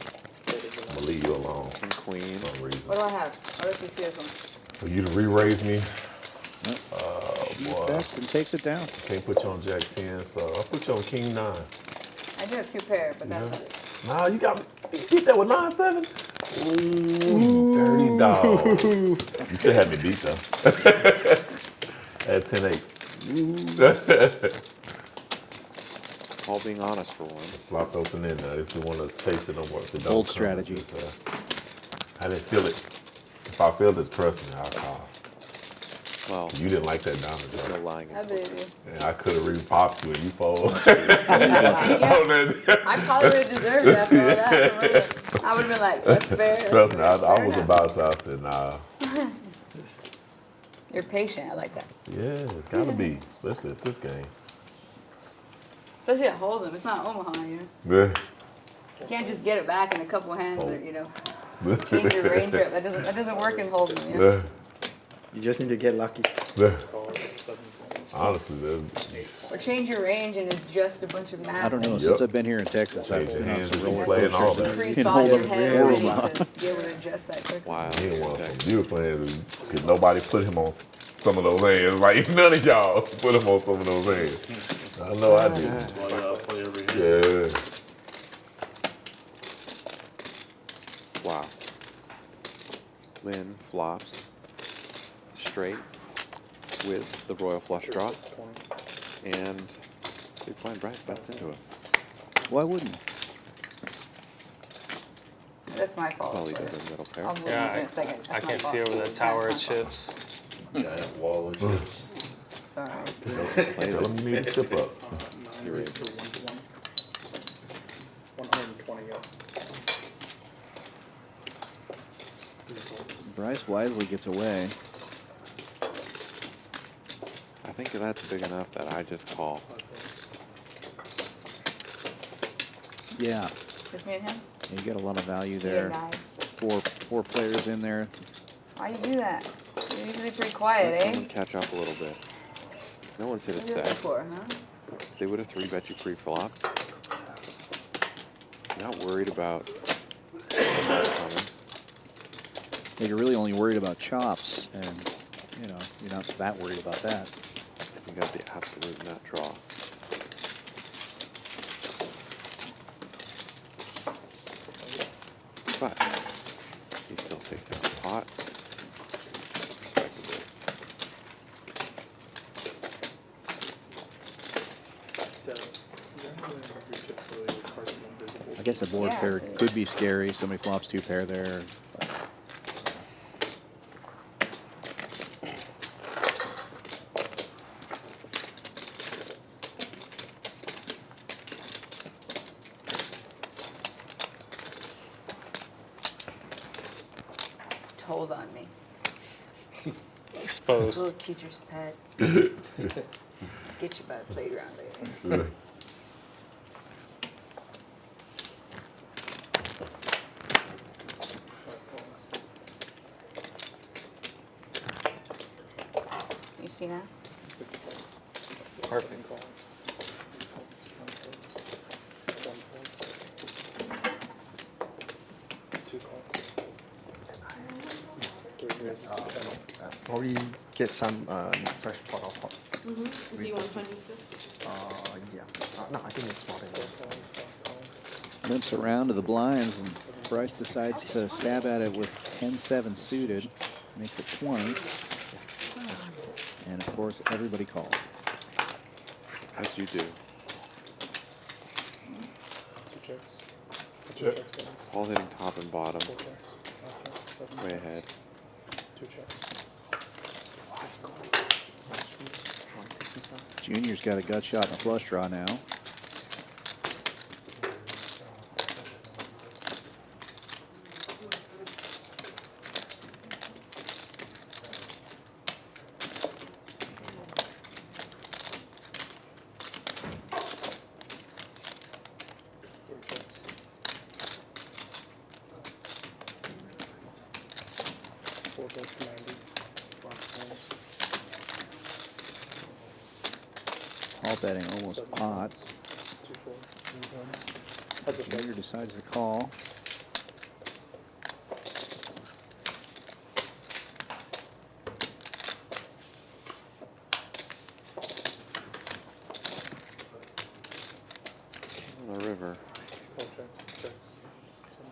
I'm gonna leave you alone King Queen. for some reason. What do I have? What else do you see? For you to re-raise me, He boy, bets and takes it down. can't put you on Jack 10, so I'll put you on King 9. I do have 2 pair, but that's not it. Nah, you got me. You beat that with 9-7? Ooh, dirty dog. You still had me beat though. At 10-8. All being honest for once. Flopped open in there. If you want to chase it on what the Bold don't strategy. come, I didn't feel it. If I feel it, trust me, I'll call. Well, You didn't like that diamond, there's no though. lying. I believe you. And I could have re-popped you and you fold. I probably would have deserved it after all that. I would have been like, that's fair. That's Trust me, fair, I fair was enough. about to. I said, nah. You're patient. I like that. Yeah, it's gotta be, especially at this game. Especially at Holdem. It's not Omaha, you know. Yeah. You can't just get it back in a couple hands or, you know, change your range up. That doesn't work in Holdem, you know. Yeah. You just need to get lucky. Yeah. Honestly, Or change your range and adjust a bunch of math. I don't know. Yep. Since I've been here in Texas, I've change your been on hands some and roller play and all coasters. that. Pre-thought your Holdem head very ready well. to be able to adjust that quickly. Wow. He didn't want some. You were playing because nobody put him on some of those hands. Like none of y'all put him on some of those hands. I know I did. Yeah. Wow. Lynn flops straight with the royal flush draw. And big blind Bryce bets into it. Why wouldn't you? That's my fault. Well, he does a middle pair. I'll move Yeah, in a second. I That's my can't fault. see over the That's tower my of fault. chips. Giant wall of chips. Sorry. Play Tell him this. you need to chip up. Here it is. 120 up. Bryce wisely gets away. I think that's big enough that I just call. Yeah. Just me and him? You get a lot of value You there. and I. Four players in there. Why you do that? You're usually pretty quiet, Let eh? someone catch up a little bit. No one's hit a What are you looking set. for, huh? They would have 3-bet you pre-flop. Not worried about what's coming. Yeah, you're really only worried about chops, and you know you're not that worried about that. You got the absolute nut draw. But he still takes out the pot. Respectable. I guess a board Yeah, pair so- could be scary. Somebody flops 2 pair there. Told on me. Exposed. Little teacher's pet. Get you by the playground later. You see now? Perfect. Probably get some fresh pot of hot. Do you want 22? Yeah. No, I think it's more than that. Limps around to the blinds, and Bryce decides to stab at it with 10-7 suited. Makes it 20. And of course, everybody calls. As you do. Paul hitting top and bottom. Way ahead. Junior's got a gut shot and a flush draw now. All betting almost pot. Junior decides to call. On the river.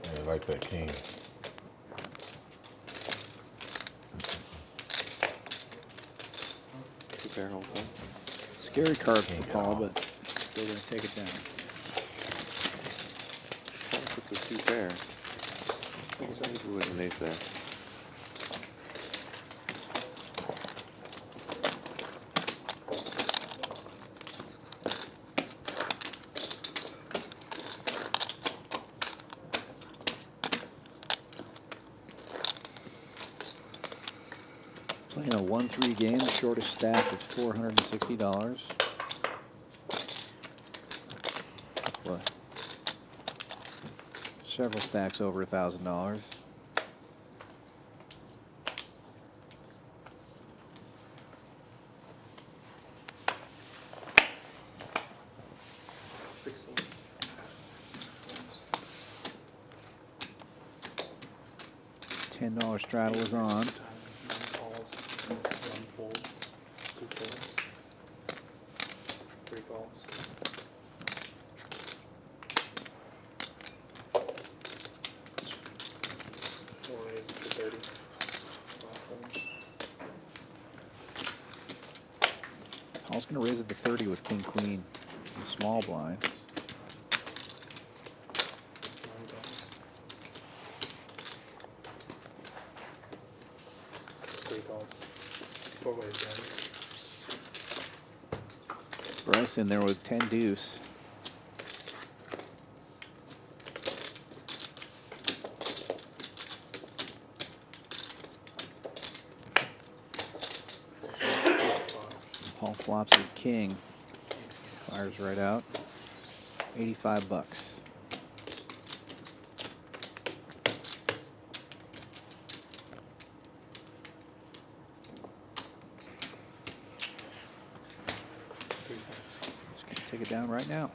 Yeah, I like that king. Two barrel thing. Scary card for Paul, but still going to take it down. Paul puts a suit there. Ooh, and an ace there. Playing a 1-3 game, the shortest stack is $460. What? Several stacks over $1,000. $10 straddle is on. Paul's going to raise it to 30 with king queen, small blind. Bryce in there with 10 deuce. Paul flops his king. Fires right out. 85 bucks. Just gonna take it down right now.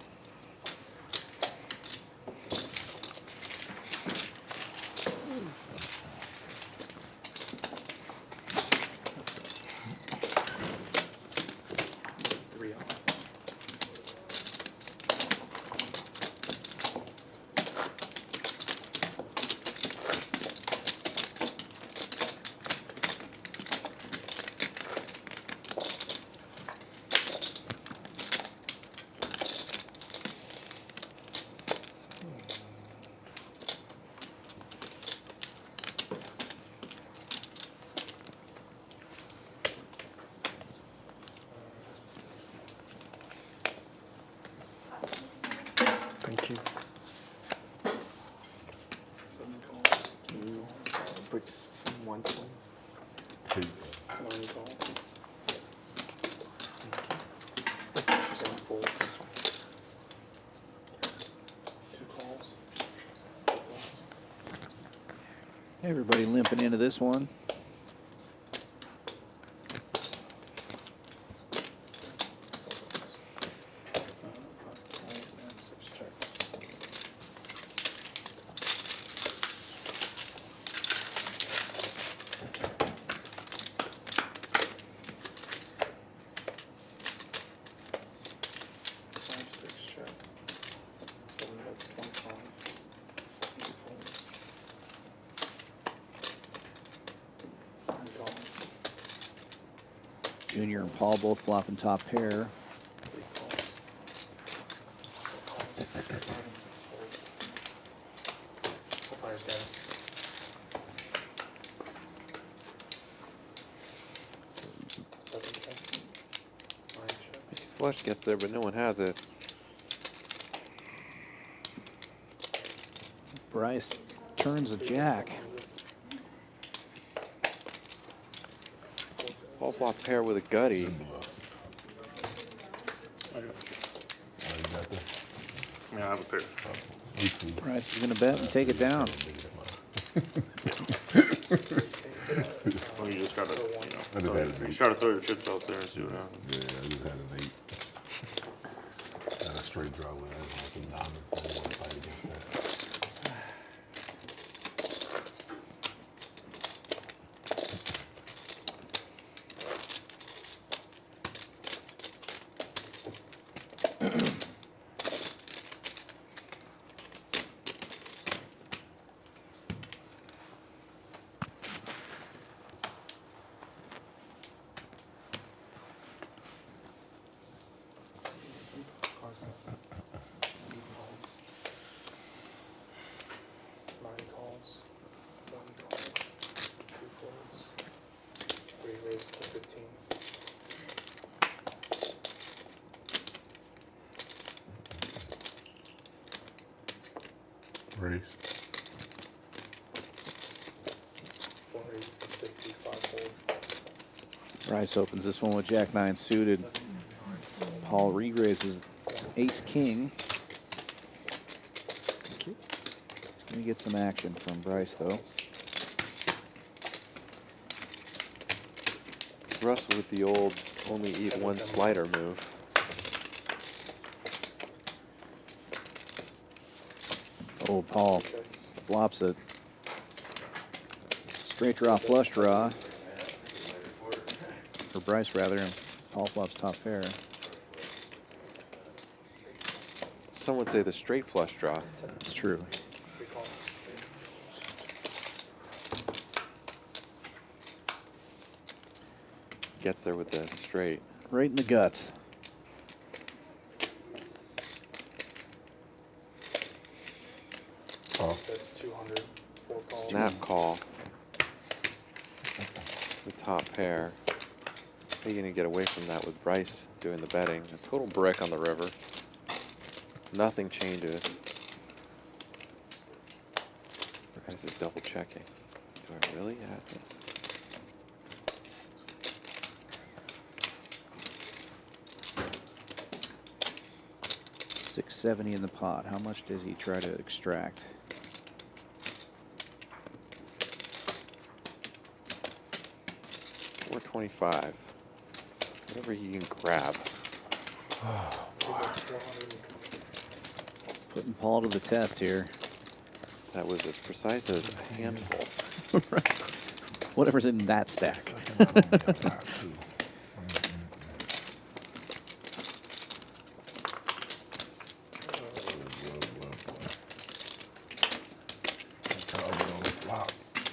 Thank you. Bricks 120. Nine call. Seven fold. Two calls. Everybody limping into this one. Junior and Paul both flopping top pair. Flush gets there, but no one has it. Bryce turns a jack. Paul flop pair with a gutty. Yeah, I have a pair. Bryce is going to bet and take it down. Well, you just gotta, you know, I just had an you eight. try to throw your chips out there and see what happens. Yeah, I just had an 8. Had a straight draw with it. Some diamonds. I didn't want to fight against that. Nine calls. One call. Two folds. Three raises to 15. Race. Four raises to 65 folds. Bryce opens this one with Jack 9 suited. Paul re-raises Ace King. Let me get some action from Bryce though. Russell with the old only eat one slider move. Oh, Paul flops it. Straight draw, flush draw. For Bryce rather, and Paul flops top pair. Some would say the straight flush draw. It's true. Three calls. Gets there with the straight. Right in the guts. That's 200. Four calls. Snap call. The top pair. How are you going to get away from that with Bryce doing the betting? A total brick on the river. Nothing changes. Bryce is double checking. Do I really have this? $670 in the pot. How much does he try to extract? $425. Whatever he can grab. Putting Paul to the test here. That was as precise as a handful. Whatever's in that stack.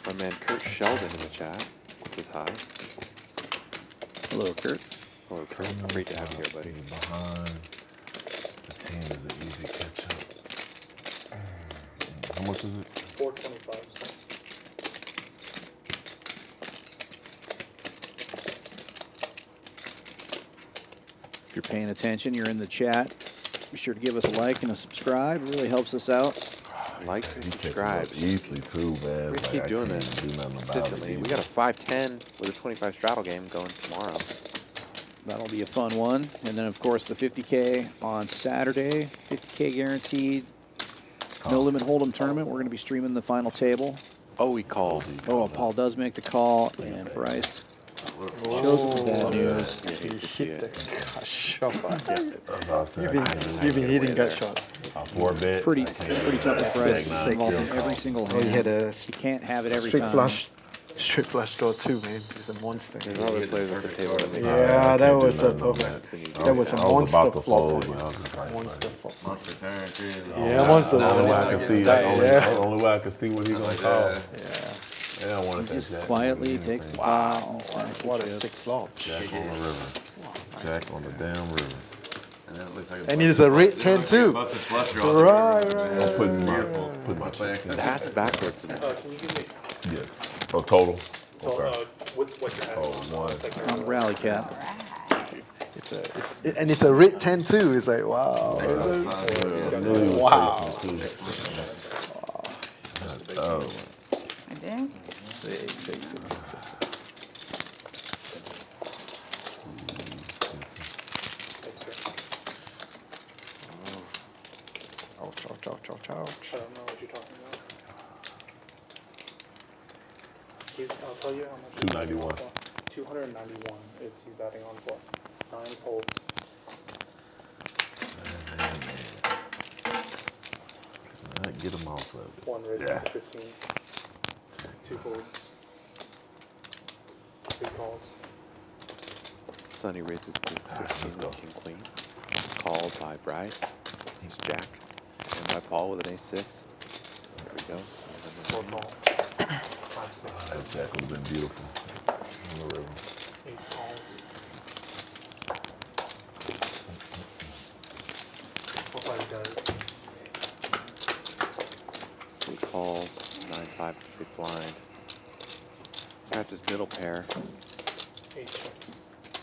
My man Kurt Sheldon in the chat says hi. Hello, Kurt. Hello, Kurt. Great to have you here, buddy. Behind the 10 is an easy catch up. How much is it? 425. If you're paying attention, you're in the chat. Be sure to give us a like and a subscribe. It really helps us out. Like and He catches subscribe. up easily too, man. We're gonna Like, keep I doing can't this do nothing about it consistently. We got a 5-10 with a 25 straddle game going tomorrow. That'll be a fun one. And then, of course, the 50K on Saturday. 50K guaranteed. No limit Holdem tournament. We're going to be streaming the final table. Oh, he calls. Oh, Paul does make the call, and Bryce goes with the bad news. Yeah, hate to see Hit the it. gut shot. That's what I said. You've been hitting there. gut shot. 4-bet. Pretty tough for Bryce. Sick, Involved in sick. every single Oh, he hand. had a You can't have it every straight time. flush. Straight flush draw too, man. He's a monster. There's other players at the table that make Yeah, that was a nothing on perfect. That was a I was monster about to flop. fold, for man. I you. was just like, Monster flop. Monster turn, too. Yeah, monster the only way I flop. can see, Yeah. the only way I can see what he's gonna call. Yeah. And I wanted He that just jack. quietly takes the pot. and finds the What a chip. sick flop. Jack on the river. Jack on the damn river. And then it looks like And it's a red 10 too. Busted flush draw. Right, I'm right. putting my, Beautiful. put my Play chips in. That's backwards. Can you give me Yes. Oh, total? so, Okay. what you're Oh, adding on? one. Like, On rally cap. And it's a red 10 too. It's like, wow. I knew he was Wow. chasing it, too. I did? Sick, sick, sick, sick, sick. Ouch, ouch, ouch, ouch, ouch. I don't know what you're talking about. I'll tell you how much. 291. 291 is he's adding on for 9 folds. Get him off of it. 1 raises Yeah. to 15. 2 folds. 3 calls. Sonny raises to 15 with king queen. Called by Bryce. He's jack. And by Paul with an ace-6. There we go. 4 call. 5, 6. That jack would have been beautiful on the river. 8 calls. 4, 5 does. 3 calls. 9-5 big blind. Catches middle pair. 8 checks.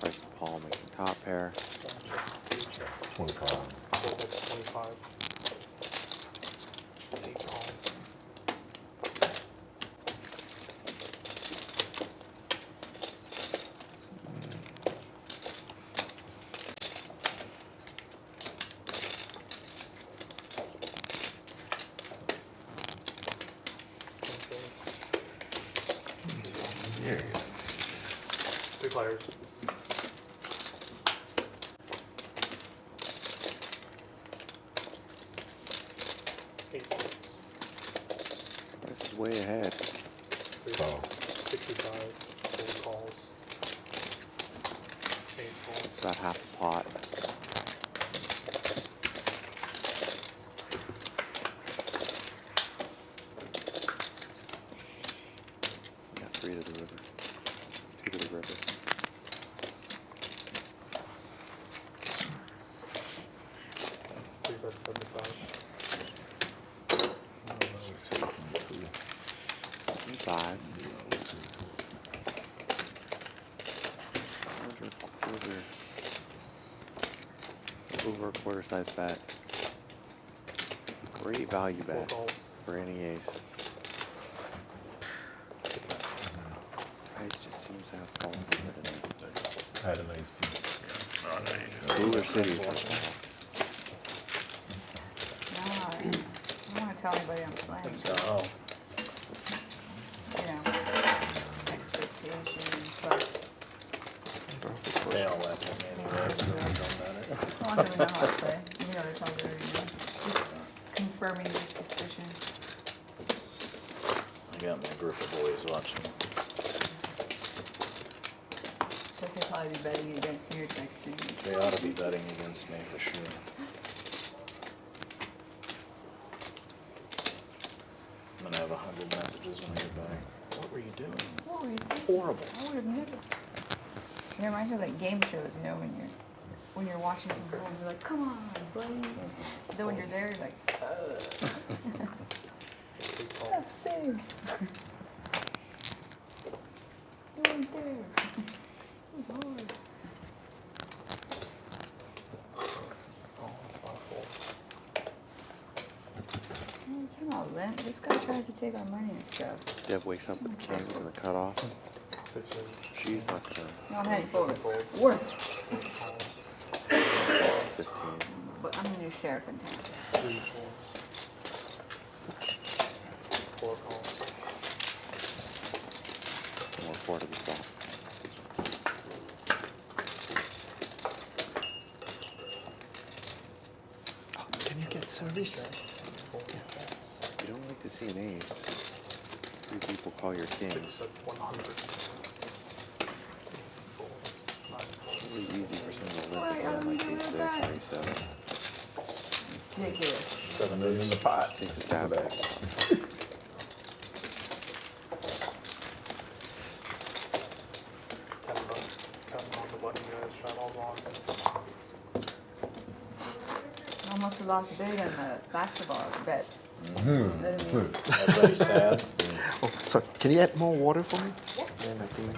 Bryce and Paul making top pair. 1 check. 3 checks. 25. 4 bets 25. 8 calls. Yeah. 3 players. Bryce is way ahead. 65, 4 calls. 8 calls. It's about half a pot. We got 3 to the river. 2 to the river. Three bets 75. 5. Over a quarter size bet. Great value 4 bet calls. for any ace. Price just seems to have fallen a bit. Had an ace. Cooler City. No, I don't want to tell anybody I'm playing. Oh, You know, expectations, but they all laugh at me anyway, so it don't matter. I want them to know how I play. You know, it's all good, you know. Just confirming your suspicion. I got my group of boys watching. Guess they'll probably be betting against you next season. They ought to be betting against me for sure. I'm gonna have 100 messages when I get back. What were you doing? What were you thinking? Horrible. I would have never. It reminds me of like game shows, you know, when you're watching from home, you're like, come on, play. And then when you're there, you're like, that's sick. You weren't there. It was hard. Hey, come on, Lynn. This guy tries to take our money and stuff. Deb wakes up with the kings and the cutoff. She's not gonna. No, honey, fold it. Worth. 15. But I'm the new sheriff in town. 3 calls. 4 calls. More 4 to the flop. Can you get service? You don't like to see an ace. 3 people call your kings. That's 100. It's really easy for someone to limp again like ace 6 or ace 7. Ridiculous. 7 million in the pot. Takes a stab at it. $10. Counting on the button, guys. Try all wrong. Almost lost big on the basketball bets. Everybody's sad. Oh, sorry. Can you add more water for me? Yeah. Then I think.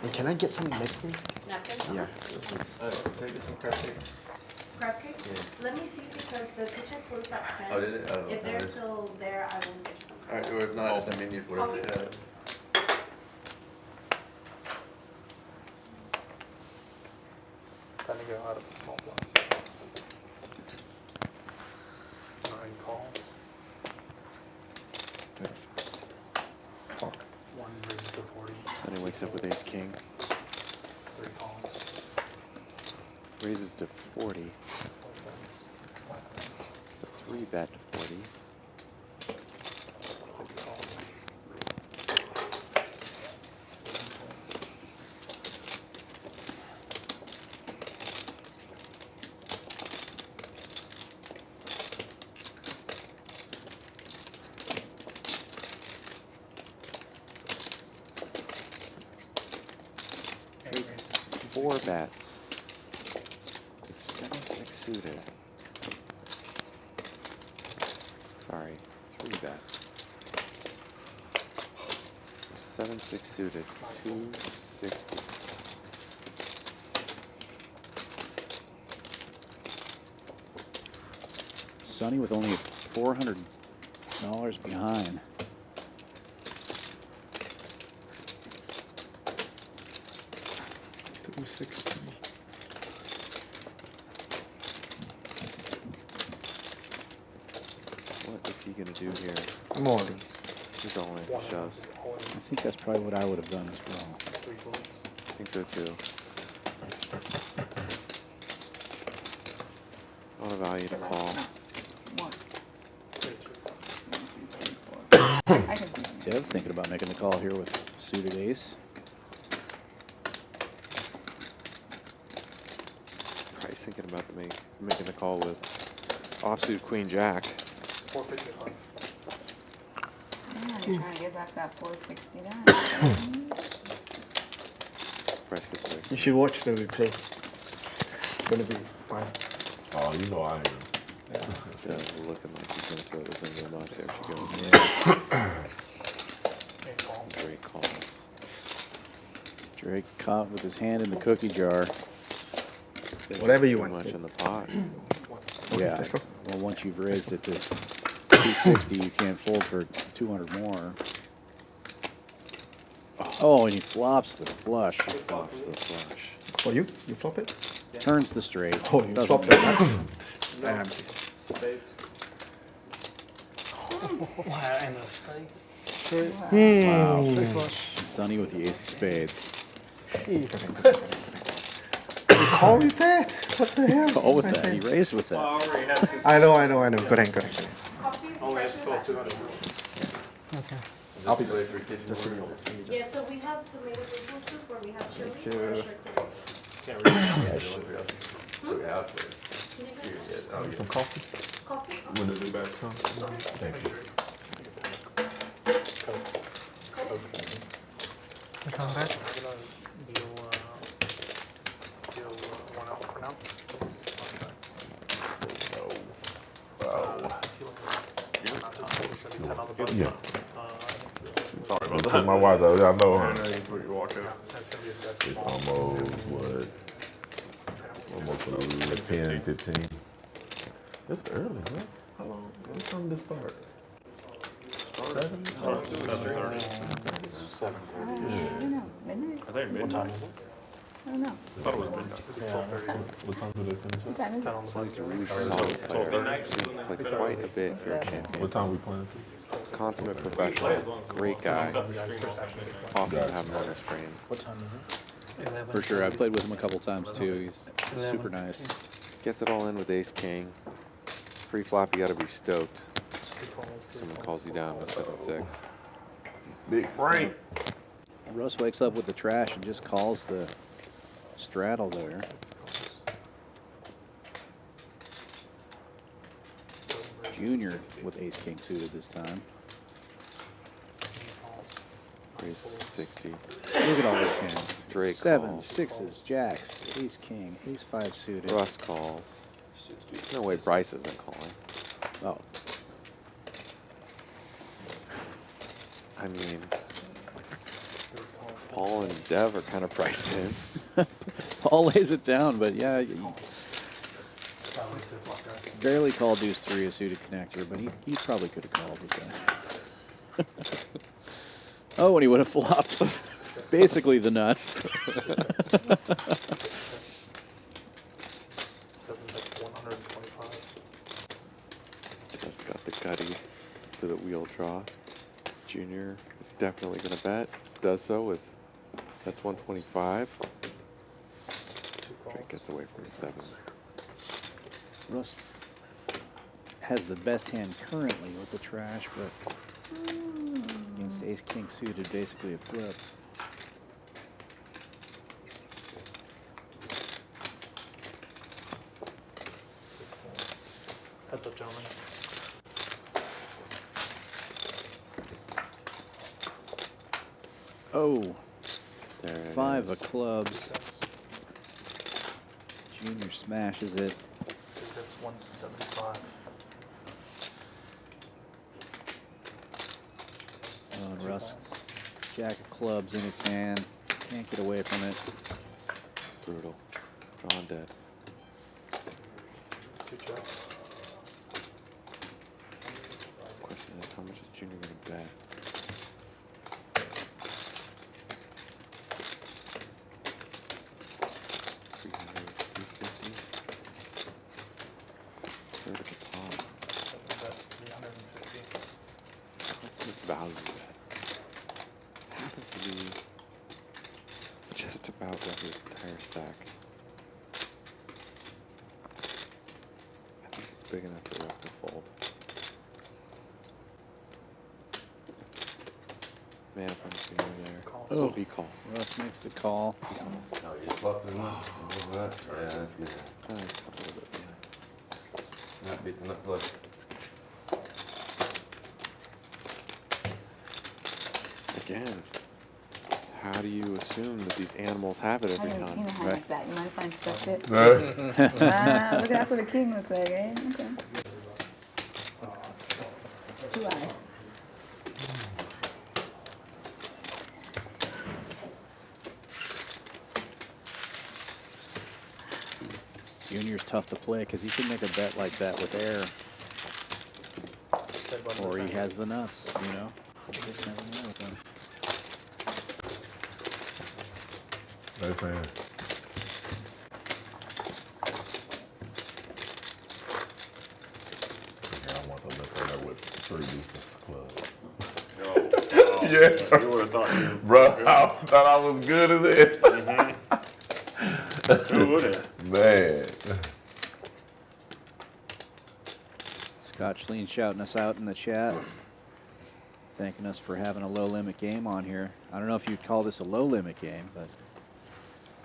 And can I get some napkin? Napkin? Yeah. Can I get some crab cake? Crab cake? Let me see because the kitchen closed at 10. Oh, did it? Oh, If they're okay. still there, I will get you some. Alright, or if not, it's a menu for whatever they have. Time to go out of the small blind. 9 calls. 1 raises to 40. Sonny wakes up with ace king. 3 calls. Raises to 40. It's a 3 bet to 40. 6 calls. Four bets. It's 7-6 suited. Sorry, 3 bets. 7-6 suited. 260. Sonny with only $400 behind. What is he gonna do here? More. He's all in. He shoves. I think that's probably what I would have done as well. 3 calls. I think so too. A lot of value to call. One. 3 I can see him. Dev's thinking about making the call here with suited ace. Probably thinking about making the call with offsuit queen jack. 455. Yeah, you're trying to get back that 469. Price gets big. You should watch the replay. It's gonna be fun. Oh, you know I am. Dev's looking like he's gonna throw this into the much. There she goes. 8 calls. Great calls. Drake caught with his hand in the cookie jar. Whatever you Too want. much in the pot. Yeah. let's go. Well, once you've raised it to 260, you can't fold for 200 more. Oh, and he flops the flush. Flops the flush. Oh, you flop it? Turns the straight. Oh, you Doesn't flop matter. it. And Spades. And a spade. Wow. Sonny with the ace of spades. you call with that? What the hell? Call with that. He raised with that. I know. Go ahead. Only have to call 200. I'll be Wait for your kitchen just order. Yeah, so we have tomato basil soup or we have chili or too. charcuterie. Can't read it. Okay, I'll play. Can you Here, guys- yeah, I'll get Some coffee Coffee? when the new batch comes. Thank you. I'm gonna deal 1 out for now. Yeah. Sorry about that. My wife, I know her. That's gonna be a dead It's call. almost 10, 15. It's early, man. How long? What time did it start? 7? 7:30. I don't know. Midnight? I think What time is it? I don't know. I thought it was midnight. What time did they finish What up? time is it? He's a really solid player. Played quite a bit here at Champions. What time we playing? Consummate professional, great guy. Awesome to have him on the stream. What time is it? For sure, I've played with him a couple times too. He's super nice. Gets it all in with ace king. Pre-flop, you got to be stoked. Someone calls you down to 7-6. Big Frank. Russ wakes up with the trash and just calls the straddle there. Junior with ace king suited this time. Raise 60. Look at all those hands. Drake Sevens, calls. sixes, jacks, ace king, ace five suited. Russ calls. There's no way Bryce isn't calling. Oh, I mean, Paul and Dev are kind of priced in. Paul lays it down, but yeah, he barely called deuce three a suited connector, but he probably could have called with that. Oh, and he would have flopped. Basically the nuts. 125. That's got the gutty to the wheel draw. Junior is definitely going to bet. Does so with, that's 125. Drake gets away from the sevens. Russ has the best hand currently with the trash, but against the ace king suited, basically a flip. Heads up, gentlemen. Oh, There it five is. of clubs. Junior smashes it. That's 175. Oh, and Russ, jack of clubs in his hand. Can't get away from it. Brutal. Drawn dead. 2 jacks. Question is, how much is Junior going to bet? That's 350. That's a value bet. Happens to be just about what his entire stack. I think it's big enough for Russ to fold. Man, if I'm seeing him there. Oh. He calls. Russ makes the call. Oh, you fluffed him up. Yeah, that's good. A little bit behind. Not beating up close. Again, how do you assume that these animals have it I every haven't time? seen a hand like that. You mind if I inspect it? Right. Look, that's what a king looks like, eh? Okay. 2 eyes. Junior's tough to play because he can make a bet like that with air, or he has the nuts, you know. You just never know with him. Nice hand. Yeah, I want to look at her with 3 decent clubs. Yeah. You would have thought you Bro, I thought I was good as it. who would have? Man. Scott Schleen shouting us out in the chat, thanking us for having a low limit game on here. I don't know if you'd call this a low limit game, but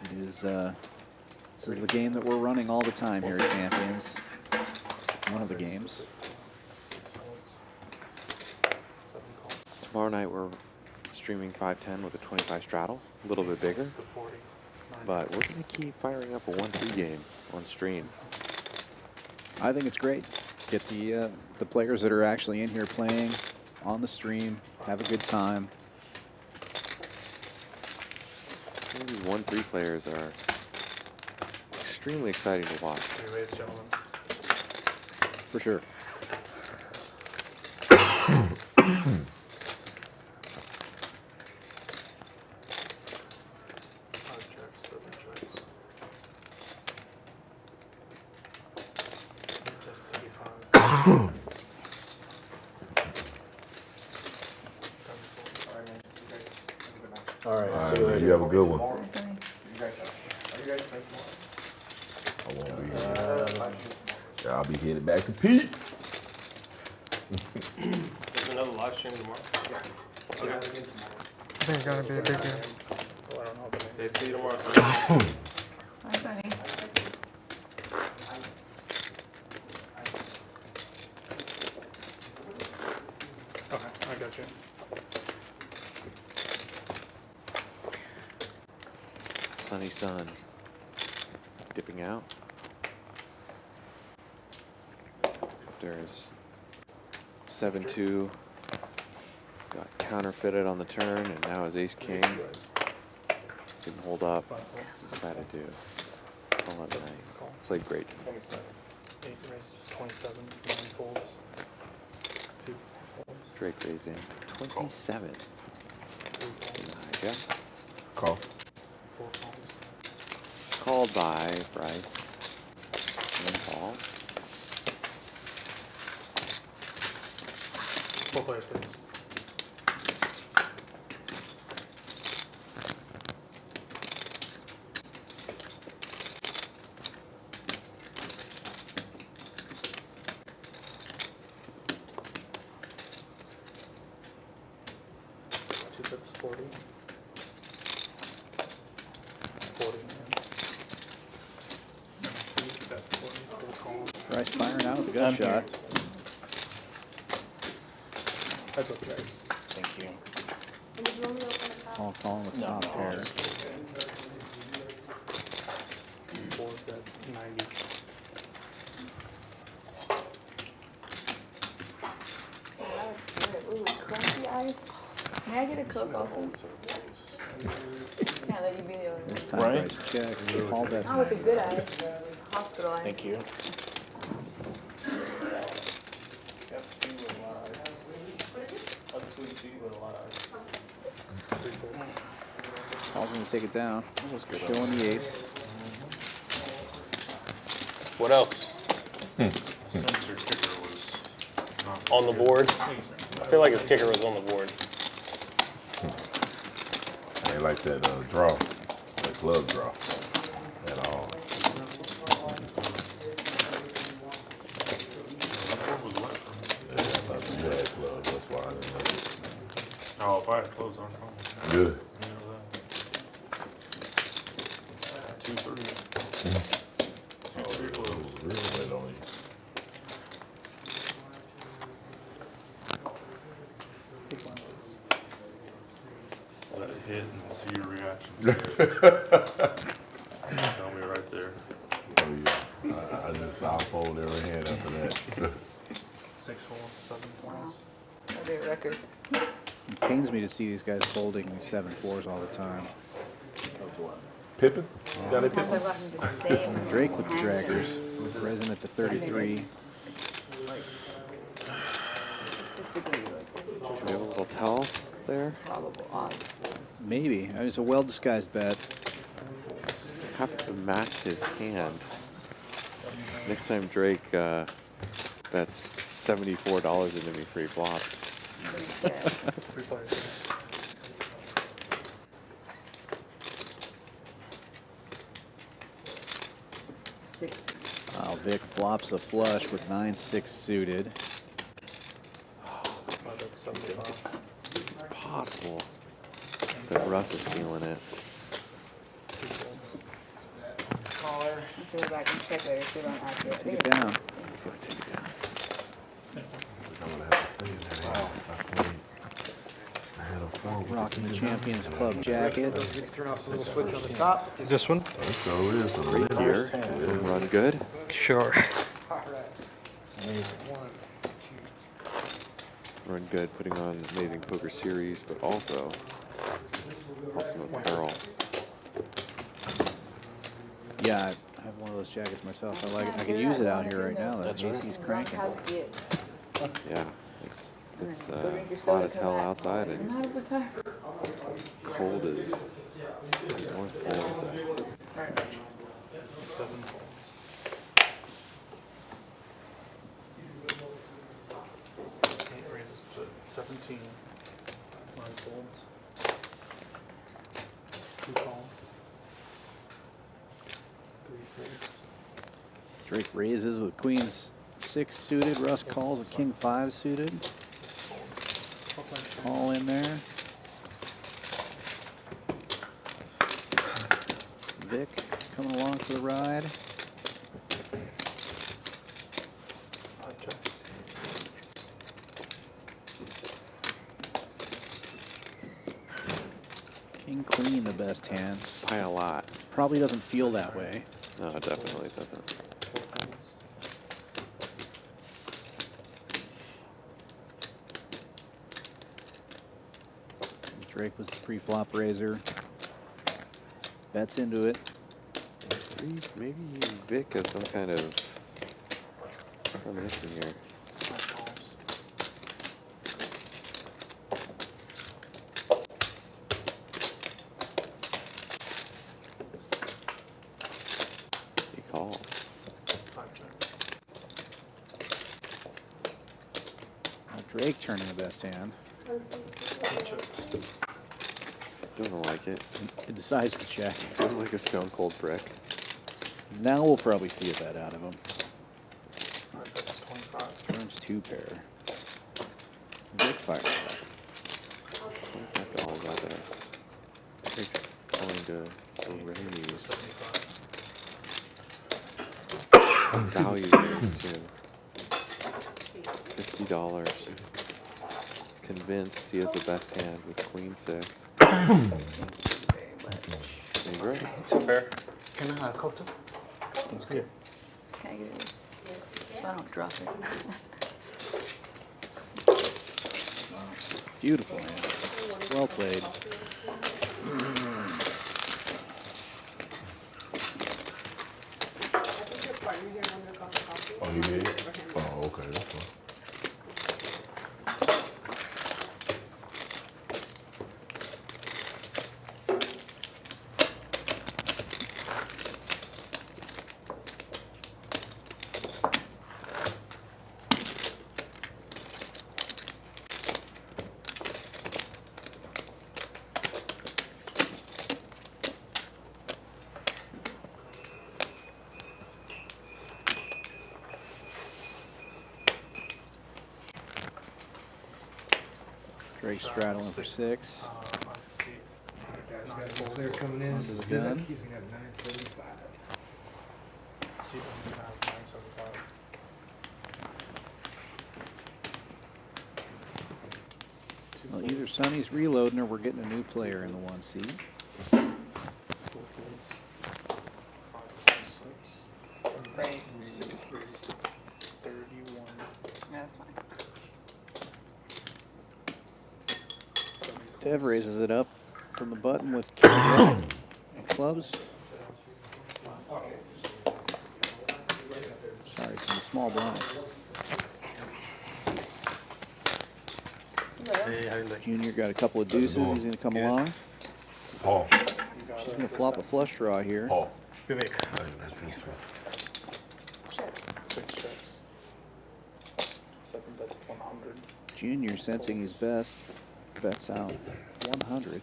it is. This is the game that we're running all the time here at Champions. One of the games. Tomorrow night we're streaming 510 with a 25 straddle, a little bit bigger, but we're going to keep firing up a 1-2 game on stream. I think it's great. Get the players that are actually in here playing on the stream, have a good time. Some of these 1-3 players are extremely exciting to watch. Three ways, gentlemen. For sure. All right, All see right, you man, later. you have a good one. I won't be here. I'll be headed back to Peaks. There's another live stream tomorrow. I think it's gonna be a big game. Oh, I don't know. Okay, see you tomorrow. Hi, buddy. Okay, I got you. Sunny sun dipping out. There's 7-2. Got counterfeited on the turn, and now is ace king. Didn't hold up. Decided to call it a night. Played great. 27. 8 raises 27. 9 folds. 2 folds. Drake raising 27. 3 folds. Yeah. Call. 4 folds. Called by Bryce and Paul. 4 players, please. Two bits, 40. 40, man. That's 40, full call. Bryce firing out with a gut shot. That's okay. Thank you. All calling with top pair. Board, that's 90. Ooh, crunchy ice. May I get a Coke also? Can't let you be the only one. This time Right. Bryce checks. Paul bets Not with the 90. good ice. Hospital ice. Thank you. Paul's going to take it down. Showing the ace. What else? On the board. I feel like his kicker was on the board. I ain't like that draw, that club draw at all. Yeah, I thought you had club, that's why I didn't like it. Oh, if I had clothes on, oh, Good. you know that. 2-3. Oh, it was real wet on you. Let it hit and see your reaction. Tell me right there. Oh, yeah. I just, I'll fold every hand after that. 6 folds, 7 folds. That'll be a record. It pains me to see these guys folding these 7-4s all the time. Pippin? Got it, Sometimes I Pippin? watch him just save. Drake with the draggers. Raising it to 33. Statistically, Do we have a little towel there? probable odds. Maybe. I mean, it's a well-disguised bet. Happens to match his hand. Next time Drake bets $74 into me free flop. Yeah. 3 players. Six. Wow, Vic flops a flush with 9-6 suited. That's 75. It's possible that Russ is feeling it. 2 folds. I'll have to go back and check later, see if I'm accurate. Take it down. He's gonna take it down. I'm gonna have to stay in there. I had a 4 with Rocking the Champions Club jacket. Turn off the little switch on the top. This one? So it is a Right here. Run good. Sure. Run good, putting on amazing poker series, but also awesome apparel. Yeah, I have one of those jackets myself. I like it. I could use it out here right now. That AC's cranking. Gronkowski it. Yeah, it's It's Go drink your hot soda, as come hell back. outside I'm and not overtired. cold as North Pole. Right. 7 holes. 8 raises to 17. 9 folds. 2 calls. 3 folds. Drake raises with queens 6 suited. Russ calls with king 5 suited. All in there. Vic coming along for the ride. King queen the best hand. By a lot. Probably doesn't feel that way. No, it definitely doesn't. Drake was the pre-flop raiser. Bets into it. Maybe Vic has some kind of premonition here. He calls. Now Drake turning the best hand. Doesn't like it. It decides to check. Feels like a stone cold brick. Now we'll probably see a bet out of him. Turns 2 pair. Big fire. $25 out there. Drake's going to raise. Value raise too. $50. Convinced he has the best hand with queen 6. Great. 2 pair. Can I have a cocktail? That's good. Can I get this? So I don't drop it. Beautiful hand. Well played. Oh, you did? Oh, okay, that's fine. Drake straddling for 6. They're coming in. This is done. So you don't have 975. Well, either Sonny's reloading or we're getting a new player in the 1 seat. 4 folds. 5, 6. 31. Yeah, that's fine. Dev raises it up from the button with king jack and clubs. Sorry, from the small blind. Junior got a couple of deuces. He's going to come along. Paul. She's going to flop a flush draw here. Paul. Vivek. Check. 6 checks. 7 bets 100. Junior sensing his best. Bets out 100.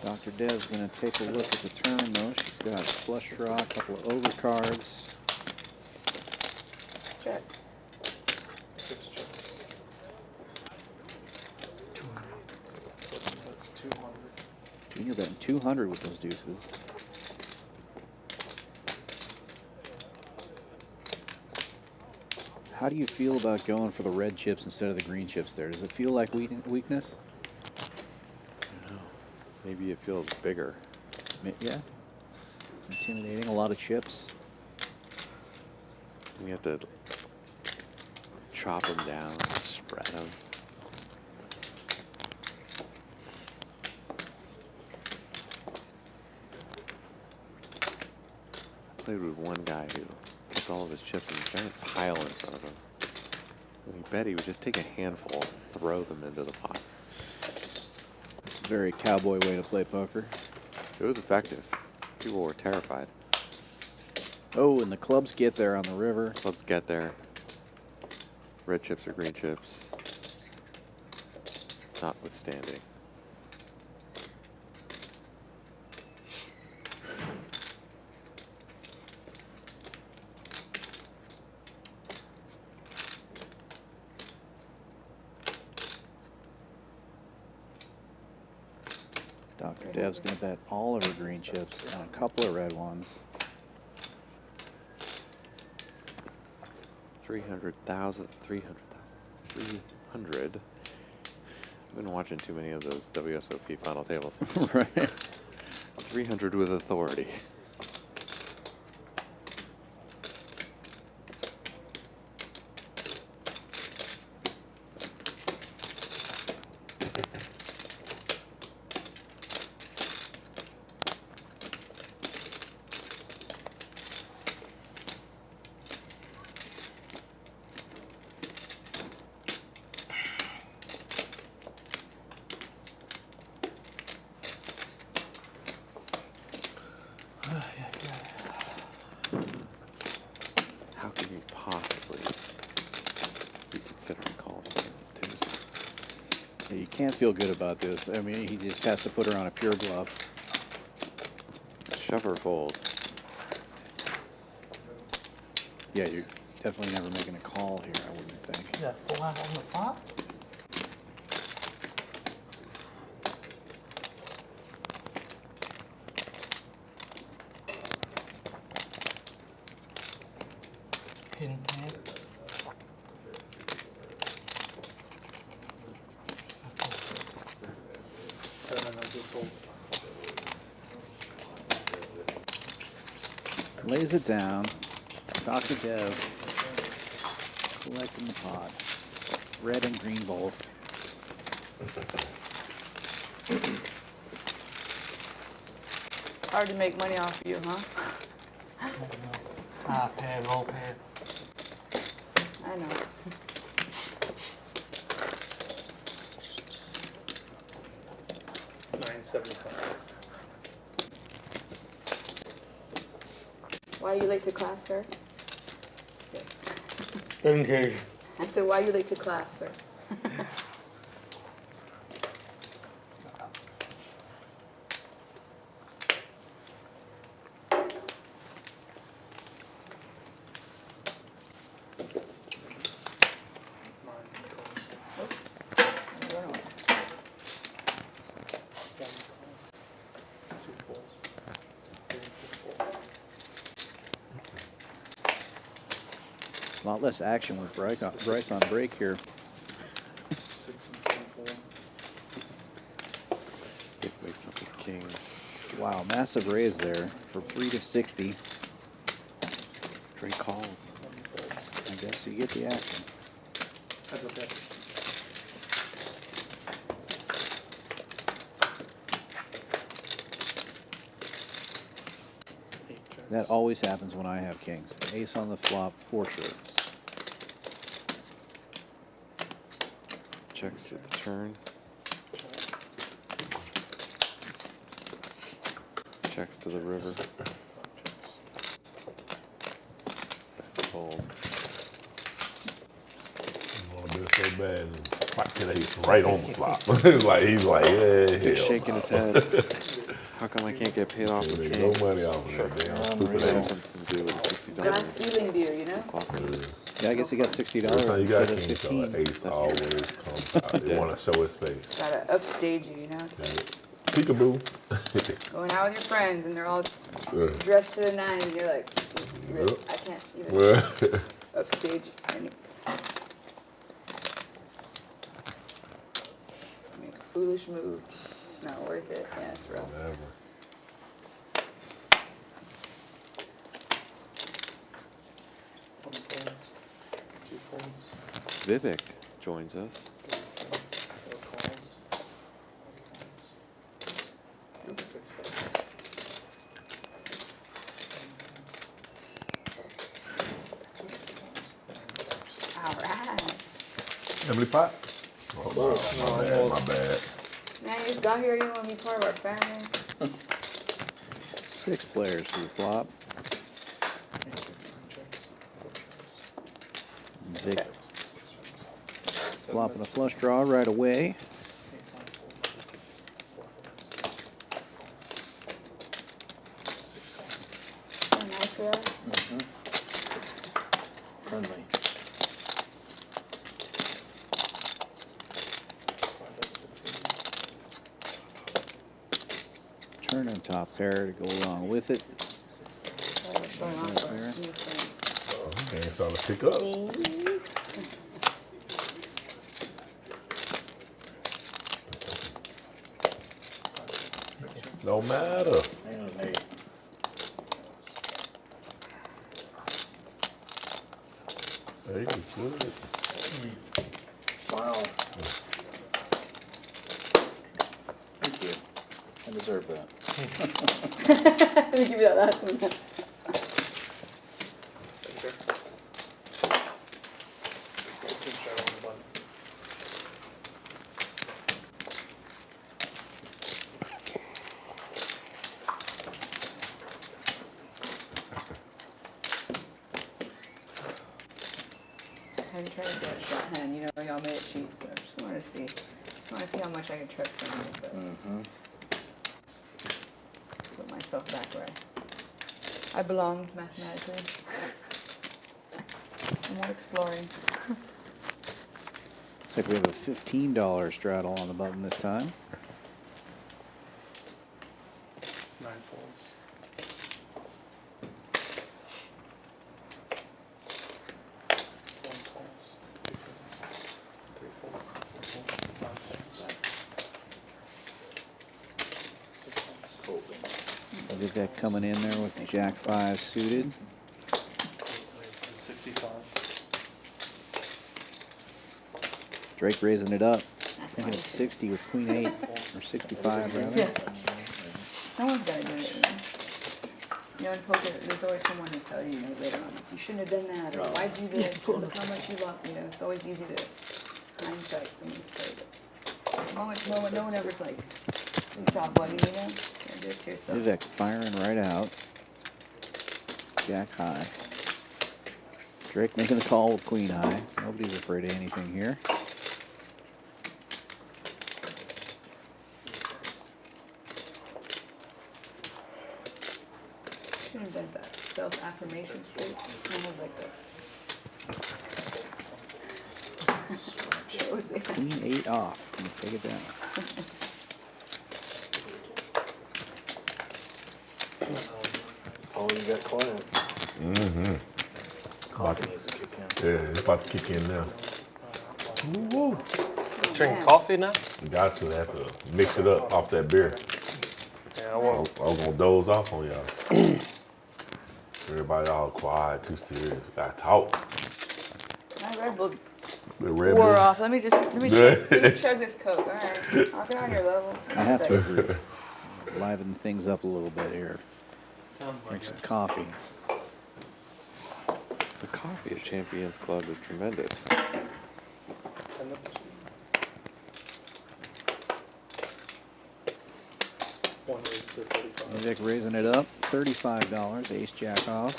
Dr. Dev's going to take a look at the turn, though. She's got flush draw, a couple of overcards. Check. 6 checks. 200. 7 bets 200. Junior betting 200 with those deuces. How do you feel about going for the red chips instead of the green chips there? Does it feel like weakness? I don't know. Maybe it feels bigger. Yeah. It's intimidating. A lot of chips. You have to chop them down, spread them. played with one guy who kept all of his chips in a giant pile in front of him. And he bet he would just take a handful and throw them into the pot. Very cowboy way to play poker. It was effective. People were terrified. Oh, and the clubs get there on the river. Let's get there. Red chips or green chips. Notwithstanding. Dr. Dev's going to bet all of her green chips and a couple of red ones. 300,000. 300. I've been watching too many of those WSOP final tables. Right. 300 with authority. How can you possibly be considering calling him twos? Yeah, you can't feel good about this. I mean, he just has to put her on a pure bluff. Shove or fold. Yeah, you're definitely never making a call here, I wouldn't think. Yeah, full out on the flop. Hidden hand. Lays it down. Dr. Dev collecting the pot. Red and green both. Hard to make money off you, huh? High pad, low pad. I know. $9.75. Why are you late to class, sir? Okay. I said, why are you late to class, sir? A lot less action with Bryce on break here. 6 and 7, 4. It wakes up with kings. Wow, massive raise there from 3 to 60. Drake calls. I guess you get the action. That's okay. That always happens when I have kings. Ace on the flop for sure. Checks to the turn. Checks to the river. Bet fold. Oh, do it so bad. And pocket ace right on the flop. He's like, yeah, He's hell shaking no. his head. How come I can't get paid off with Make king? no money off of that damn stupid That ace. has something to do with $60. John Stealing deal, you know? Yeah, I guess he got $60 Every time you got instead of king, so 15. the ace always comes out. They want to show his face. Gotta upstage you, you know? It's Peekaboo. like going out with your friends and they're all Yeah. dressed to the nines and you're like, Yep. I can't even Well, upstage any. Make a foolish move. It's not worth it. Yeah, it's rough. whatever. Vivek joins us. Assembly pot? Oh, wow. My bad. Man, you just got here, you want to be part of our family? 6 players to the flop. Vic flopping a flush draw right away. Nice guy. Friendly. Turn and top pair to go along with it. What's going on? Okay, it's starting to pick up. No matter. Hang on, Nate. Hey, good. Wow. Thank you. I deserve that. Let me give you that last one. I'm trying to get a shot hand. You know, y'all made it cheap, so I just wanted to see. Just want to see how much I can trick from you. But put myself back where I belonged mathematically. I'm more exploring. Looks like we have a $15 straddle on the button this time. 9 folds. Vivek coming in there with the Jack 5 suited. 65. Drake raising it up. I think it's 60 with Queen 8, or 65 rather. Yeah. Someone's got to do it, you know. You know, in poker, there's always someone to tell you, later on, you shouldn't have done that, or why'd you do this, or look how much you lost. You know, it's always easy to hindsight someone's play. But no one ever's like, good job, buddy, you know? You do it to yourself. Vivek firing right out. Jack high. Drake making the call with Queen high. Nobody's afraid of anything here. Should invent that self-affirmation state. Almost like that. What was it? Queen 8 off. Gonna take it down. Oh, you got quiet. Mm-hmm. Coffee needs to kick in. Yeah, it's about to kick in now. Woo-woo. Drinking coffee now? You got to have to mix it up off that beer. Yeah, I I won't. was gonna doze off on y'all. Everybody all quiet, too serious. Gotta talk. My Red Bull The Red wore Bull. off. Let me chug this Coke. All right, I'll get on your level. I have to liven things up a little bit here. Drink some coffee. The coffee at Champions Club is tremendous. Vivek raising it up. $35. Ace Jack off.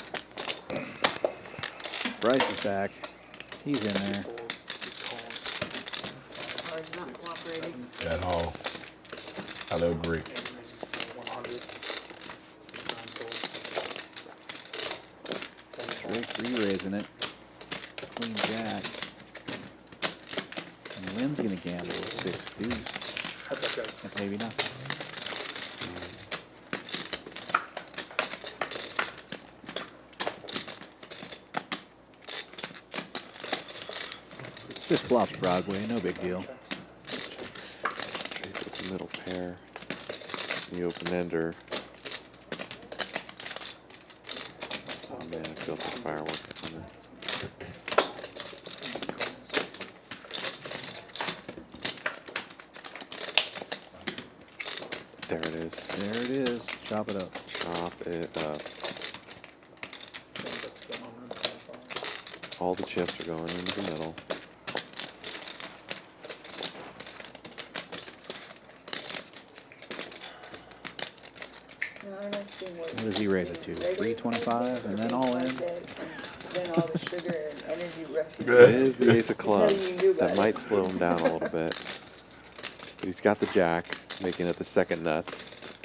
Bryce is back. He's in there. Car's not cooperating. At all. I don't agree. Drake re-raising it. Queen Jack. And Lynn's gonna gamble with 6 deuce. Maybe not. Just flops Broadway, no big deal. Trades with the middle pair. The open ender. Oh man, it feels like fireworks coming. There it is. There it is. Chop it up. Chop it up. All the chips are going into the middle. What does he raise it to? 325 and then all in? Then all the sugar and energy rushes. It is the ace of Until you clubs. knew about That it. might slow him down a little bit. But he's got the jack, making it the second nuts.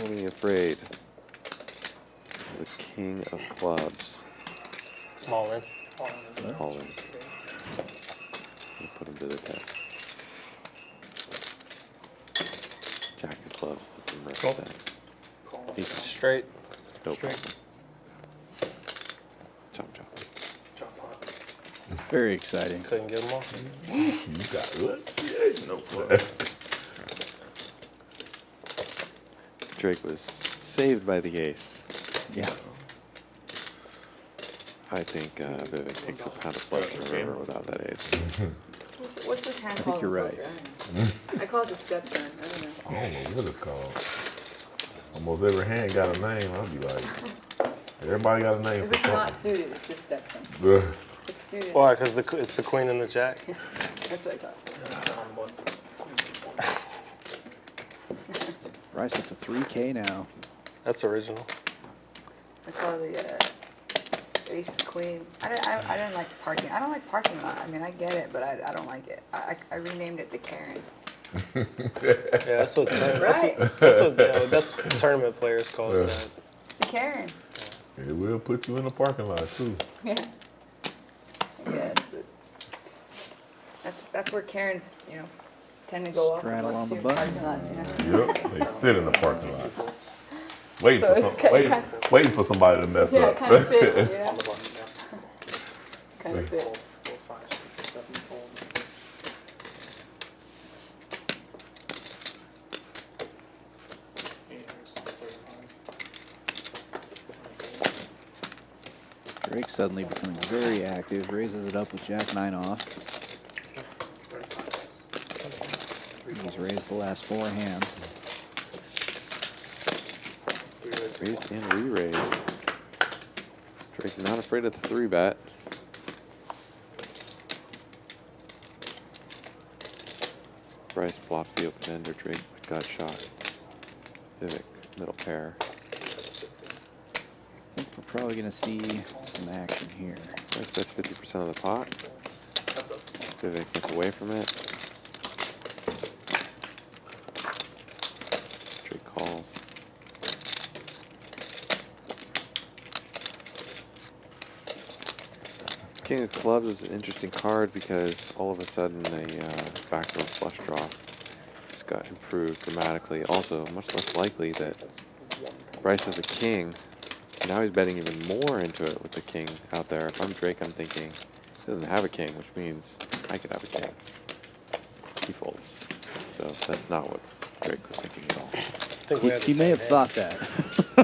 Only afraid of the king of clubs. All in. All in. We'll put him to the test. Jack of clubs. Let's him rest Cool. that. Ace of Straight. Nope. Chop chop. Very exciting. Couldn't get them all. You got what? Yeah, no problem. Drake was saved by the ace. Yeah. I think Vivek takes a pound of clubs from the river without that ace. What's this hand I think called? you're in right. poker? I call it the stepson. I don't know. I don't know what it's called. Almost every hand got a name. I'll be like, everybody got a name If for it's not something. suited, it's just stepson. Ugh. If it's suited, Why? Because it's the queen and the jack. that's what I thought. Bryce up to 3K now. That's original. I call it the ace queen. I didn't like parking. I don't like parking lot. I mean, I get it, but I don't like it. I renamed it the Karen. Yeah, that's what. Right. That's tournament players call it that. It's the Karen. It will put you in the parking lot too. Yeah. Yeah. That's where Karens, tend to go off. Straddle on the too, button. parking lots, Yep, they sit in the parking lot, waiting So for it's kinda- waiting for somebody to mess Yeah, up. it kind of fits, On the button, yeah. Kind of fits. 4, 5, 6, 7, fold. Drake suddenly becoming very active, raises it up with Jack 9 off. He's raised the last 4 hands. Raised and re-raised. Drake not afraid of the 3-bet. Bryce flops the open ender. Drake the gut shot. Vivek middle pair. I think we're probably going to see some action here. Bryce bets 50% of the pot. Vivek gets away from it. Drake calls. King of Clubs is an interesting card because all of a sudden a backdoor flush draw just got improved dramatically. Also, much less likely that Bryce has a king. Now he's betting even more into it with the king out there. If I'm Drake, I'm thinking he doesn't have a king, which means I could have a king. He folds. So that's not what Drake was thinking at all. I think we had the He may same have hand. thought that,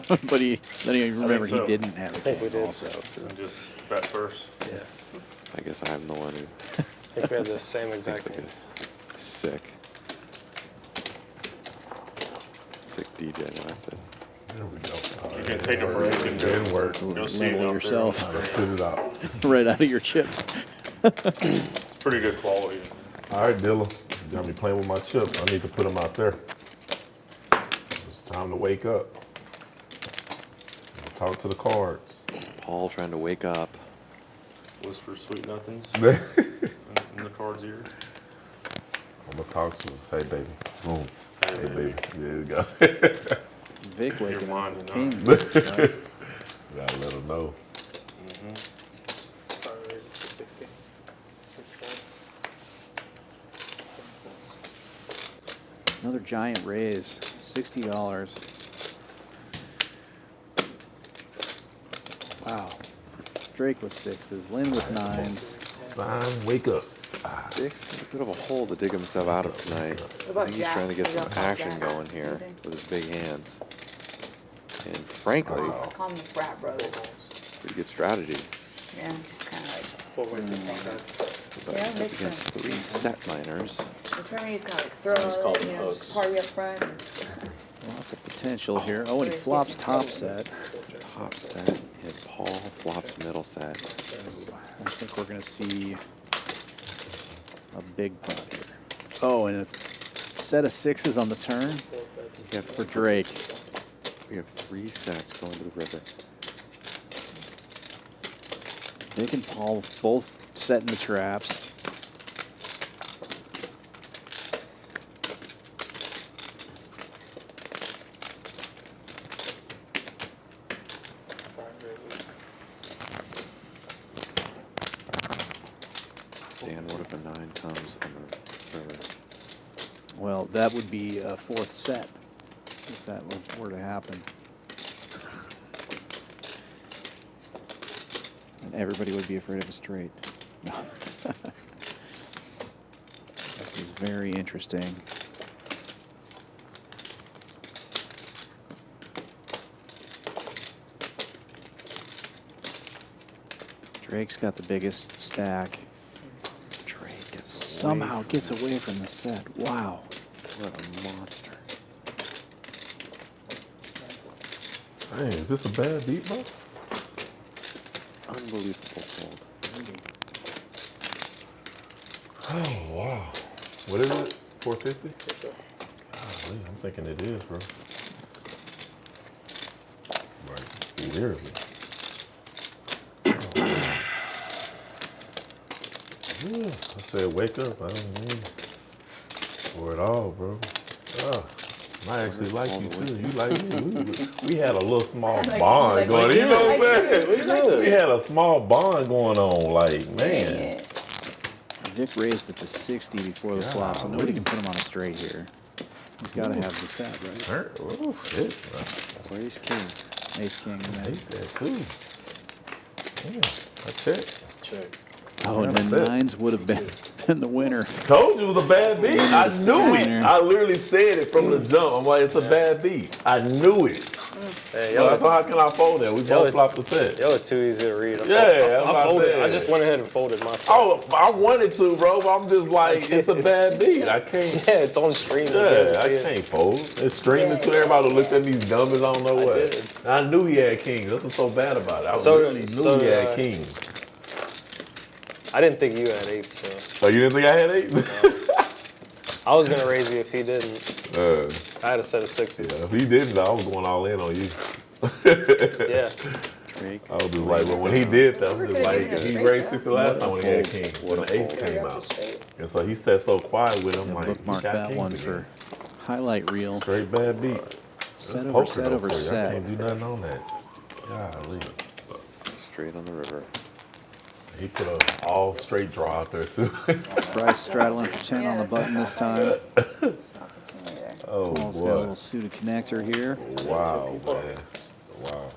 but then he remembered so. he didn't have a I think we king did. also. And just bet first. Yeah. I guess I'm the one who I think we had the same exact thinks like hand. a sick DJ Weston. There we go. You can take a break and It didn't work. go see it Level out there. yourself Let's sit it out. right out of your chips. Pretty good quality. All right, Dilla, you got me playing with my chips. I need to put them out there. It's time to wake up. Talk to the cards. Paul trying to wake up. Whisper sweet nothings I'm in the card's ear. gonna talk to him. Hey, baby. Boom. Hey, Hey, baby. There you go. Vic waking Your up mind with is king. not- Gotta let him know. Sorry, raise it to 60. 6 folds. Another giant raise, $60. Wow. Drake with 6s, Lynn with 9s. Sign, wake up. Dick's got a bit of a hole to dig himself out of tonight. What about I think he's jacks? trying to get What some about action jacks? going here Anything? with his big hands. And frankly, Call them the frat brothers. pretty good strategy. Yeah, just kind of like. 4 ways to contest. But Yeah, he's up makes against sense. 3 set miners. The tournament's kind of like throw It's called it, hooks. just party up front. Lots of potential here. Oh, and he flops top set. Top set, and Paul flops middle set. I think we're going to see a big pot here. Oh, and a set of 6s on the turn Yeah, for Drake. We have 3 sets going to the river. Nick and Paul both setting the traps. Dan, what if a 9 comes on the river? Well, that would be a 4th set if that were to happen. And everybody would be afraid of a straight. This is very interesting. Drake's got the biggest stack. Drake is Somehow gets away from the set. Wow. What a monster. Hey, is this a bad beat, bro? Unbelievable fold. Oh, wow. What is it? 450? Golly, I'm thinking it is, bro. Right. Seriously. I said, wake up. I don't mean for it all, bro. I actually like you too. You like me. We had a little small bond going on. You know what I'm saying? We had a small bond going on. Like, man. Dick raised it to 60 before the flop, so nobody can put him on a straight here. He's got to have the set, right? Oh, shit, bro. Or Ace King. Ace King. I hate that too. Damn, I checked. Check. Oh, and then 9s would have been the winner. Told you it was a bad beat. I knew it. winner. I literally said it from the jump. I'm like, it's a bad beat. I knew it. Hey, So how can I fold that? We both flopped the set. Y'all are too easy to read. Yeah, I folded. I just went ahead and folded my set. Oh, I wanted to, bro. But I'm just like, it's a bad beat. I can't. Yeah, it's on stream. Yeah, I can't fold. It's streaming to everybody who looked at these dummies. I don't know what. I knew he had kings. That's what's so bad about it. I really knew he had kings. I didn't think you had 8s, so. So you didn't think I had 8? I was gonna raise you if he didn't. I had a set of 6s. Yeah, if he didn't, I was going all in on you. Yeah. Drake. I was just like, but when he did that, I'm just like, he raised 60 last time when he had kings. When the ace came out. And so he sat so quiet with him, like, Bookmark he got that kings one again. for highlight reel. Straight bad beat. Set That's over poker set though over for you. I set. can't do nothing on that. Golly. Straight on the river. He put a all straight draw out there too. Bryce straddling for 10 on the button this time. Oh Paul's got a boy. little suited connector here. Wow, man. Wow.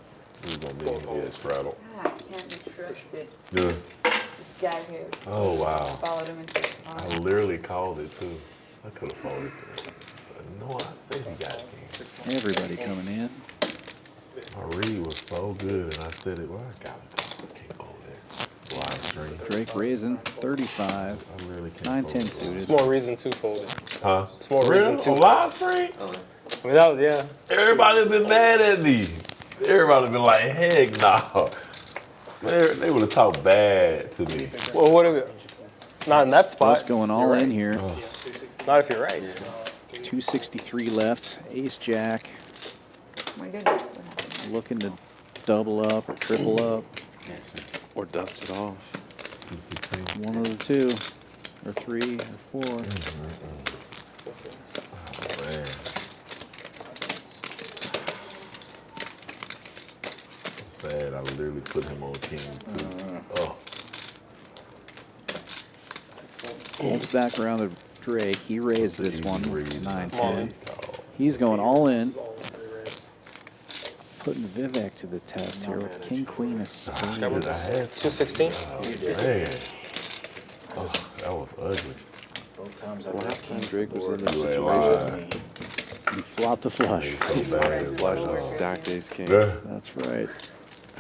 He's gonna be in here straddle. God, can't be trusted. Yeah. This guy who Oh wow. followed him into the I pond. literally called it too. I could have folded it. No, I said he got kings. Everybody coming in. My read was so good, and I said it. Well, I got it. I can't fold that. Blind string. Drake raising 35. I really can't 9-10 fold it. suited. It's more reason to fold it. Huh? It's more Real? reason A to. live string? I mean, that was, yeah. Everybody's been mad at me. Everybody been like, heck no. They would have talked bad to me. Well, what if not in that spot? Boss going all in here. Not if you're right. 263 left. Ace Jack My goodness. What happened? looking to double up or triple up. Or dust it off. 216. One of the two, or 3 or 4. Oh, man. Sad, I literally put him on kings too. Oh, Holds back around to Drake. He raised this one. Easy read. 9-10. He's going all in. Putting Vivek to the test here with King Queen of Spades. did I have 216. man. Oh, that was ugly. Last time Drake was in this You ain't situation, lying. He flopped a flush. So bad. It's like, stacked Ace King. yeah. That's right.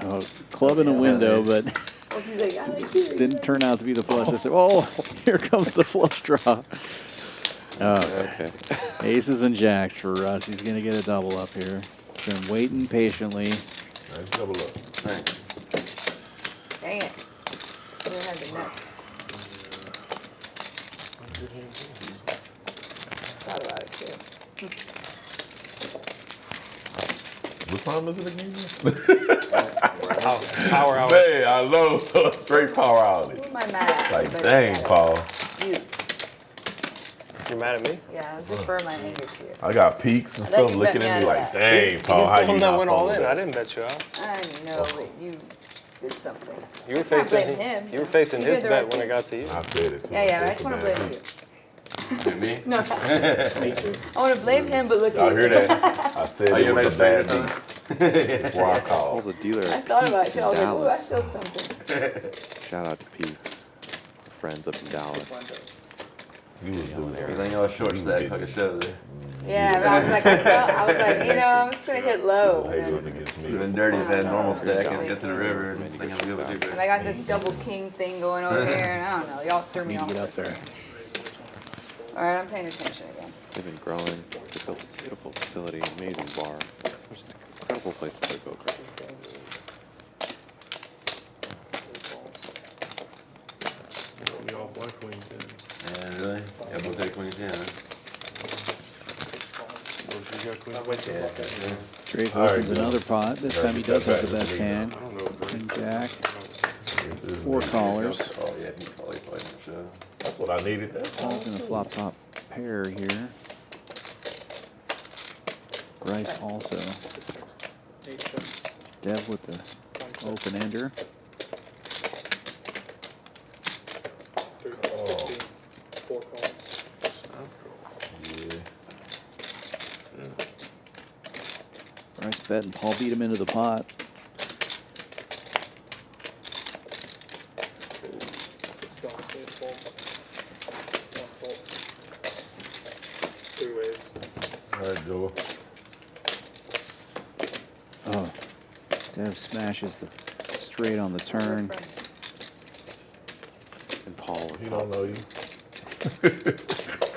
Oh, club in a window, but Oh, he's like, I like you. didn't turn out to be the flush. I said, oh, here comes the flush draw. Oh, Okay. aces and jacks for Russ. He's going to get a double up here. Been waiting patiently. Nice double up. Dang it. You don't have the nuts. Thought about it too. What time is it again? Power hour. Man, I love straight power outage. Who am I mad at? Like, Everybody's dang, mad at Paul. You. You're mad at me? Yeah, defer my anger to you. I got peaks and I thought stuff you looking bet at me me out of like, that. dang, Paul, He's how the you one that not went all fold in. that? I didn't bet you out. I know, but you did something. You were I can't facing blame him. You were facing You his did the bet right when thing. it got to you. I said it too. Yeah, yeah, but I It's just a want to bad blame beat. you. Me? No, Me too. I want to blame him, but look Y'all at you. hear that? I said Oh, it you made was a a bad bad beat before I called. Paul's a dealer I at thought about it Peaks too. in I was like, ooh, I Dallas. feel something. Shout out to Peaks, friends up in Dallas. You was doing Everything else short stacks like a show there. Yeah, but I was like, you know, I'm just gonna hit low. Hey, And, it was against me. Even dirty if I had normal Good stack job. and get to the river and think I'm good with you. and I got this double king thing going over here, and I don't know, y'all threw me Need to off. get up there. All right, I'm paying attention again. They've been growing. They built a beautiful facility, amazing bar. Just an incredible place to play poker. We all black queen ten. Yeah, really? Yeah, both take 2010, huh? Drake All right, opens Joe. another pot. This time he does have the best hand. I don't know. King Jack. This is 4 big. callers. Oh, yeah, he probably played for sure. That's what I needed. Paul's gonna flop top pair here. Bryce also. Dev with the open ender. Four calls. Yeah. Bryce bet and Paul beat him into the pot. Three ways. All right, Joe. Oh, Dev smashes the straight on the turn. And Paul with He top. don't know you.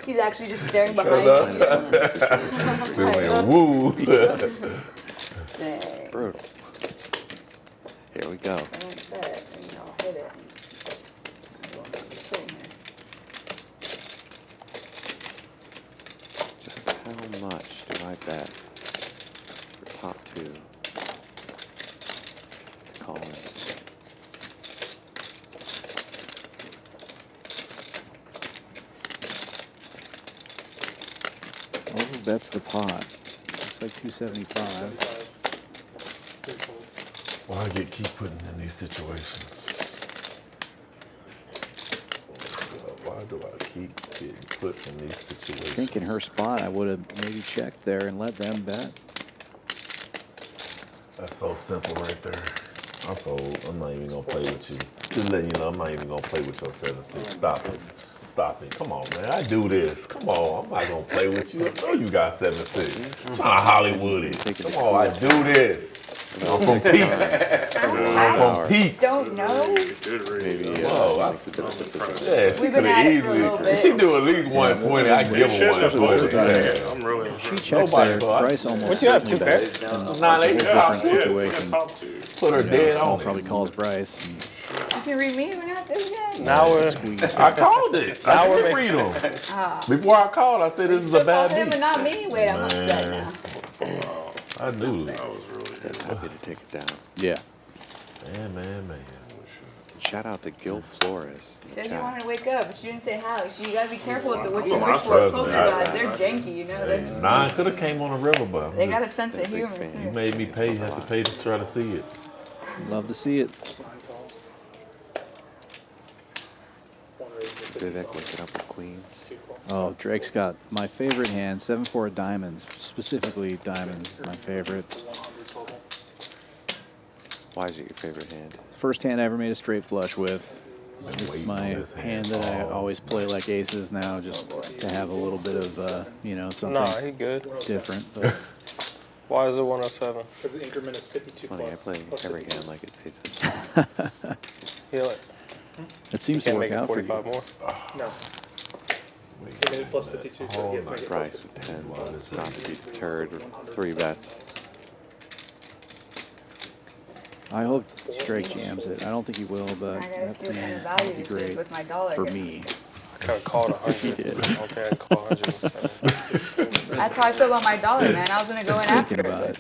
He's actually just staring Shut behind up. me. We went woo. Dang. Brutal. Here we go. I don't bet, and I'll hit it. Sitting here. Just how much do I bet for top 2 to call in? Over bets the pot. Looks like 275. Three calls. Why I keep putting in these situations? Why do I keep getting put in these I situations? think in her spot, I would have maybe checked there and let them bet. That's so simple right there. I fold. I'm not even gonna play with you. Just letting you know, I'm not even gonna play with your 7-6. Stop it. Stop it. Come on, man. I do this. Come on. I'm not gonna play with you. I know you got 7-6. I'm trying to Hollywood it. Come on, I do this. I'm from Peaks. I'm from Peaks. Don't know. Maybe Whoa, makes a bit of a decision. Yeah, she We've could been at have it for a little easily. bit. She do at least 120. I give her Shit's just 120. folded. Yeah. I'm really She checks Nobody there. thought- Bryce almost What you have, certainly 2 bets. pairs? In Nah, a they different got situation. top 2. Put her dead Paul on probably it. calls Bryce. You can read me, we're not doing that. Now we're Squeeze. I called it. Now I we're didn't read them. Before I called, I said this is a Call bad him, but beat. not me. Wait, I'm upset Man. now. I knew it. Just happy to take it down. Yeah. Man. Shout out to Gil Flores. You said you wanted to wake up, but you didn't say how. So you gotta be careful with what I'm you the wish last for. person. Poker I- guys, they're janky, you know. Hey, 9 could have came on the river, but They got a sense of humor fan. you too. made me pay. Have to pay to try to see it. Love to see it. Nine calls. One raise. Vivek waking up with queens. Two calls. Oh, Drake's got my favorite hand, 7-4 diamonds, specifically diamonds, my favorite. 100 total. Why is it your favorite hand? First hand I ever made a straight flush with. Been It's waiting my on this hand that I all- always play like aces now, just to have a little bit of, you know, something nah, he good. different. But Why is it 107? Because the increment is 52 Funny, I plus. play plus every 52. hand like it's aces. He like, it seems to can't work make it out for 45 you. more. No. He made it plus 52, so he has to make it plus Bryce with 10s, not to be deterred, 3 bets. I hope Drake jams it. I don't think he will, but I gotta that see what kind of hand value would be this is great with my dollar. for here. me. I kind of called 100. did. I don't think I call 107. That's how I feel about my dollar, man. I was gonna go in after Thinking it. about but it.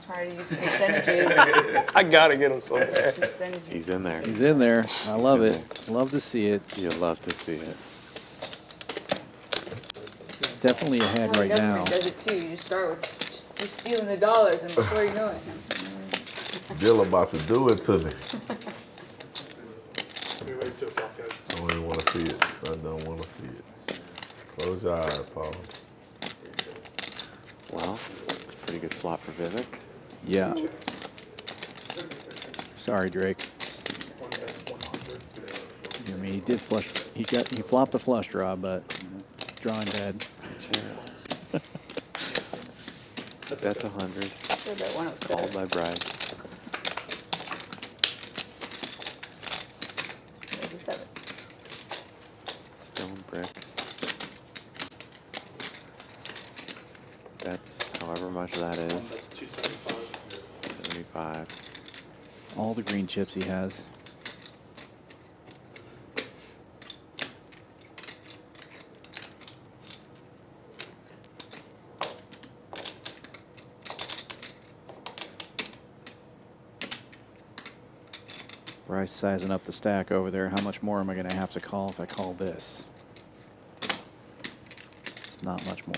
trying to use percentages. I gotta get him somewhere. Percentages. He's in there. He's in there. I love it. Love to see it. You love to see it. Definitely ahead That's how right the now. government does it too. You just start with just stealing the dollars, and before you know it, Bill about to do it to me. Everybody's so fucked, guys. I don't even want to see it. I don't want to see it. Close your eyes, Paul. Well, it's a pretty good flop for Vivek. Yeah. Sorry, Drake. One best 100. I mean, he did flush. He flopped the flush draw, but drawing dead. That's 100. Sure, that 107. Called by Bryce. There's a 7. Stone brick. That's however much that is. That's 275. 75. All the green chips he has. Bryce sizing up the stack over there. How much more am I going to have to call if I call this? It's not much more.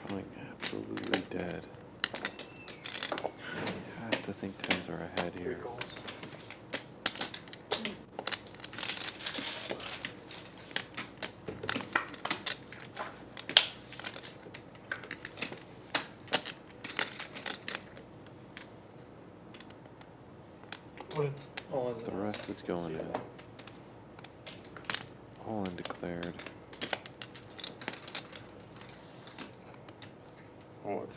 Going absolutely dead. I have to think tens are ahead here. The rest is going in. All undeclared. And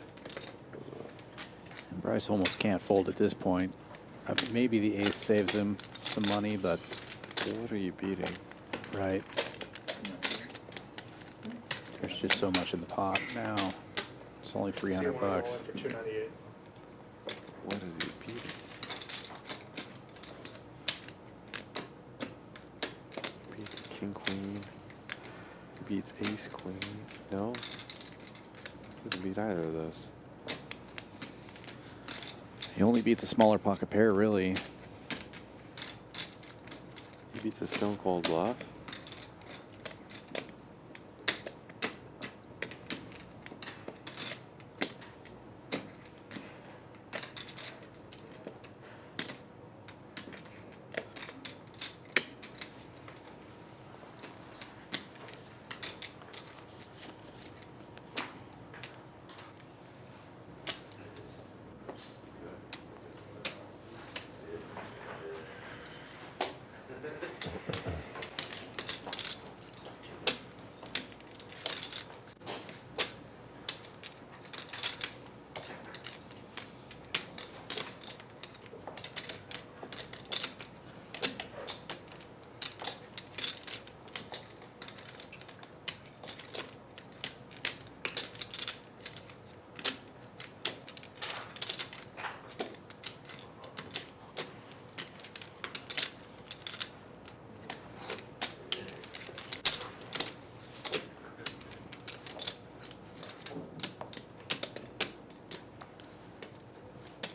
Bryce almost can't fold at this point. Maybe the ace saves him some money, but What are you beating? right. There's just so much in the pot now. It's only $300 bucks. For 298. What is he beating? Beats king queen. Beats ace queen. No? Doesn't beat either of those. He only beats a smaller pocket pair, really. He beats a stone cold bluff.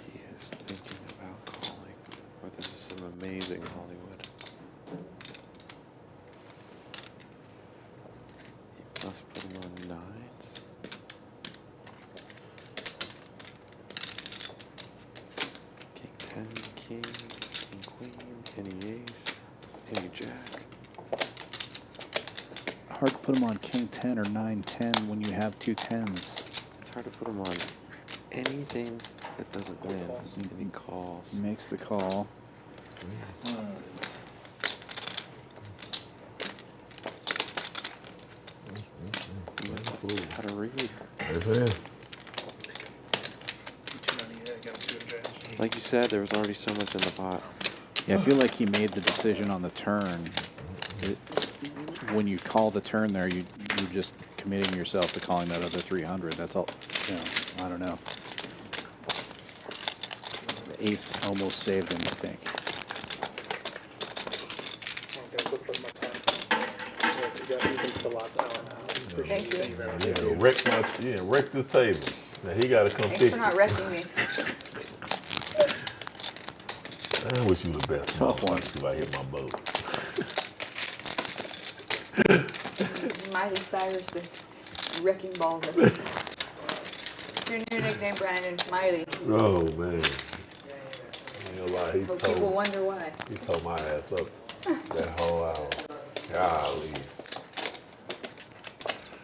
He is thinking about calling, or this is some amazing Hollywood. He must put him on nines. King 10, kings, king queen, any ace, any jack. Hard to put him on king 10 or 9-10 when you have two 10s. It's hard to put him on anything that doesn't win, and he calls. Makes the call. He knows how to read. That's it. 298 against 2 advantage. Like you said, there was already so much in the pot. Yeah, I feel like he made the decision on the turn. When you call the turn there, you're just committing yourself to calling that other 300. That's all. You know, I don't know. The ace almost saved him, I think. Okay, let's let my time. Wreck this table. Now he gotta come Thanks fix for it. not wrecking me. I wish you were the best. Tough one. If I hit my boat. Miley Cyrus, the wrecking ball. It's your new nickname, Brandon. Miley. Oh man. Ain't gonna lie, But people wonder why. he tore my ass up that whole hour. Golly.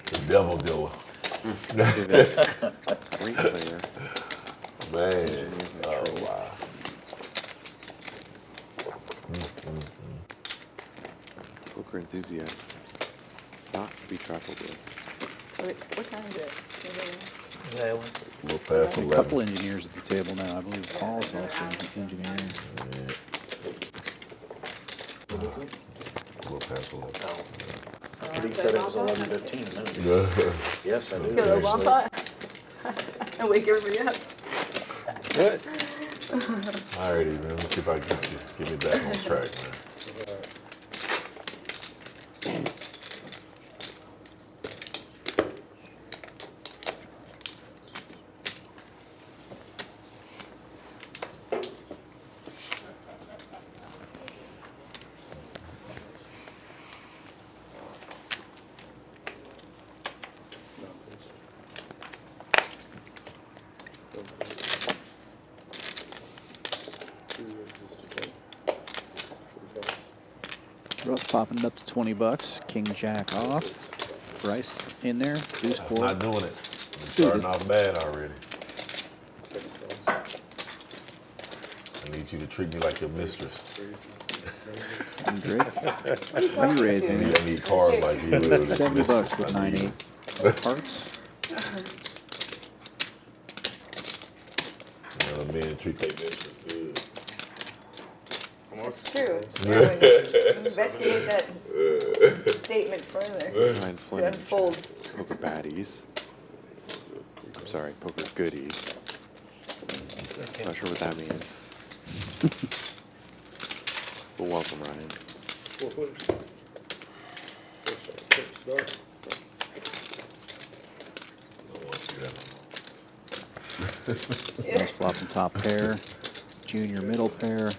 The devil dealer. Great player. Man. Oh wow. Poker enthusiast. Not to be trifled with. What time is it? We'll pass A 11. couple engineers at the table now. I believe Paul's also engineering. We'll pass 11. He said it was 11:15 a minute ago. Yes, I do. Get a little bump actually. up. And wake everybody up. Alrighty, man. Let's see if I can get me back on track, man. Russ popping it up to 20 bucks. King Jack off. Bryce in there. Deuce That's four. not doing it. I'm starting off bad already. I need you to treat me like your mistress. And Drake. You raising I it. need cards like you. 70 bucks with 9-8 hearts. Men treat their mistress good. That's true. Investigate that statement further. Ryan It Flynn. unfolds. Poker baddies. I'm sorry, poker goodies. Not sure what that means. But welcome, Ryan. Russ flopping top pair. Junior middle pair.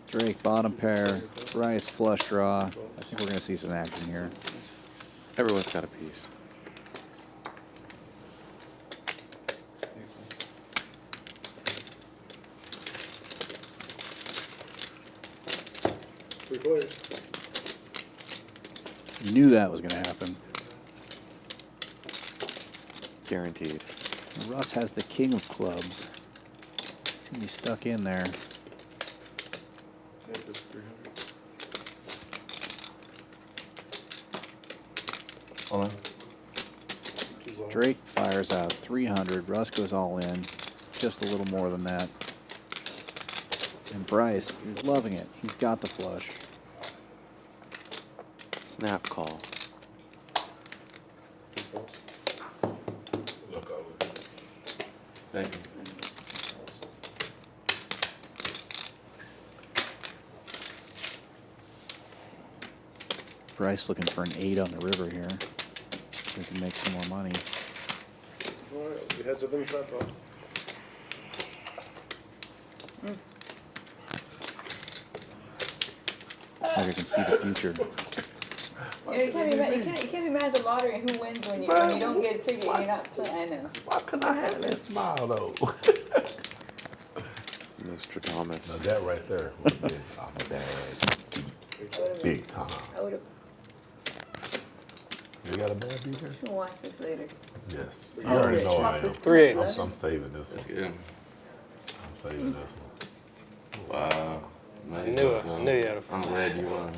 Drake bottom pair. Bryce flush draw. I think we're going to see some action here. Everyone's got a piece. You knew that was going to happen. Guaranteed. Russ has the king of clubs. He's going to be stuck in there. Drake fires out 300. Russ goes all in. Just a little more than that. And Bryce is loving it. He's got the flush. Snap call. Thank you. Bryce looking for an 8 on the river here. So he can make some more money. Alright, heads up inside, bro. Looks like I can see the future. You know, you can't be mad at the lottery and who wins when you don't get a ticket and you're not playing. I know. Why couldn't I have that smile though? Nostradamus. Now that right there would have been a bad big time. I would have. You got a bad beat here? We'll watch this later. Yes. You already know I am. 3-8. I'm saving this one. Yeah. I'm saving this one. Wow. I knew you had a I'm glad you won.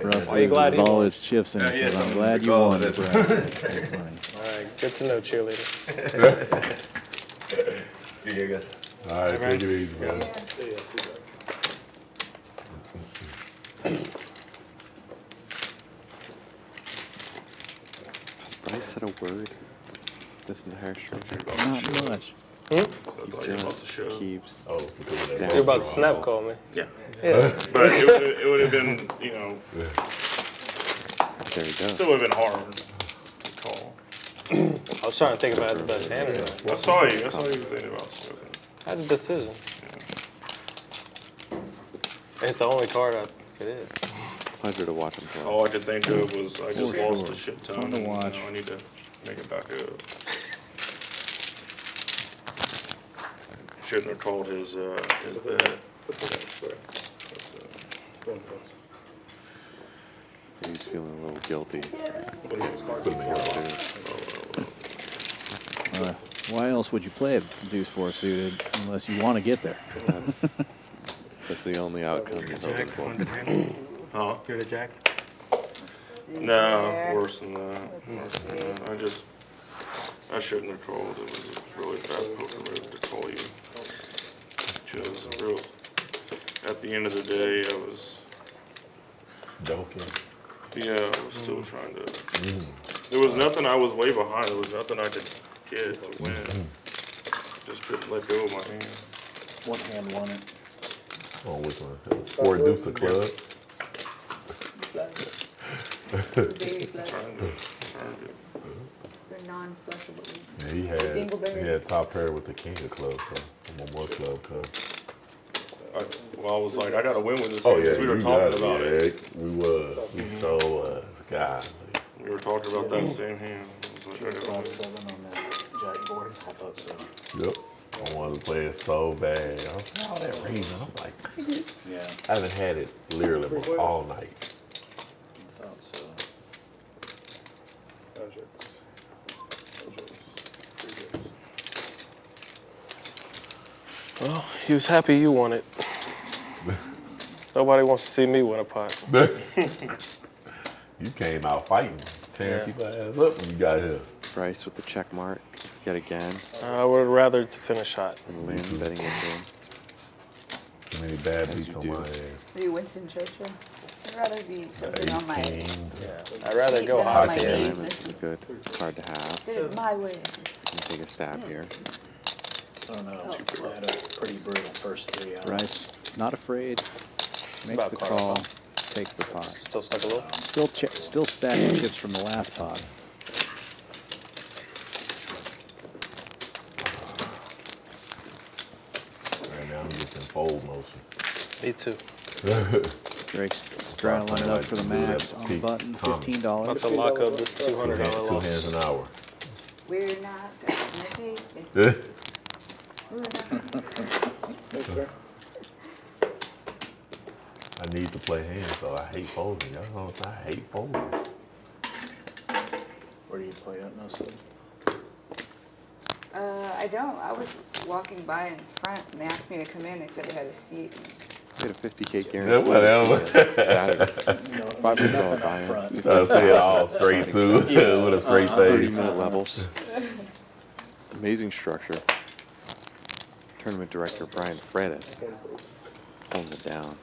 Russ Why you glad loses he all won? his chips and he Yeah, says, yeah, I'm glad you recall won, that. Bryce. That's funny. All right, good to know, cheerleader. Yeah, guys. All right, take it easy, guys. Bryce said a word this entire string. Not much. He just keeps Oh, because of that. stabbing. You're about to snap call me. Yeah. Yeah. But it would have been, you know, There he goes. Still would have been hard to call. I was trying to think if I had the best hand or not. I saw you thinking about slipping. I had a decision. It's the only card I could hit. Pleasure to watch him play. All I could think of was I just lost a shit ton. Fun to and, watch. I need to make it back up. Shouldn't have called his bet. He's feeling a little guilty. Why else would you play a deuce four suited unless you want to get there? That's the only outcome he's hoping for. Huh? You're the jack? No, worse than that. I shouldn't have called. It was a really bad poker move to call you. Just at the end of the day, I was. Joking. Yeah, I was still trying to. There was nothing. I was way behind. There was nothing I could get to win. Just couldn't let go of my hand. What hand won it? Oh, which one? Four deuce of clubs. Very flush. They're non-flushable. Yeah, he had top pair with the king of clubs, so I'm on one club, cuz. Well, I was like, I gotta win with this Oh, hand yeah, because we were you talking got about it. We was. We so God. We were talking about that same hand. I was like, I gotta win. 5-7 on that jack board. I thought so. Yep. I wanted to play it so bad. I was like, all that reason. I'm like, Yeah, I haven't had it literally all night. I thought so. Well, he was happy you won it. Nobody wants to see me win a pot. You came out fighting. Tearing people's ass up when you got here. Bryce with the check mark yet again. I would rather to finish hot. And Lynn betting into him. Too many bad As beats you on do. my ass. Are you Winston Churchill? I'd rather be something on my King. I'd rather go Beat hot my than Yeah, knees. this is good. Card to have. did it my way. Take a stab here. I don't know. I had a pretty brutal first 3 hours. Bryce, not afraid, makes About the card call, off. takes the pot. Still stuck a little? Still stacking chips from the last pot. Right now I'm just in fold motion. Me too. Drake's trying to line it up for the max on the button, About $15. to lock up this $200 Two hands loss. an hour. We're not gonna take it. We're not. I need to play hands, so I hate folding. Y'all know what I hate folding. Where do you play at, Nelson? I don't. I was walking by in front and they asked me to come in. They said they had a seat. We had a 50K Yeah, guarantee. whatever. Saturday. $500 Nothing buy-in. up front. You try to say it all straight too, with a straight face. 30-minute levels. Amazing structure. Tournament director Brian Fredis holding it down.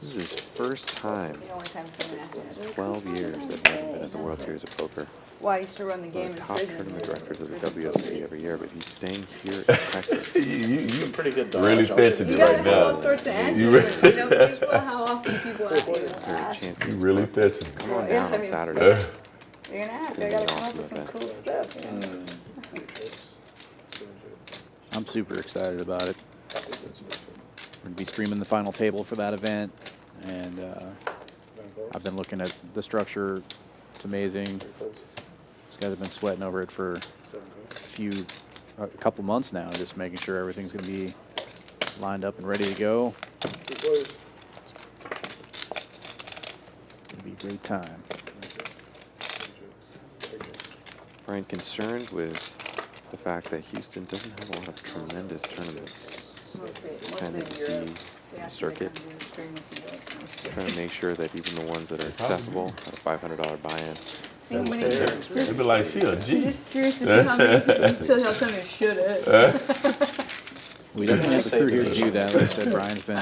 This is his first time You know, one time someone asked me, in 12 years that he hasn't been at the World Series of Poker. well, I used to run the One game of in the top prison. tournament directors of the WSOP every year, but he's staying here in Texas. You Pretty good dodge. really I'll say fetching You it gotta right have all now. sorts of answers. You You really, know, people, how often people ask you. Very Ask. you champions. really fetching it. Come on Yeah, down I on mean, Saturday. You're gonna ask. It's I gonna gotta be come an up with awesome some event. cool stuff. You know? I'm super excited about it. We're going to be streaming the final table for that event. And I've been looking at the structure. It's amazing. These guys have been sweating over it for a couple months now, just making sure everything's going to be lined up and ready to go. It'll be a great time. Brian, concerned with the fact that Houston doesn't have a lot of tremendous tournaments. Kind of see the circuit. Trying to make sure that even the ones that are accessible at a $500 buy-in. It'd be like, she a G. I'm just curious to see how many people tell you how come you should have. We definitely have the crew here to do that. Like I said, Brian's been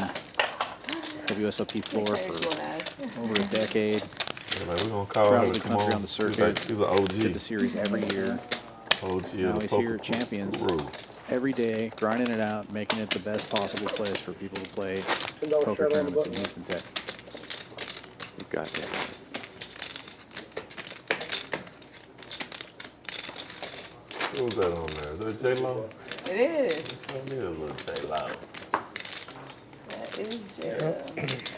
WSOP floor for over a decade. Yeah, like, we're gonna call her Traveled to the come country on. on the circuit. She's an OG. Did the series every year. OG Now of the he's poker here at Champions crew. every day, grinding it out, making it the best possible place for people to play poker tournaments in Houston, Texas. You've got that. What was that on there? Is that J-Lo? It is. Show me a little J-Lo. That is J-Lo.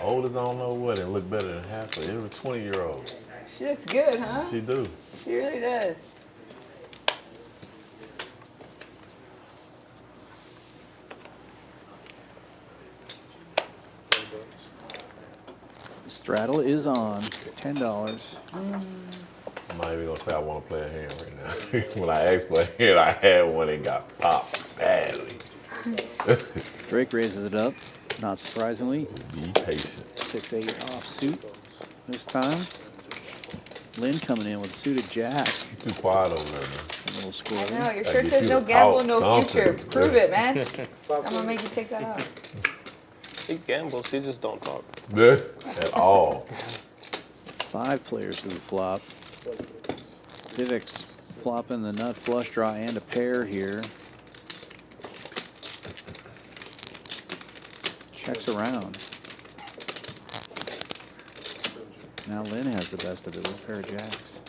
Old as I don't know what and look better than half of every 20-year-old. She looks good, huh? She do. She really does. Straddle is on. $10. I'm not even gonna say I want to play a hand right now. When I asked for a hand, I had one and got popped badly. Drake raises it up, not surprisingly. Be patient. 6-8 offsuit this time. Lynn coming in with a suited jack. Too quiet over there, man. A little I score. know, your I shirt get says you no to gamble, talk no future. something. Prove it, man. I'm gonna make you take that off. He gambles, he just don't talk. At all. 5 players to the flop. Vivek's flopping the nut flush draw and a pair here. Checks around. Now Lynn has the best of it with a pair of jacks.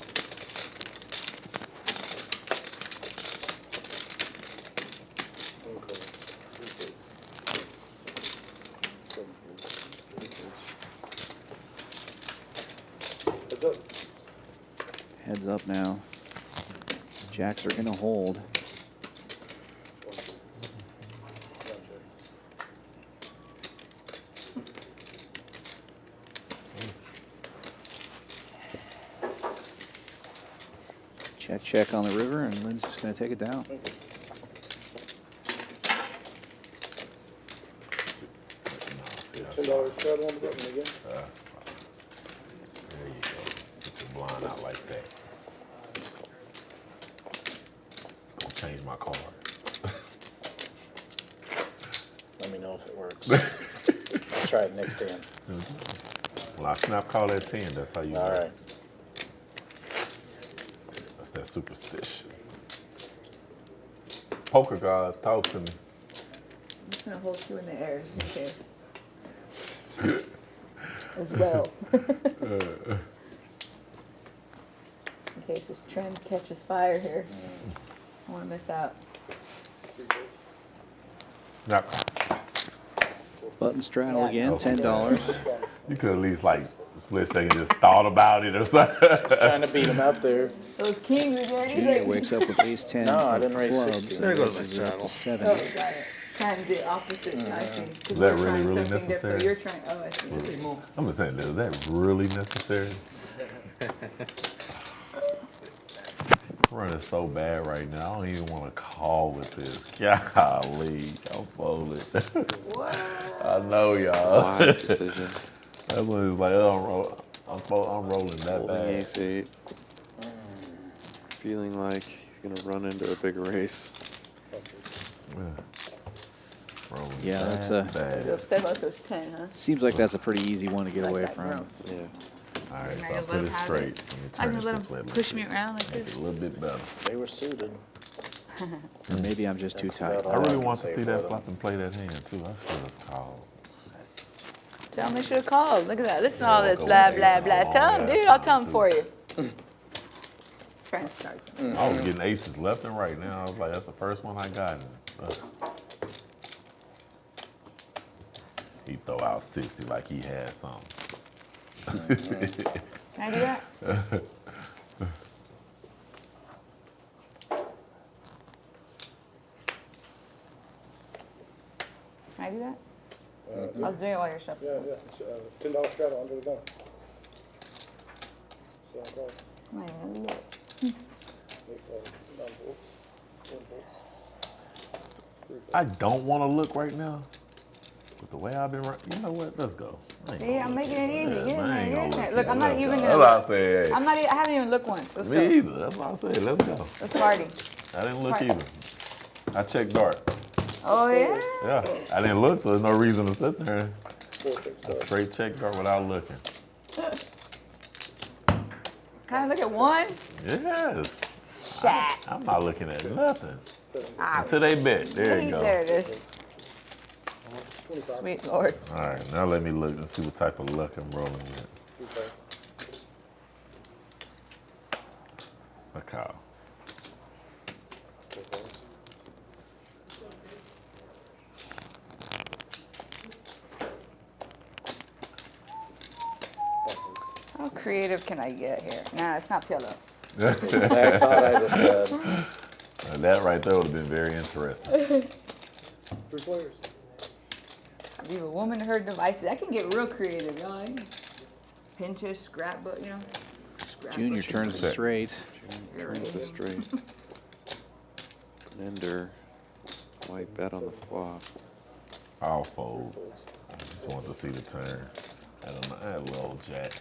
Heads up now. Jacks are gonna hold. Check, check on the river, and Lynn's just gonna take it down. $10 straddle on the button again. There you go. Put your blind out like that. It's gonna change my cards. Let me know if it works. I'll try it next hand. Well, I snap call at 10. That's how you. All right. That's that superstition. Poker gods, talk to me. I'm just gonna hold 2 in the air just in case. As well. Just in case this trend catches fire here. I don't wanna miss out. Snap. Button straddle Yeah. again, Oh, $10. You could at least like a split second just thought about it or something. Trying to beat him out there. Those kings again, he's Junior like, wakes up with ace-10 No, I of didn't raise clubs. 16. and There goes my raises it up to straddle. 7. oh, got it. Trying to do the opposite, I see. 'Cause Is we're that really, trying really something different. necessary? So you're trying, oh, I see. I'm just saying, is that really necessary? Running so bad right now. I don't even want to call with this. Golly, I'm folded. What? I know, y'all. Wide decision. That one is like, oh, I'm rolling that Holding bad. ace-8. Feeling like he's gonna run into a big race. Rolling Yeah, that's that a- bad. You're upset about those 10, huh? Seems like that's a pretty easy one to get Like away that, from. bro. Yeah. All right, so Now I you put let it him have straight. it. Let me I'm turn gonna it let this him way. Let's push see. me around like Make this. it a little bit better. They were suited. Or maybe I'm just too That's tight. about I all really can want to say see for that them. flop and play that hand too. I should have called. Tell him they should have called. Look at that. Listen to Yeah, all this go blah, with blah, ace blah. and Tell all him, that dude. I'll tell time, him too. for you. Trying to start something. I was getting aces left and right now. I was like, that's the first one I got. He throw out 60 like he had something. Can I do that? Can I do that? I was doing it while you're shuffling. Yeah. $10 straddle under the gun. So I call. I'm not even gonna look. I don't want to look right now. But the way I've been, you know what? Let's go. See, I'm making it easy. Get in I there, ain't get in gonna there. look Look, yet. I'm not Let's even go. gonna That's look. what I said. Hey, I haven't even looked once. Let's me go. either. That's what I said. Let's go. Let's party. I didn't look Right. either. I checked dark. Oh, yeah? Yeah, I didn't look, so there's no reason to sit there. I straight check dark without looking. Can I look at one? Yes. Shit. I'm not looking at nothing. Ah, Until they bet. There you go. There it is. Sweet Lord. All right, now let me look and see what type of luck I'm rolling with. A cow. creative can I get here? Nah, it's not pillow. Exact thought I just had. That right there would have been very interesting. 3 players. Leave a woman to her devices. I can get real creative, you know. I can Pinterest, scrapbook, you know. Junior turns it straight. Turns it straight. Ender. White bet on the flop. I'll fold. I just want to see the turn. I don't know. That little jack.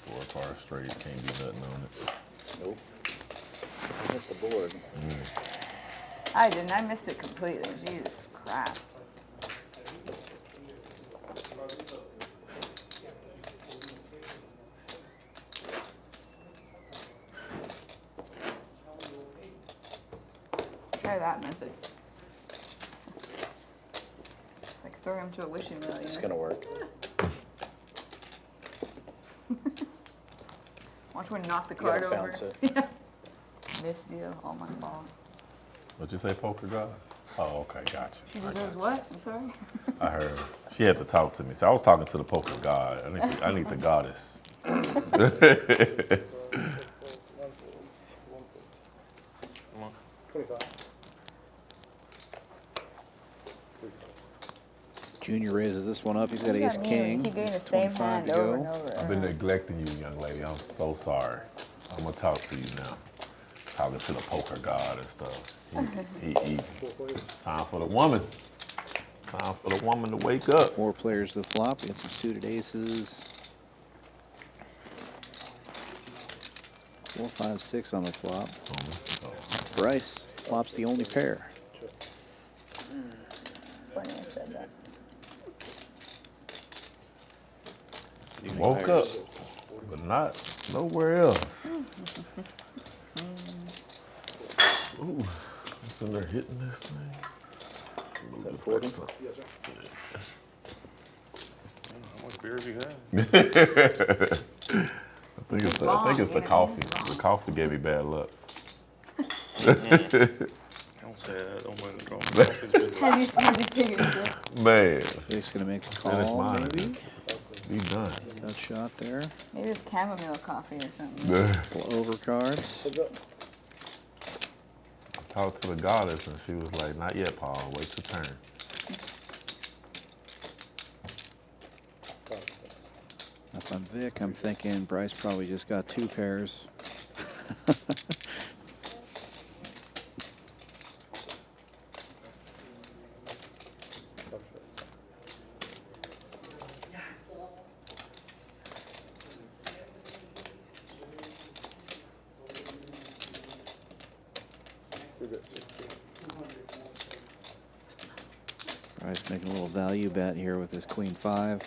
4 par straight. Can't do nothing on it. Nope. I hit the board. I didn't. I missed it completely. Jesus Christ. Try that method. Just like throw him to a wishing well. It's gonna work. Watch one knock the You gotta card over. bounce it. Yeah. Missed deal. Oh my ball. What'd you say, poker god? Oh, okay, gotcha. She I deserves gotcha. what? I'm sorry. I heard. She had to talk to me. So I was talking to the poker god. I need the goddess. 25. Junior raises this one up. He's got ace You king. keep getting the same 25 hand to over go. and over. I've been neglecting you, young lady. I'm so sorry. I'm gonna talk to you now. Talking to the poker god and stuff. He time for the woman. Time for the woman to wake up. 4 players to the flop. We got some suited aces. 4, 5, 6 on the flop. Bryce flops the only pair. Funny I said that. Woke up, but not nowhere else. Ooh, it's in there hitting this thing. Is that 40? Yes, sir. How much beer have you had? I think it's the coffee. The coffee gave me bad luck. Don't say that. Don't mind the coffee. Have you seen it? Man, Vic's gonna make the finish call, mine. maybe. Be done. Got shot there. Maybe it's chamomile coffee or something. Couple over cards. I talked to the goddess and she was like, "Not yet, Paul. Wait your turn." If I'm Vic, I'm thinking Bryce probably just got 2 pairs. Bryce making a little value bet here with his queen 5.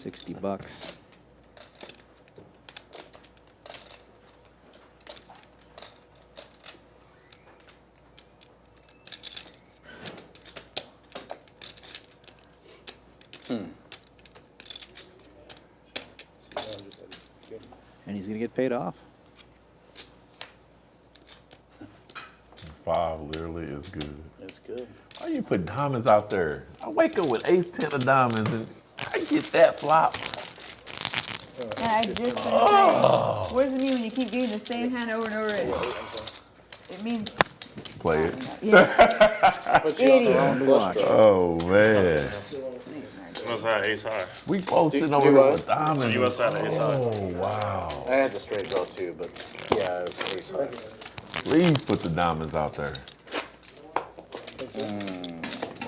60 bucks. And he's going to get paid off. 5 literally is good. It's good. Why you put diamonds out there? I wake up with ace 10 of diamonds and I get that flop. And I just been saying, what does it mean when you keep getting the same hand over and over? It means Play it. yeah. Put you on the wrong flush draw. Oh man. You must have ace high. We both sitting over do here what? with diamonds. You must have ace high. Oh wow. I had the straight draw too, but yeah, it was ace high. Please put the diamonds out there.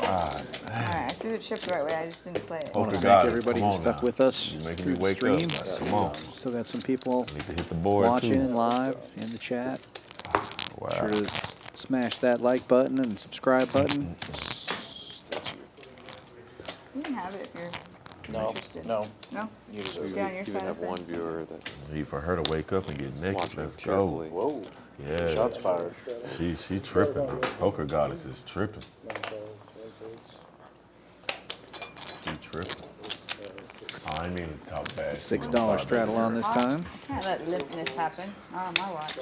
Wow. Alright, I threw the chip the right way, I just didn't play it. Oh, Thank God. everybody Come who on stuck now. with us You're making through me the wake stream. up. Come on. Still got some people I need to hit the board watching too. live in the chat. Wow. Sure to smash that like button and subscribe button. You can have it if you're No, interested. no, No? you deserve Stay on it. your You side even of have one things. viewer that's Need for her to wake up and get naked. watching Let's go. cheerfully. Whoa, Yeah. shots fired. She tripping. Poker goddess is tripping. She tripping. I ain't mean to talk bad. $6 straddle on this time. I can't let limpness happen. Not on my watch.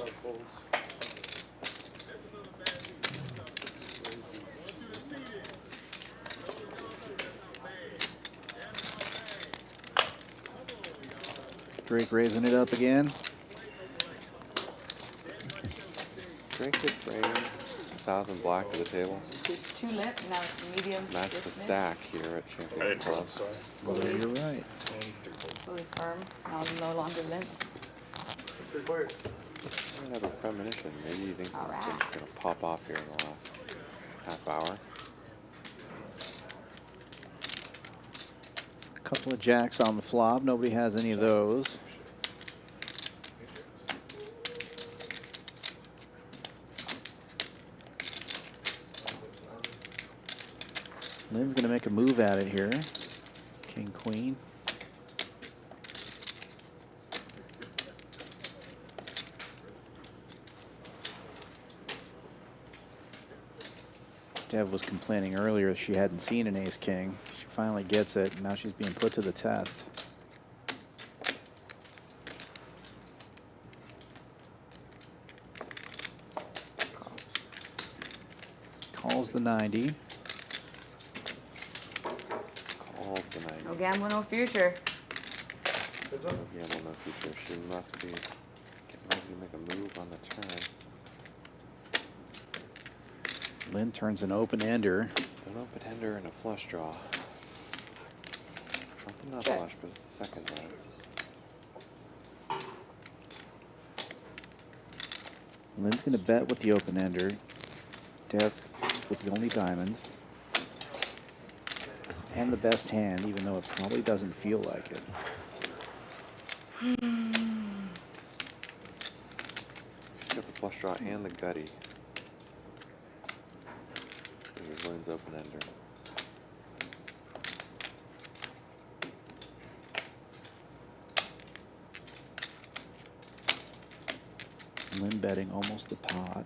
Drake raising it up again. Drake just bring 1,000 black to the table. There's 2 limp, now it's medium. Match the stiff stack here at Champions Club. Well, you're right. limp, fully firm, now no longer limp. I might have a premonition. Maybe he thinks All right. something's going to pop off here in the last half hour. A couple of jacks on the flop. Nobody has any of those. Lynn's going to make a move at it here. King, queen. Dev was complaining earlier she hadn't seen an ace-king. She finally gets it, and now she's being put to the test. Calls the 90. Calls the 90. No gamble, no future. No gamble, no future. She must be getting ready to make a move on the turn. Lynn turns an open-ender. An open-ender and a flush draw. Not the nut Check. flush, but it's the second dance. Lynn's going to bet with the open-ender. Dev with the only diamond. And the best hand, even though it probably doesn't feel like it. She's got the flush draw and the gutty. There's Lynn's open-ender. Lynn betting almost the pot.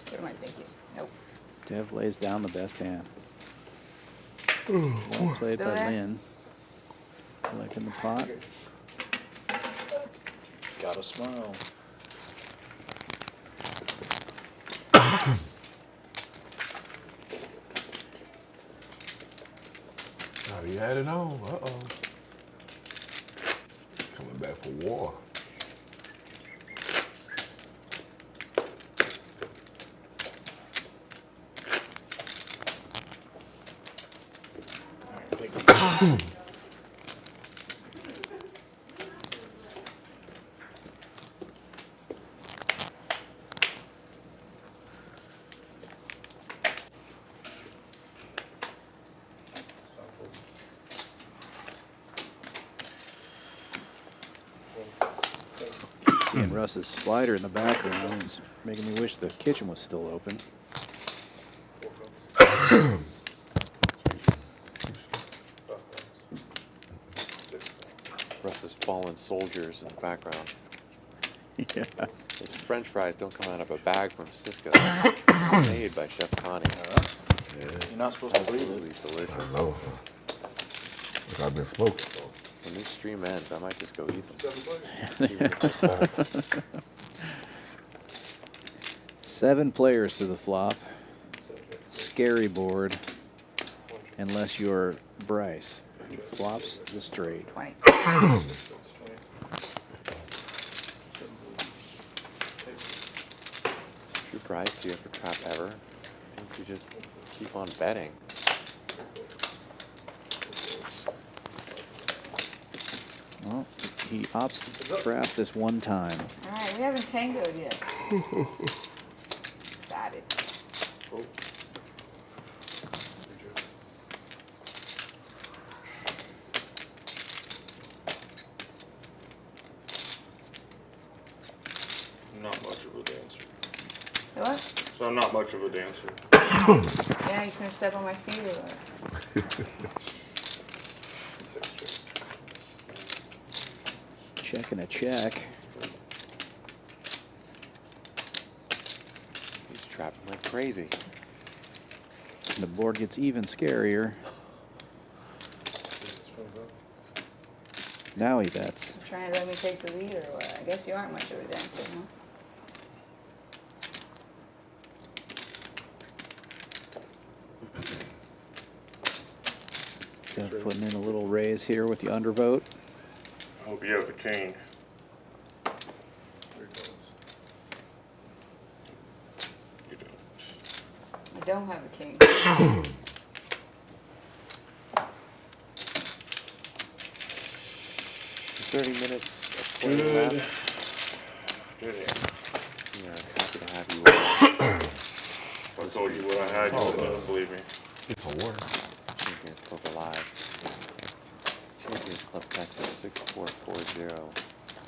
What am I thinking? Nope. Dev lays down the best hand. Well played Still by there? Lynn. Collecting the pot. Gotta smile. Oh, you had it on. Uh-oh. Coming back for war. Seeing Russ's slider in the background is making me wish the kitchen was still open. Russ's fallen soldiers in the background. Yeah. His French fries don't come out of a bag from Cisco. Made by Chef Connie. You're not supposed to breathe Absolutely it. delicious. No. I've been smoking. When this stream ends, I might just go eat them. Even if I don't. 7 players to the flop. Scary board. Unless you're Bryce, who flops the straight. 20. True Bryce, do you ever trap ever? I think you just keep on betting. Well, he opts to trap this one time. Alright, we haven't tangoed yet. Excited. Not much of a dancer. What? So I'm not much of a dancer. Yeah, he's gonna step on my feet or what? Check and a check. He's trapping like crazy. And the board gets even scarier. Now he bets. Trying to let me take the lead or what? I guess you aren't much of a dancer, huh? Jeff putting in a little raise here with the undervote. Hope you have the king. You do. I don't have a king. 30 minutes of play Good. left. Good. We are happy to have you all. I told you what I had. You wouldn't believe me. It's a war. Champions Club Alive. Champions Club Texas 6440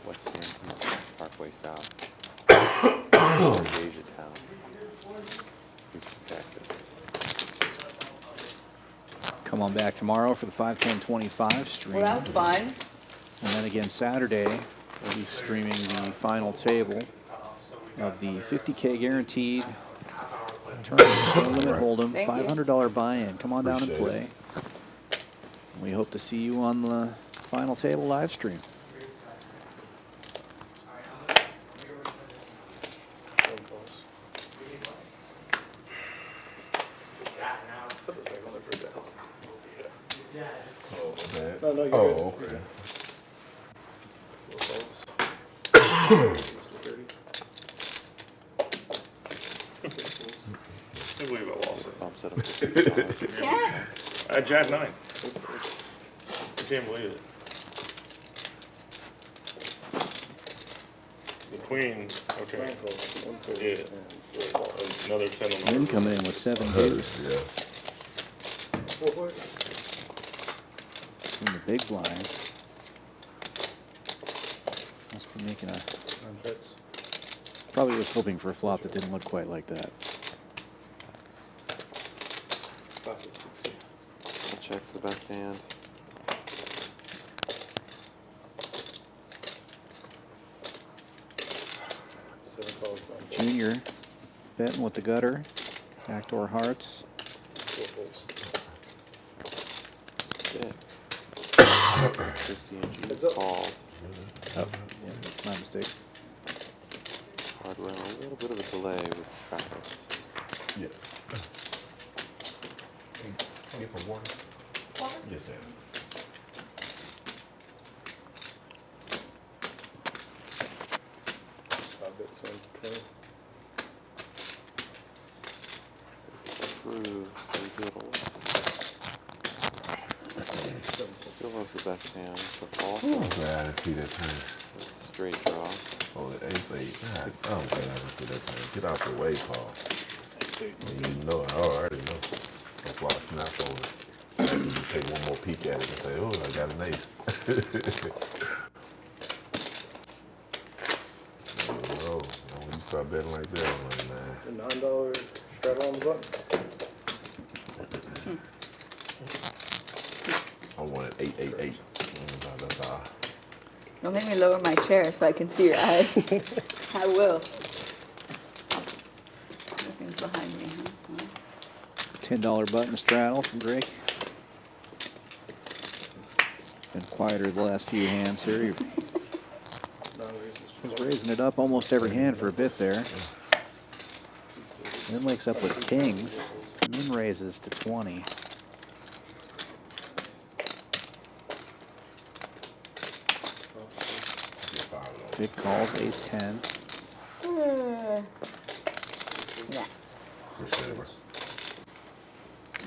West San Houston Parkway South. Asia Town. Houston, Texas. Come on back tomorrow for the 5/10/25 stream. Well, that was fun. And then again Saturday, we'll be streaming the final table of the 50K guaranteed tournament. No limit Holdem, Thank you. $500 buy-in. Come on down and Appreciate play. We hope to see you on the final table live stream. Oh, okay. I believe I lost it. Bumps it up to $50. Can't. I had Jack 9. I can't believe it. The queen. Okay. Yeah. Another 10 on the Lynn coming in with 7 deuce Yeah. in the big blind. Must be making a... Probably was hoping for a flop that didn't look quite like that. Checks the best hand. Junior betting with the gutter. Backdoor hearts. Sick. 60 inches called. Oh, yeah, that's my mistake. Hardware, a little bit of a delay with practice. Yes. Can I get some water? Yes, ma'am. Approves a little. Still has the best hand, but also I'm glad I didn't see that turn. straight draw. Oh, the ace-8. God, I'm glad I didn't see that turn. Get out the way, Paul. You know, I already know. That's why I snapped over it. You just take one more peek at it and say, oh, I got an ace. No, when you start betting like that, I'm like, nah. The $9 straddle on the button. I wanted 888. That's all. Don't make me lower my chair so I can see your eyes. I will. Nothing's behind me, huh? $10 button straddle from Drake. Been quieter the last few hands here. He's raising it up almost every hand for a bit there. Then wakes up with kings. Min raises to 20. Big calls, ace 10. Yeah,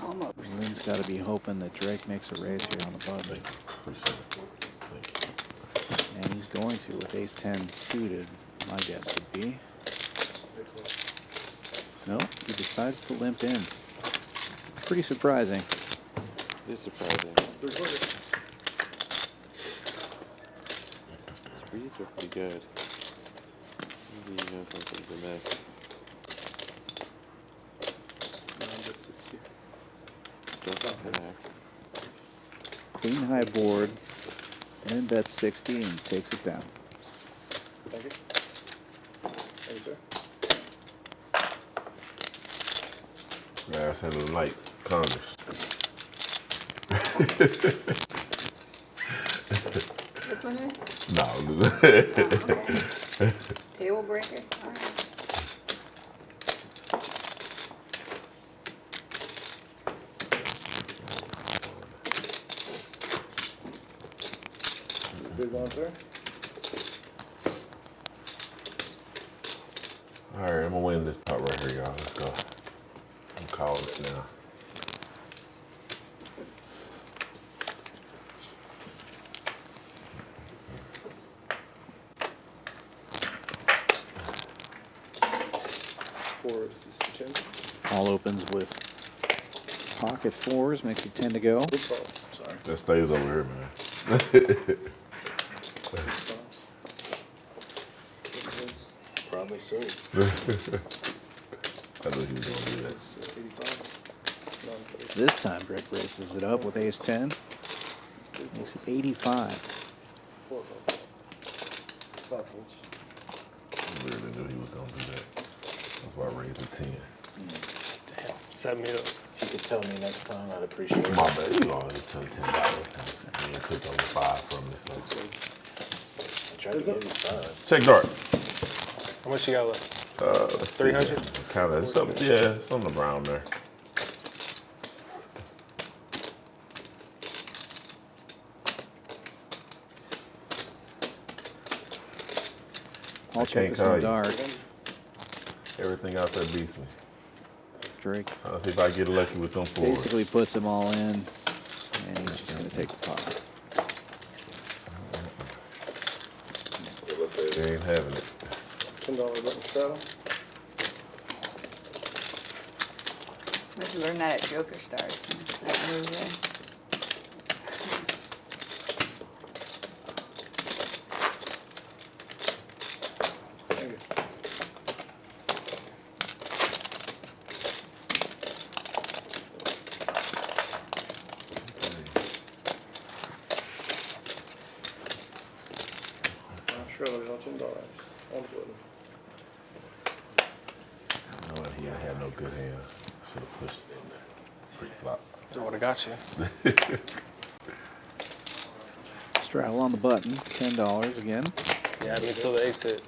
almost. Lynn's got to be hoping that Drake makes a raise here on the button. And he's going to with ace 10 suited, my guess would be. No, he decides to limp in. Pretty surprising. It is surprising. Reads are pretty good. Maybe you know something's amiss. Doesn't connect. Queen high board, and bets 60 and takes it down. Thank you. Thank you, sir. Last hand of the night, Congress. This one is? No. Oh, okay. Table breaker? All right. Everybody going through? All right, I'm gonna win this pot right here, y'all. Let's go. I'm calling it now. Four is 10. All opens with pocket fours, makes it 10 to go. Sorry. That stays over here, man. Probably so. I knew he was gonna do that. This time Drake raises it up with ace 10. Makes it 85. Four votes. Five votes. I really knew he was gonna do that. That's why I raised a 10. Damn, set me up. If you could tell me next time, I'd appreciate it. My bad, you always took $10. And you took only 5 from me, so. I tried to give you 5. Check dart. How much you got left? Let's see. 300? Kind of, yeah, something around there. I'll check can't this call one you. dark. Everything out there beats me. Drake Trying to see if I get lucky with them fours. basically puts them all in, and he's just going to take the pot. Let's say they ain't having it. $10 button straddle. Let's learn that at Joker Stars. That move there. Straddle, y'all $10 on the button. No, he ain't had no good hand. Should have pushed it in there. Pre-flop. I would have got you. Straddle on the button, $10 again. Yeah, I mean, till the ace hit.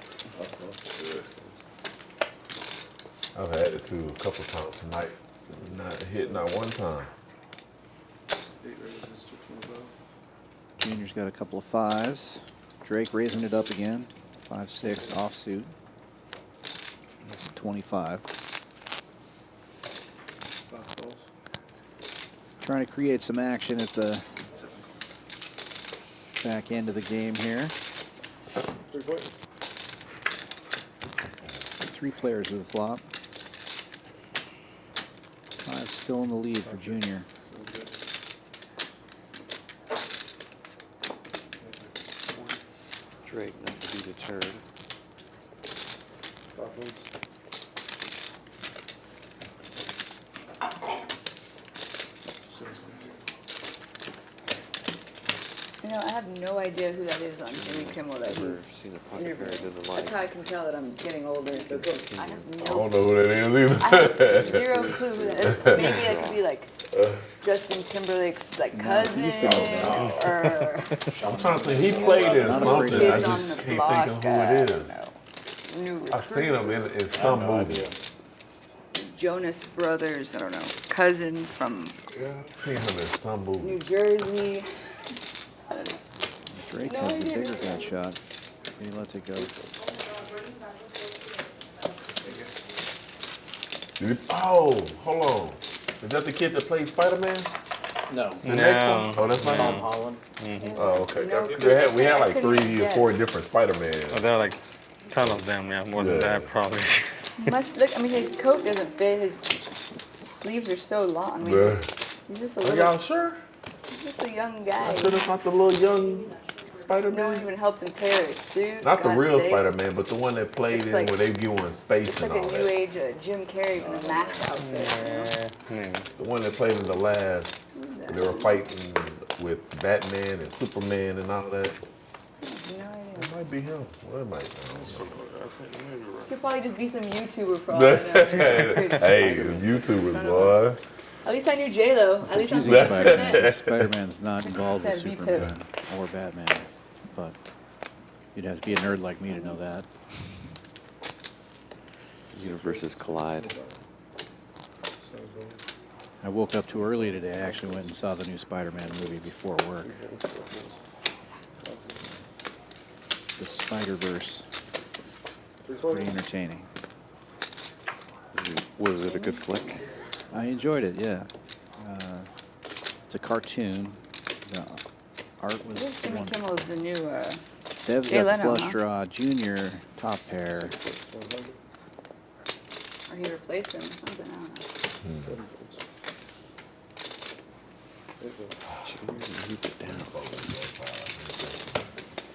I've had it too a couple times tonight. Not hit, not one time. 8 raises to 20 both. Junior's got a couple of fives. Drake raising it up again. 5-6 offsuit. Makes it 25. 5 calls. Trying to create some action at the back end of the game here. 3 points. 3 players with the flop. 5 still in the lead for Junior. Drake not to be deterred. 5 votes. You know, I have no idea who that is on Jimmy Kimmel. That Never he's seen a pocket pair interviewing. doesn't That's how I like. can tell that I'm getting older. I have I no don't know who that is either. I have 0 clue who that is. Maybe I could be like Justin Timberlake's like cousin or I'm trying to think. He played in Not something. afraid I kid on just the can't block. think of who it is. New I've seen recruit. him in some movie. Jonas Brothers. I don't know. Cousin from Yeah, I've seen him in some movie. New Jersey. I don't know. Drake No has the idea. bigger gut shot. He lets it go. Oh, hold on. Is that the kid that played Spider-Man? No. The next one? Oh, that's not Tom him. Holland. Oh, okay. No, We had like couldn't 3 or guess. 4 different Spider-Man. There are like a ton of them, yeah, more than Yeah. that probably. Must look. I mean, his coat doesn't fit. His sleeves are so long. I mean, Yeah. he's just a Are little. y'all sure? He's just a young guy. I sure that's not the little young No Spider-Man? one even helped him tear his suit. Not the God real sakes. Spider-Man, but the one that played It's in like- where they give one space It's and like all a new that. age Jim Carrey in a mask outfit. The one that played in the last, they were fighting with Batman and Superman and all that. No idea. That might be him. Well, it might. I don't Could probably just be some YouTuber for all I know. know. Hey, YouTubers, boy. At least I knew J-Lo. At least I'm Confusing 100%. Spider-Man. Spider-Man's not involved with 100% Superman or Batman, but you'd have to be a nerd like me to know that. Universes collide. I woke up too early today. I actually went and saw the new Spider-Man movie before work. the Spider-Verse. Pretty entertaining. Was it a good flick? I enjoyed it, yeah. It's a cartoon. The art I was think Jimmy wonderful. Kimmel's the new, Dev's Jay got the Leno, flush huh? draw, Junior top pair. or he replaced him or something, I don't know.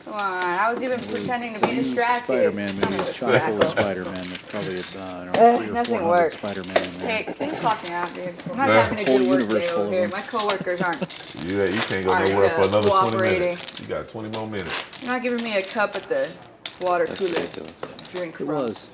Come on, I was even pretending to be distracted. Spider-Man Son movie of a is chock full of jackal. Spider-Man. There's probably I don't know, 300 or Nothing 400 works. Spider-Man in there. Hey, please clock me out, dude. I'm not Yeah. having a Whole good work universe day full over of here. them. My coworkers aren't. You can't go Alright, nowhere for another 20 cooperating. minutes. You got 20 more minutes. You're not giving me a cup at the water That's cooler ridiculous. to drink It from. was.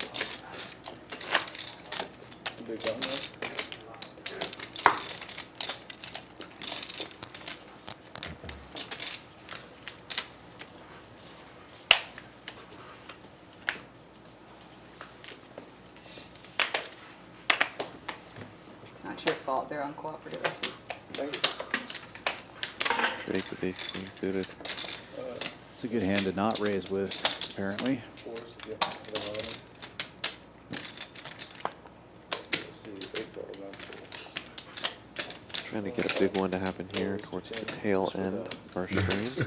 It's not your fault. They're uncooperative. Drake with ace queen suited. It's a good hand to not raise with, apparently. Trying to get a big one to happen here towards the tail end of our stream.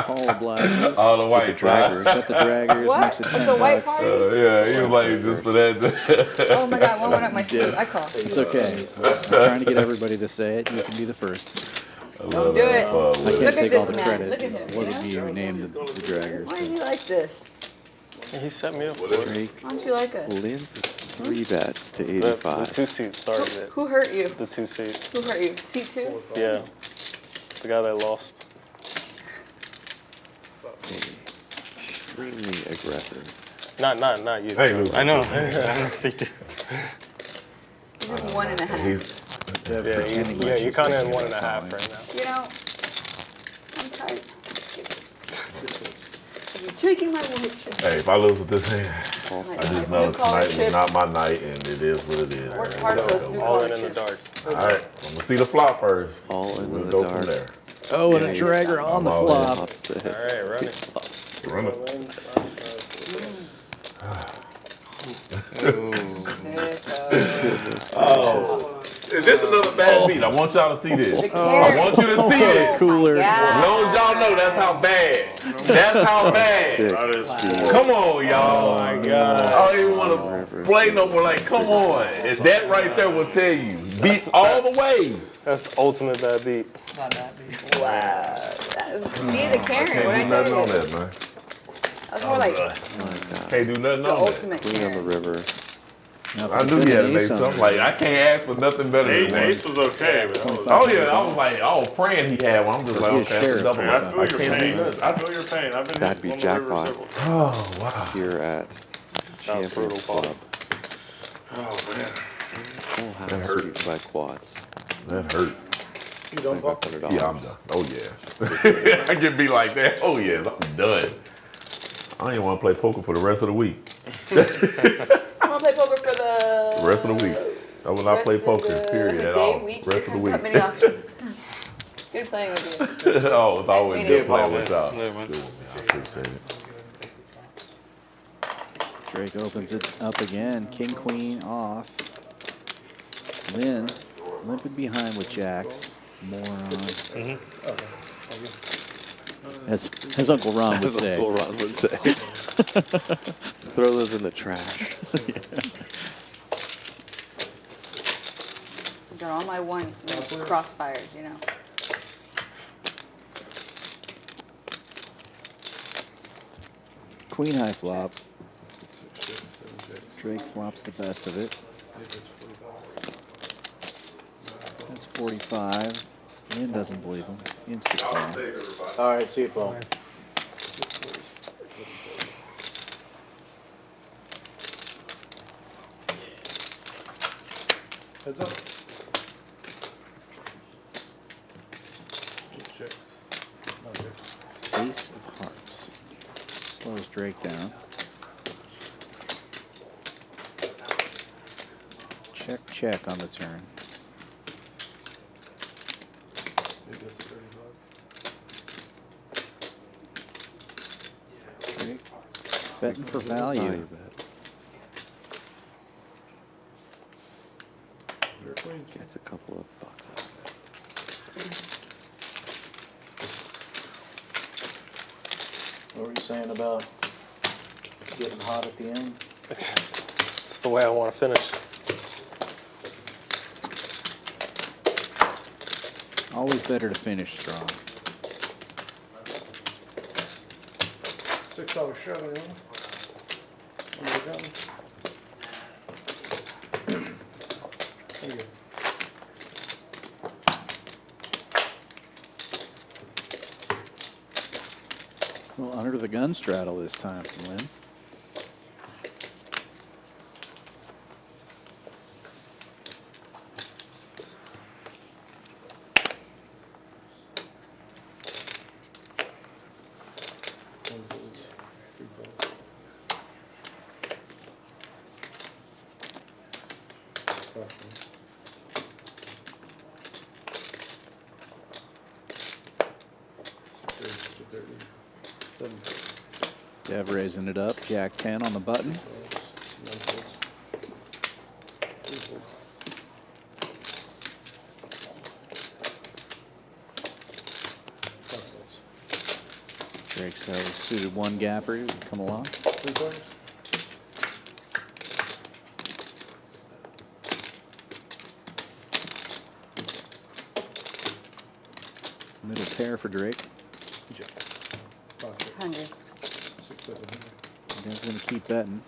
All the blacks. All the white draggers. Got the draggers, What? makes it It's 10 a white bucks. party? Yeah, he was like, just for that. Oh my god, one went up my sleeve. I call. It's okay. I'm trying to get everybody to say it. You can be the first. Don't do it. I Look can't at take all this the man. credit. Look at him. It wasn't me who named the draggers. Why is he like this? He set me up for it. Drake Why don't you like us? limp 3 bets to The 85. 2 seat started it. Who hurt you? The 2 seat. Who hurt you? C2? Yeah. The guy that lost. Extremely aggressive. Not you. Hey, Luke. I know. He's just 1.5. He's, Yeah, you're kind of in 1.5 right now. You know, I'm tired. You're taking my wood chip. hey, if I lose with this hand, I just know Blue collar tonight was chips. not my night, and it is what it is. Work hard for those blue All collar in the chips. dark. All right, I'm gonna see the flop first. All in We'll the go dark. from there. Oh, and a dragger on the I'm all in. flop. Opposite. All right, run it. Run it. Oh, this is another bad beat. I want y'all to see this. The I carrot. want you to see this. Cooler. As long as y'all know that's how bad. That's how bad. That is Come on, y'all. Oh my God. I don't even want to play no more. Like, come on. And that right there will tell you. Beat all the way. That's the ultimate bad beat. Wow. See the Karen. Can't What do I nothing tell on you? that, man. That's more like Can't do nothing the on that. ultimate Queen on the Karen. river. Now, I knew he had an ace. I'm like, I can't ask for nothing better Ace, than one. ace was okay, but that was, Oh yeah, I was like, I was praying he had one. I'm just like, He okay, was that's a sheriff. double. I I feel your can't pain. do that. I feel your pain. I've been That'd be on the river jackpot. several times. Oh wow. Here at brutal Champions fall. Club. Oh man. Full house sweep by quads. That hurt. $2,500. Yeah, I'm done. Oh yeah. I can be like that. Oh yeah, I'm done. I don't even want to play poker for the rest of the week. I'm gonna play poker for the The rest of the week. I will not play rest of poker, the period, at day, all. week. Rest of the week. Not many options. Good playing with you. Oh, it's always Nice good meeting playing you. with y'all. Yeah, man. Good with me. I appreciate it. Drake opens it up again. King, queen off. Lynn limping behind with jacks. Moron. As Uncle Ron would As say. Uncle Ron would say. Throw those in the trash. They're all my ones, crossfires, you know. Queen high flop. Drake flops the best of it. That's 45. Ian doesn't believe him. Ian's just playing. All right, see you, Paul. Heads up. Ace of hearts. Slows Drake down. Check, check on the turn. Betting for value. Gets a couple of bucks out of it. What were you saying about getting hot at the end? It's the way I want to finish. Always better to finish strong. 6 hour shot, you know? Thank you. Well, under the gun straddle this time from Lynn. Dev raising it up. Jack 10 on the button. Drake's suited one gapper. He would come along. Middle pair for Drake. 100. Dev's going to keep betting.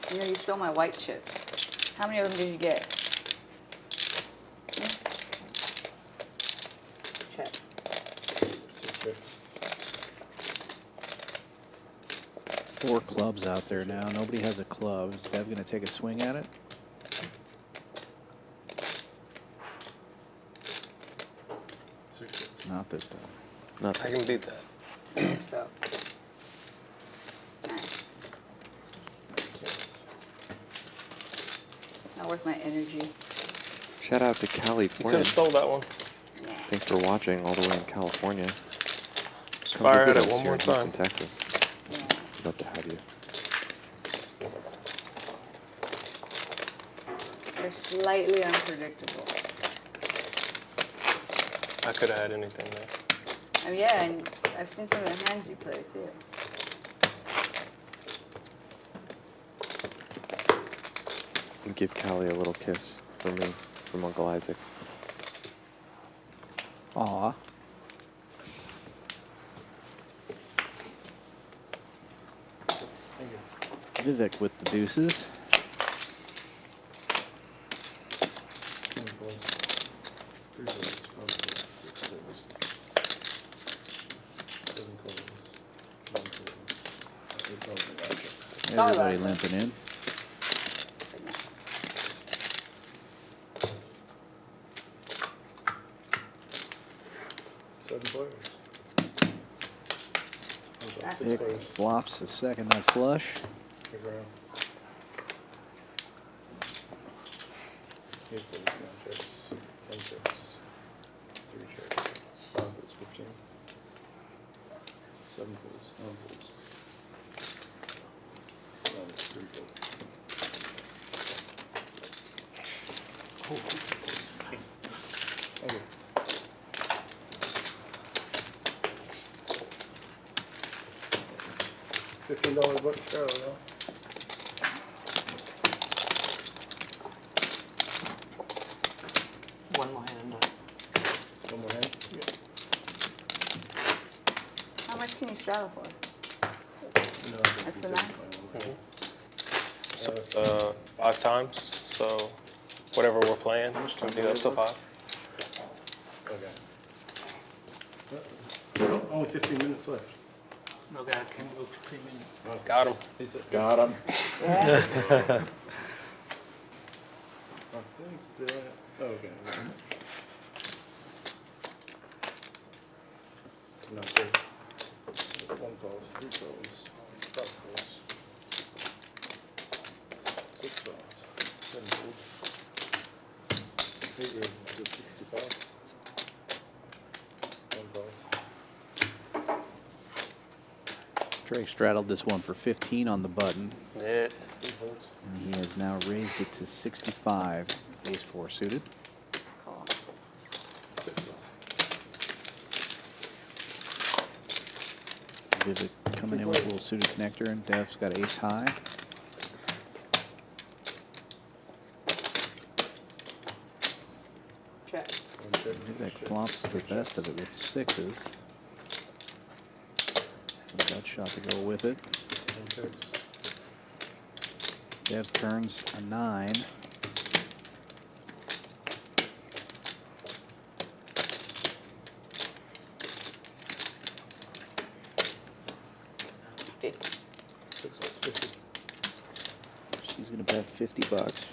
You know, you stole my white chip. How many of them did you get? Check. 4 clubs out there now. Nobody has a club. Is Dev going to take a swing at it? Not this time. Not I can beat that. So. Nice. Not worth my energy. Shout out to Cali You could Flynn. have stole that one. Yeah. Thanks for watching all the way in California. Come Fire at visit it us one here more in Houston, time. Texas. Yeah. Love to have you. They're slightly unpredictable. I could have had anything there. Oh yeah, and I've seen some of the hands you play too. And give Callie a little kiss for me, from Uncle Isaac. Aw. Vivek with the deuces. Everybody limping in. Pick flops the second nut flush. $15 buck shot, huh? One more hand. One more hand? How much can you straddle for? No, That's the max? So, 5 times. So whatever we're playing, can do up to 5. Okay. Only 15 minutes left. No guy can go 15 minutes. Got him. Got him. Yes. Okay. No, fold. One calls, three calls, five calls. Six calls, seven calls. Eight raises to 65. One calls. Drake straddled this one for 15 on the button. Yeah. Three folds. And he has now raised it to 65. Ace 4 suited. Call. Six calls. Visit coming in with a little suited connector, and Dev's got ace high. Check. One check. Vivek flops the best of it with sixes. Gut shot to go with it. One checks. Dev turns a 9. Six calls, 50. She's gonna bet $50.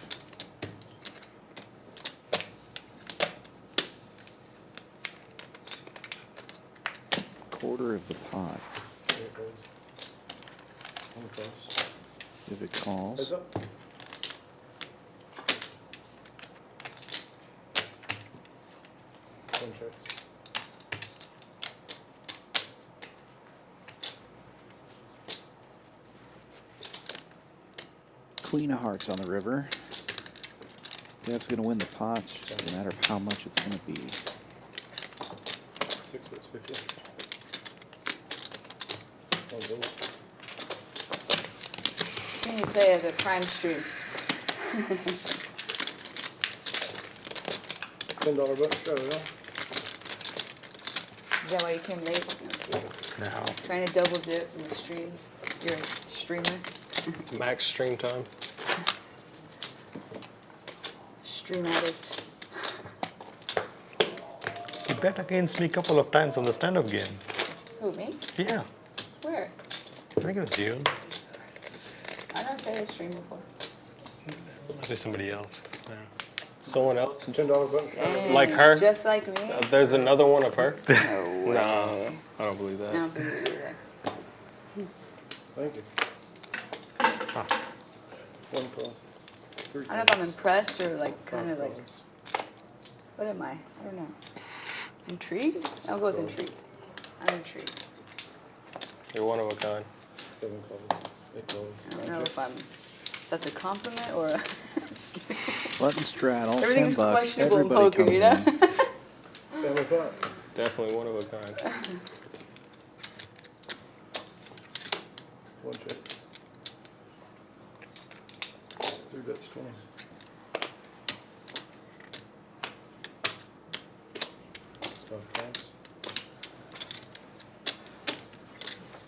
Quarter of the pot. Eight folds. One calls. Vivek calls. Heads up. One checks. Queen of hearts on the river. Dev's gonna win the pot. It's just a matter of how much it's gonna be. 6 bets, 50. One goes. Can you play at the prime stream? $10 bet, shut it off. Is that why you came late? No. Trying to double dip in the streams? You're a streamer? Max stream time. Stream addict. You bet against me a couple of times on the stand-up game. Who, me? Yeah, Where? I think it was you. I don't say I stream before. Must be somebody else. Yeah. Someone else? $10 bet. Dang, Like her? Just like me? There's another one of her? No way. Nah, I don't believe I that. don't believe it either. Thank you. One calls. Three I don't know if I'm impressed or like kind of like, what am I? I don't know. Intrigued? I'll go with intrigued. I'm intrigued. You're one of a kind. 7 calls. 8 calls. I don't know if that's a compliment or a. I'm just kidding. Button straddle, Everything's $10. questionable in Everybody poker, comes you know? in. Family pot. Definitely one of a kind. One check. 3 bets, 20. Five calls.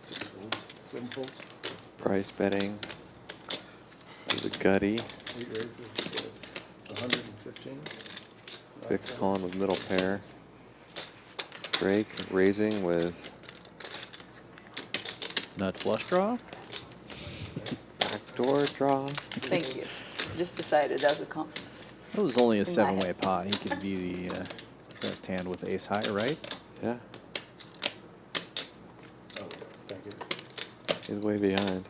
6 folds. 7 folds. Price betting. The gutty. 8 raises is 115. Fix calling with middle pair. Drake raising with Nut flush draw. backdoor draw. Thank you. Just decided that was a compliment. It was only a In my 7-way head. pot. He could view the best hand with ace high, right? Yeah, Oh, thank you. he's way behind.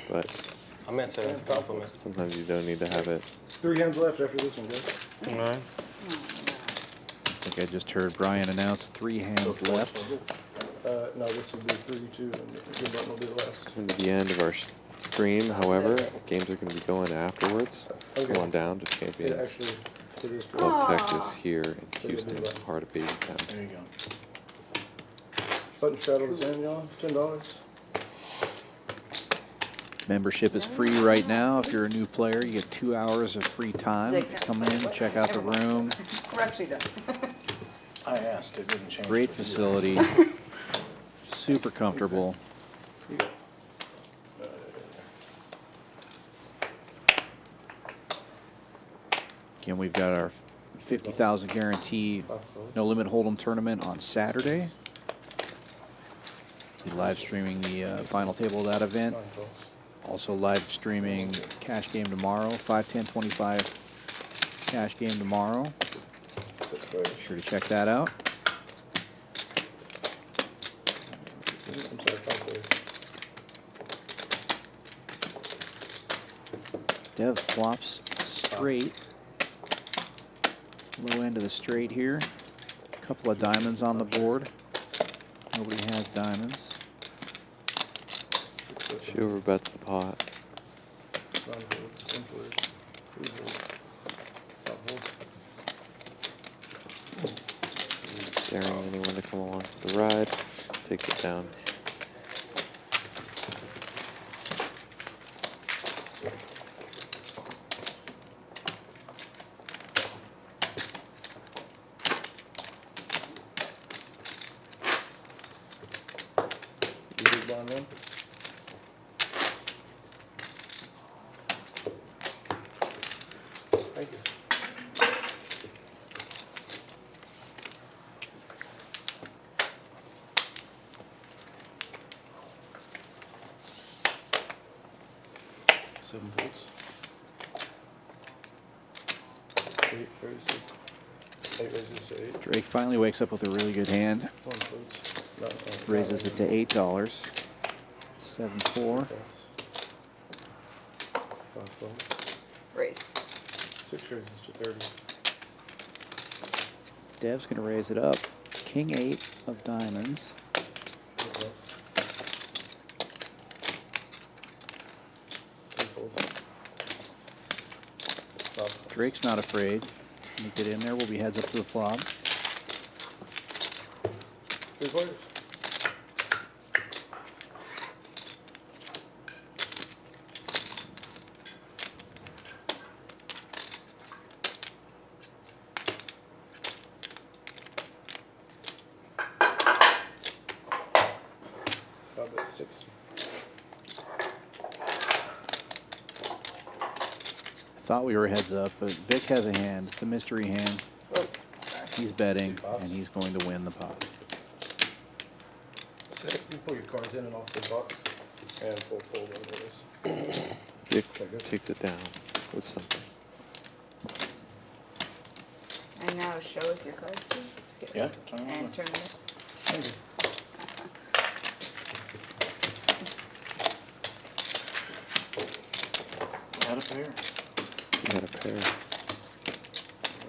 But I meant to say that's a compliment. sometimes you don't need to have it. 3 hands left after this one, guys. I think I just heard Brian announce 3 hands left. No, this will be 3-2, and your button will be the last. Coming to the end of our stream, however, games are going to be going afterwards. Okay. Come on down to It Champions actually, it is. Club Texas here in So you'll do Houston, that. heart of Baby Town. There you go. Button straddle the sand, y'all, $10. Membership is free right now. If you're a new player, you get 2 hours of free time. If you come in, check out the room. We're actually done. I asked, it didn't change. Great facility. Super comfortable. You go. Again, we've got our 50,000 guarantee no limit Holdem tournament on Saturday. Be live streaming the final table of that event. 9 calls. Also live streaming cash game tomorrow, 5/10/25 cash game tomorrow. 6 raise. Be sure to check that out. Dev flops straight. Low end of the straight here. A couple of diamonds on the board. Nobody has diamonds. She overbets the pot. Daring anyone to come along for the ride. Takes it down. Thank you. Seven volts. 8 raises. 8 raises to 8. Drake finally wakes up with a really good hand. One floats. Raises it to $8. 7-4. 5 floats. Raise. 6 raises to 30. Dev's going to raise it up. King 8 of diamonds. Drake's not afraid. Sneak it in there. We'll be heads up to the flop. 3 players. Thought we were heads up, but Vic has a hand. It's a mystery hand. He's betting, and he's going to win the pot. Sick. You pull your cards in and off the box and full fold over this. Vic takes it down with something. And now show us your cards, please. Skip. Yeah. And turn them. Thank you. Out of pair. You got a pair.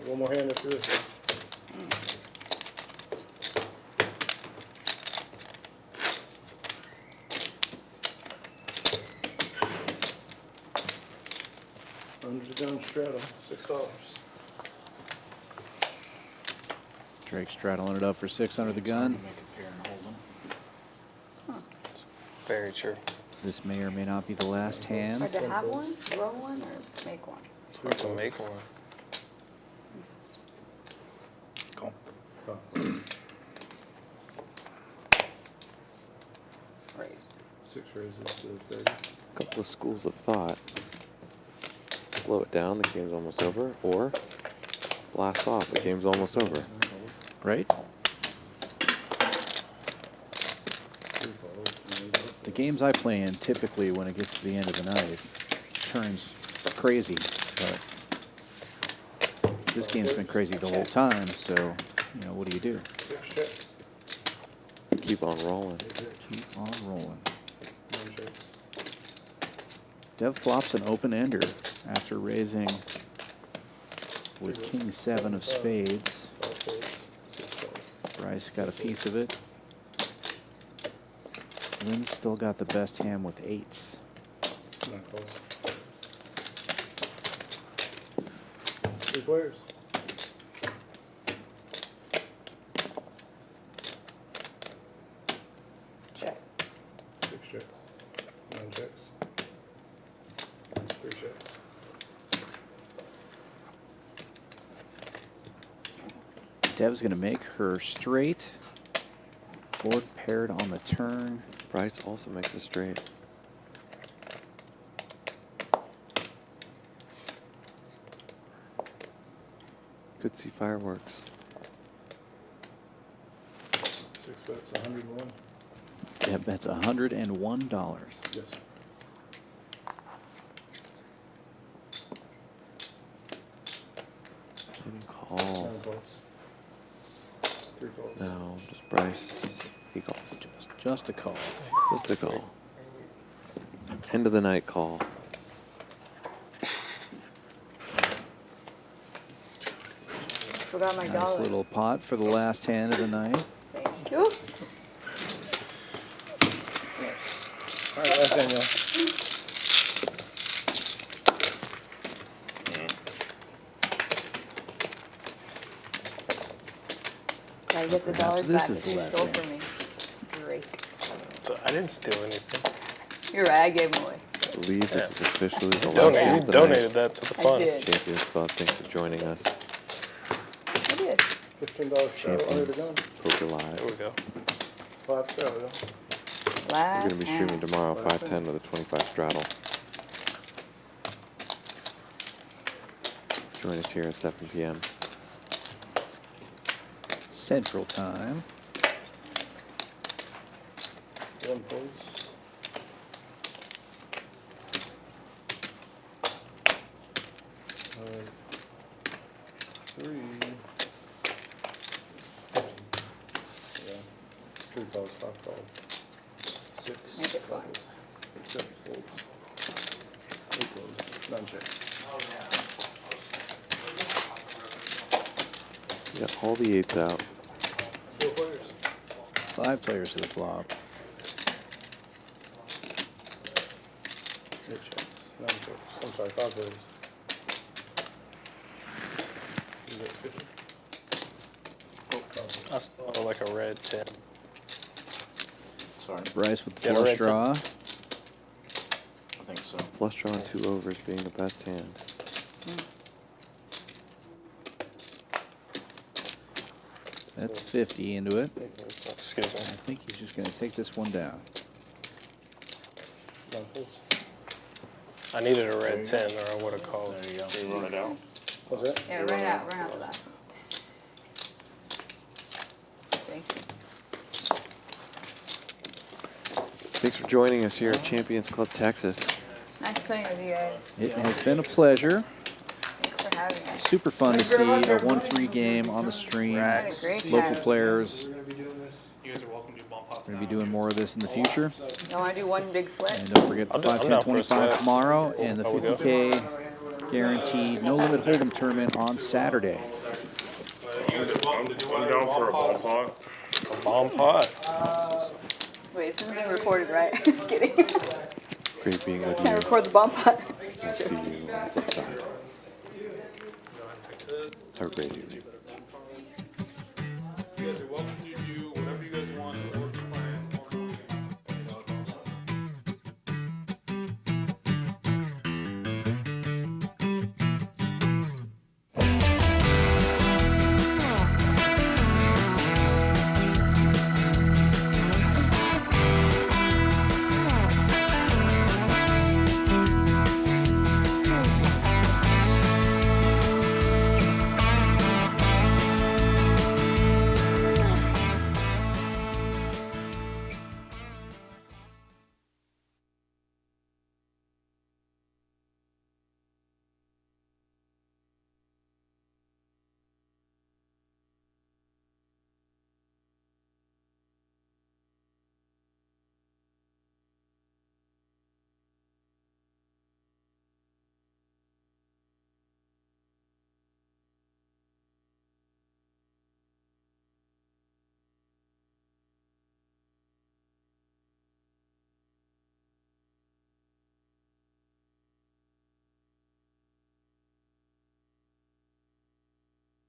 One more hand after this. Under the gun straddle, $6. Drake straddling it up for 6 under the gun. Very true. This may or may not be the last hand. Hard to have one, roll one, or make one? You can make one. Call. Raise. 6 raises to 30. A couple of schools of thought. Slow it down, the game's almost over, or blast off, the game's almost over. Right? The games I play in, typically when it gets to the end of the night, turns crazy. But this game's been crazy the whole time, so, you know, what do you do? 6 checks. Keep on rolling. Keep on rolling. 9 checks. Dev flops an open-ender after raising with King 7 of spades. 5 folds. 6 calls. Bryce got a piece of it. Lynn's still got the best hand with 8s. 9 calls. 3 players. Check. 6 checks. 9 checks. 3 checks. Dev's going to make her straight. Board paired on the turn. Bryce also makes a straight. Could see fireworks. 6 bets, 101. Dev bets $101. Yes. And 9 calls. calls. 3 calls. No, just Bryce. He calls. Just a call. Just a call. End of the night call. Forgot my Nice dollar. little pot for the last hand of the night. Thank you. All right, last hand, y'all. Gotta get the dollars this back is that the you last stole hand. from me. Great. So I didn't steal anything. You're right, I gave them away. I believe this is officially the last Donated, game you of the donated night. that to the I fund. did. Champions Club, thanks for joining us. I did. $15 shot, under the gun. Poker There Live. we go. Five star, yo. Last We're going to be streaming hand. tomorrow, 5:10 with a 25 straddle. Join us here at 7 p.m. Central Time. One folds. Three. Yeah. 3 calls, 5 calls. 6. Make it fun. 7 folds. 8 folds. 9 checks. Yeah, all the 8s out. 4 players. 5 players to the flop. 8 checks. 9 checks. I'm sorry, 5 players. You guys 50? I stole like a red 10. Sorry. Bryce with the Get a flush red tip. draw. I think so. Flush draw and 2 overs being the best hand. That's 50 into it. Excuse I think he's just going to take this one down. 9 folds. me. I needed a red 10 or I would have called. There you go. You run it out. What's that? Yeah, run out the last one. Thanks. Thanks for joining us here at Champions Club Texas. Nice playing with you guys. It has been a pleasure. Thanks for having us. Super fun to see a 1-3 game on the stream. Had a great Local time. players. You guys are welcome to do bump pots We're going to be doing more of this in the future. You want to do one big sweat? And don't forget the I'm down for a 5-10-25 sweat. tomorrow and the Oh, we go. 50K guaranteed no limit Holdem tournament on Saturday. I'm down for a ball pot. A bomb pot. Wait, this is being recorded, right? Just kidding. Great being with you. Can't record the bomb pot. I'll see you on the flip side. Have a great evening.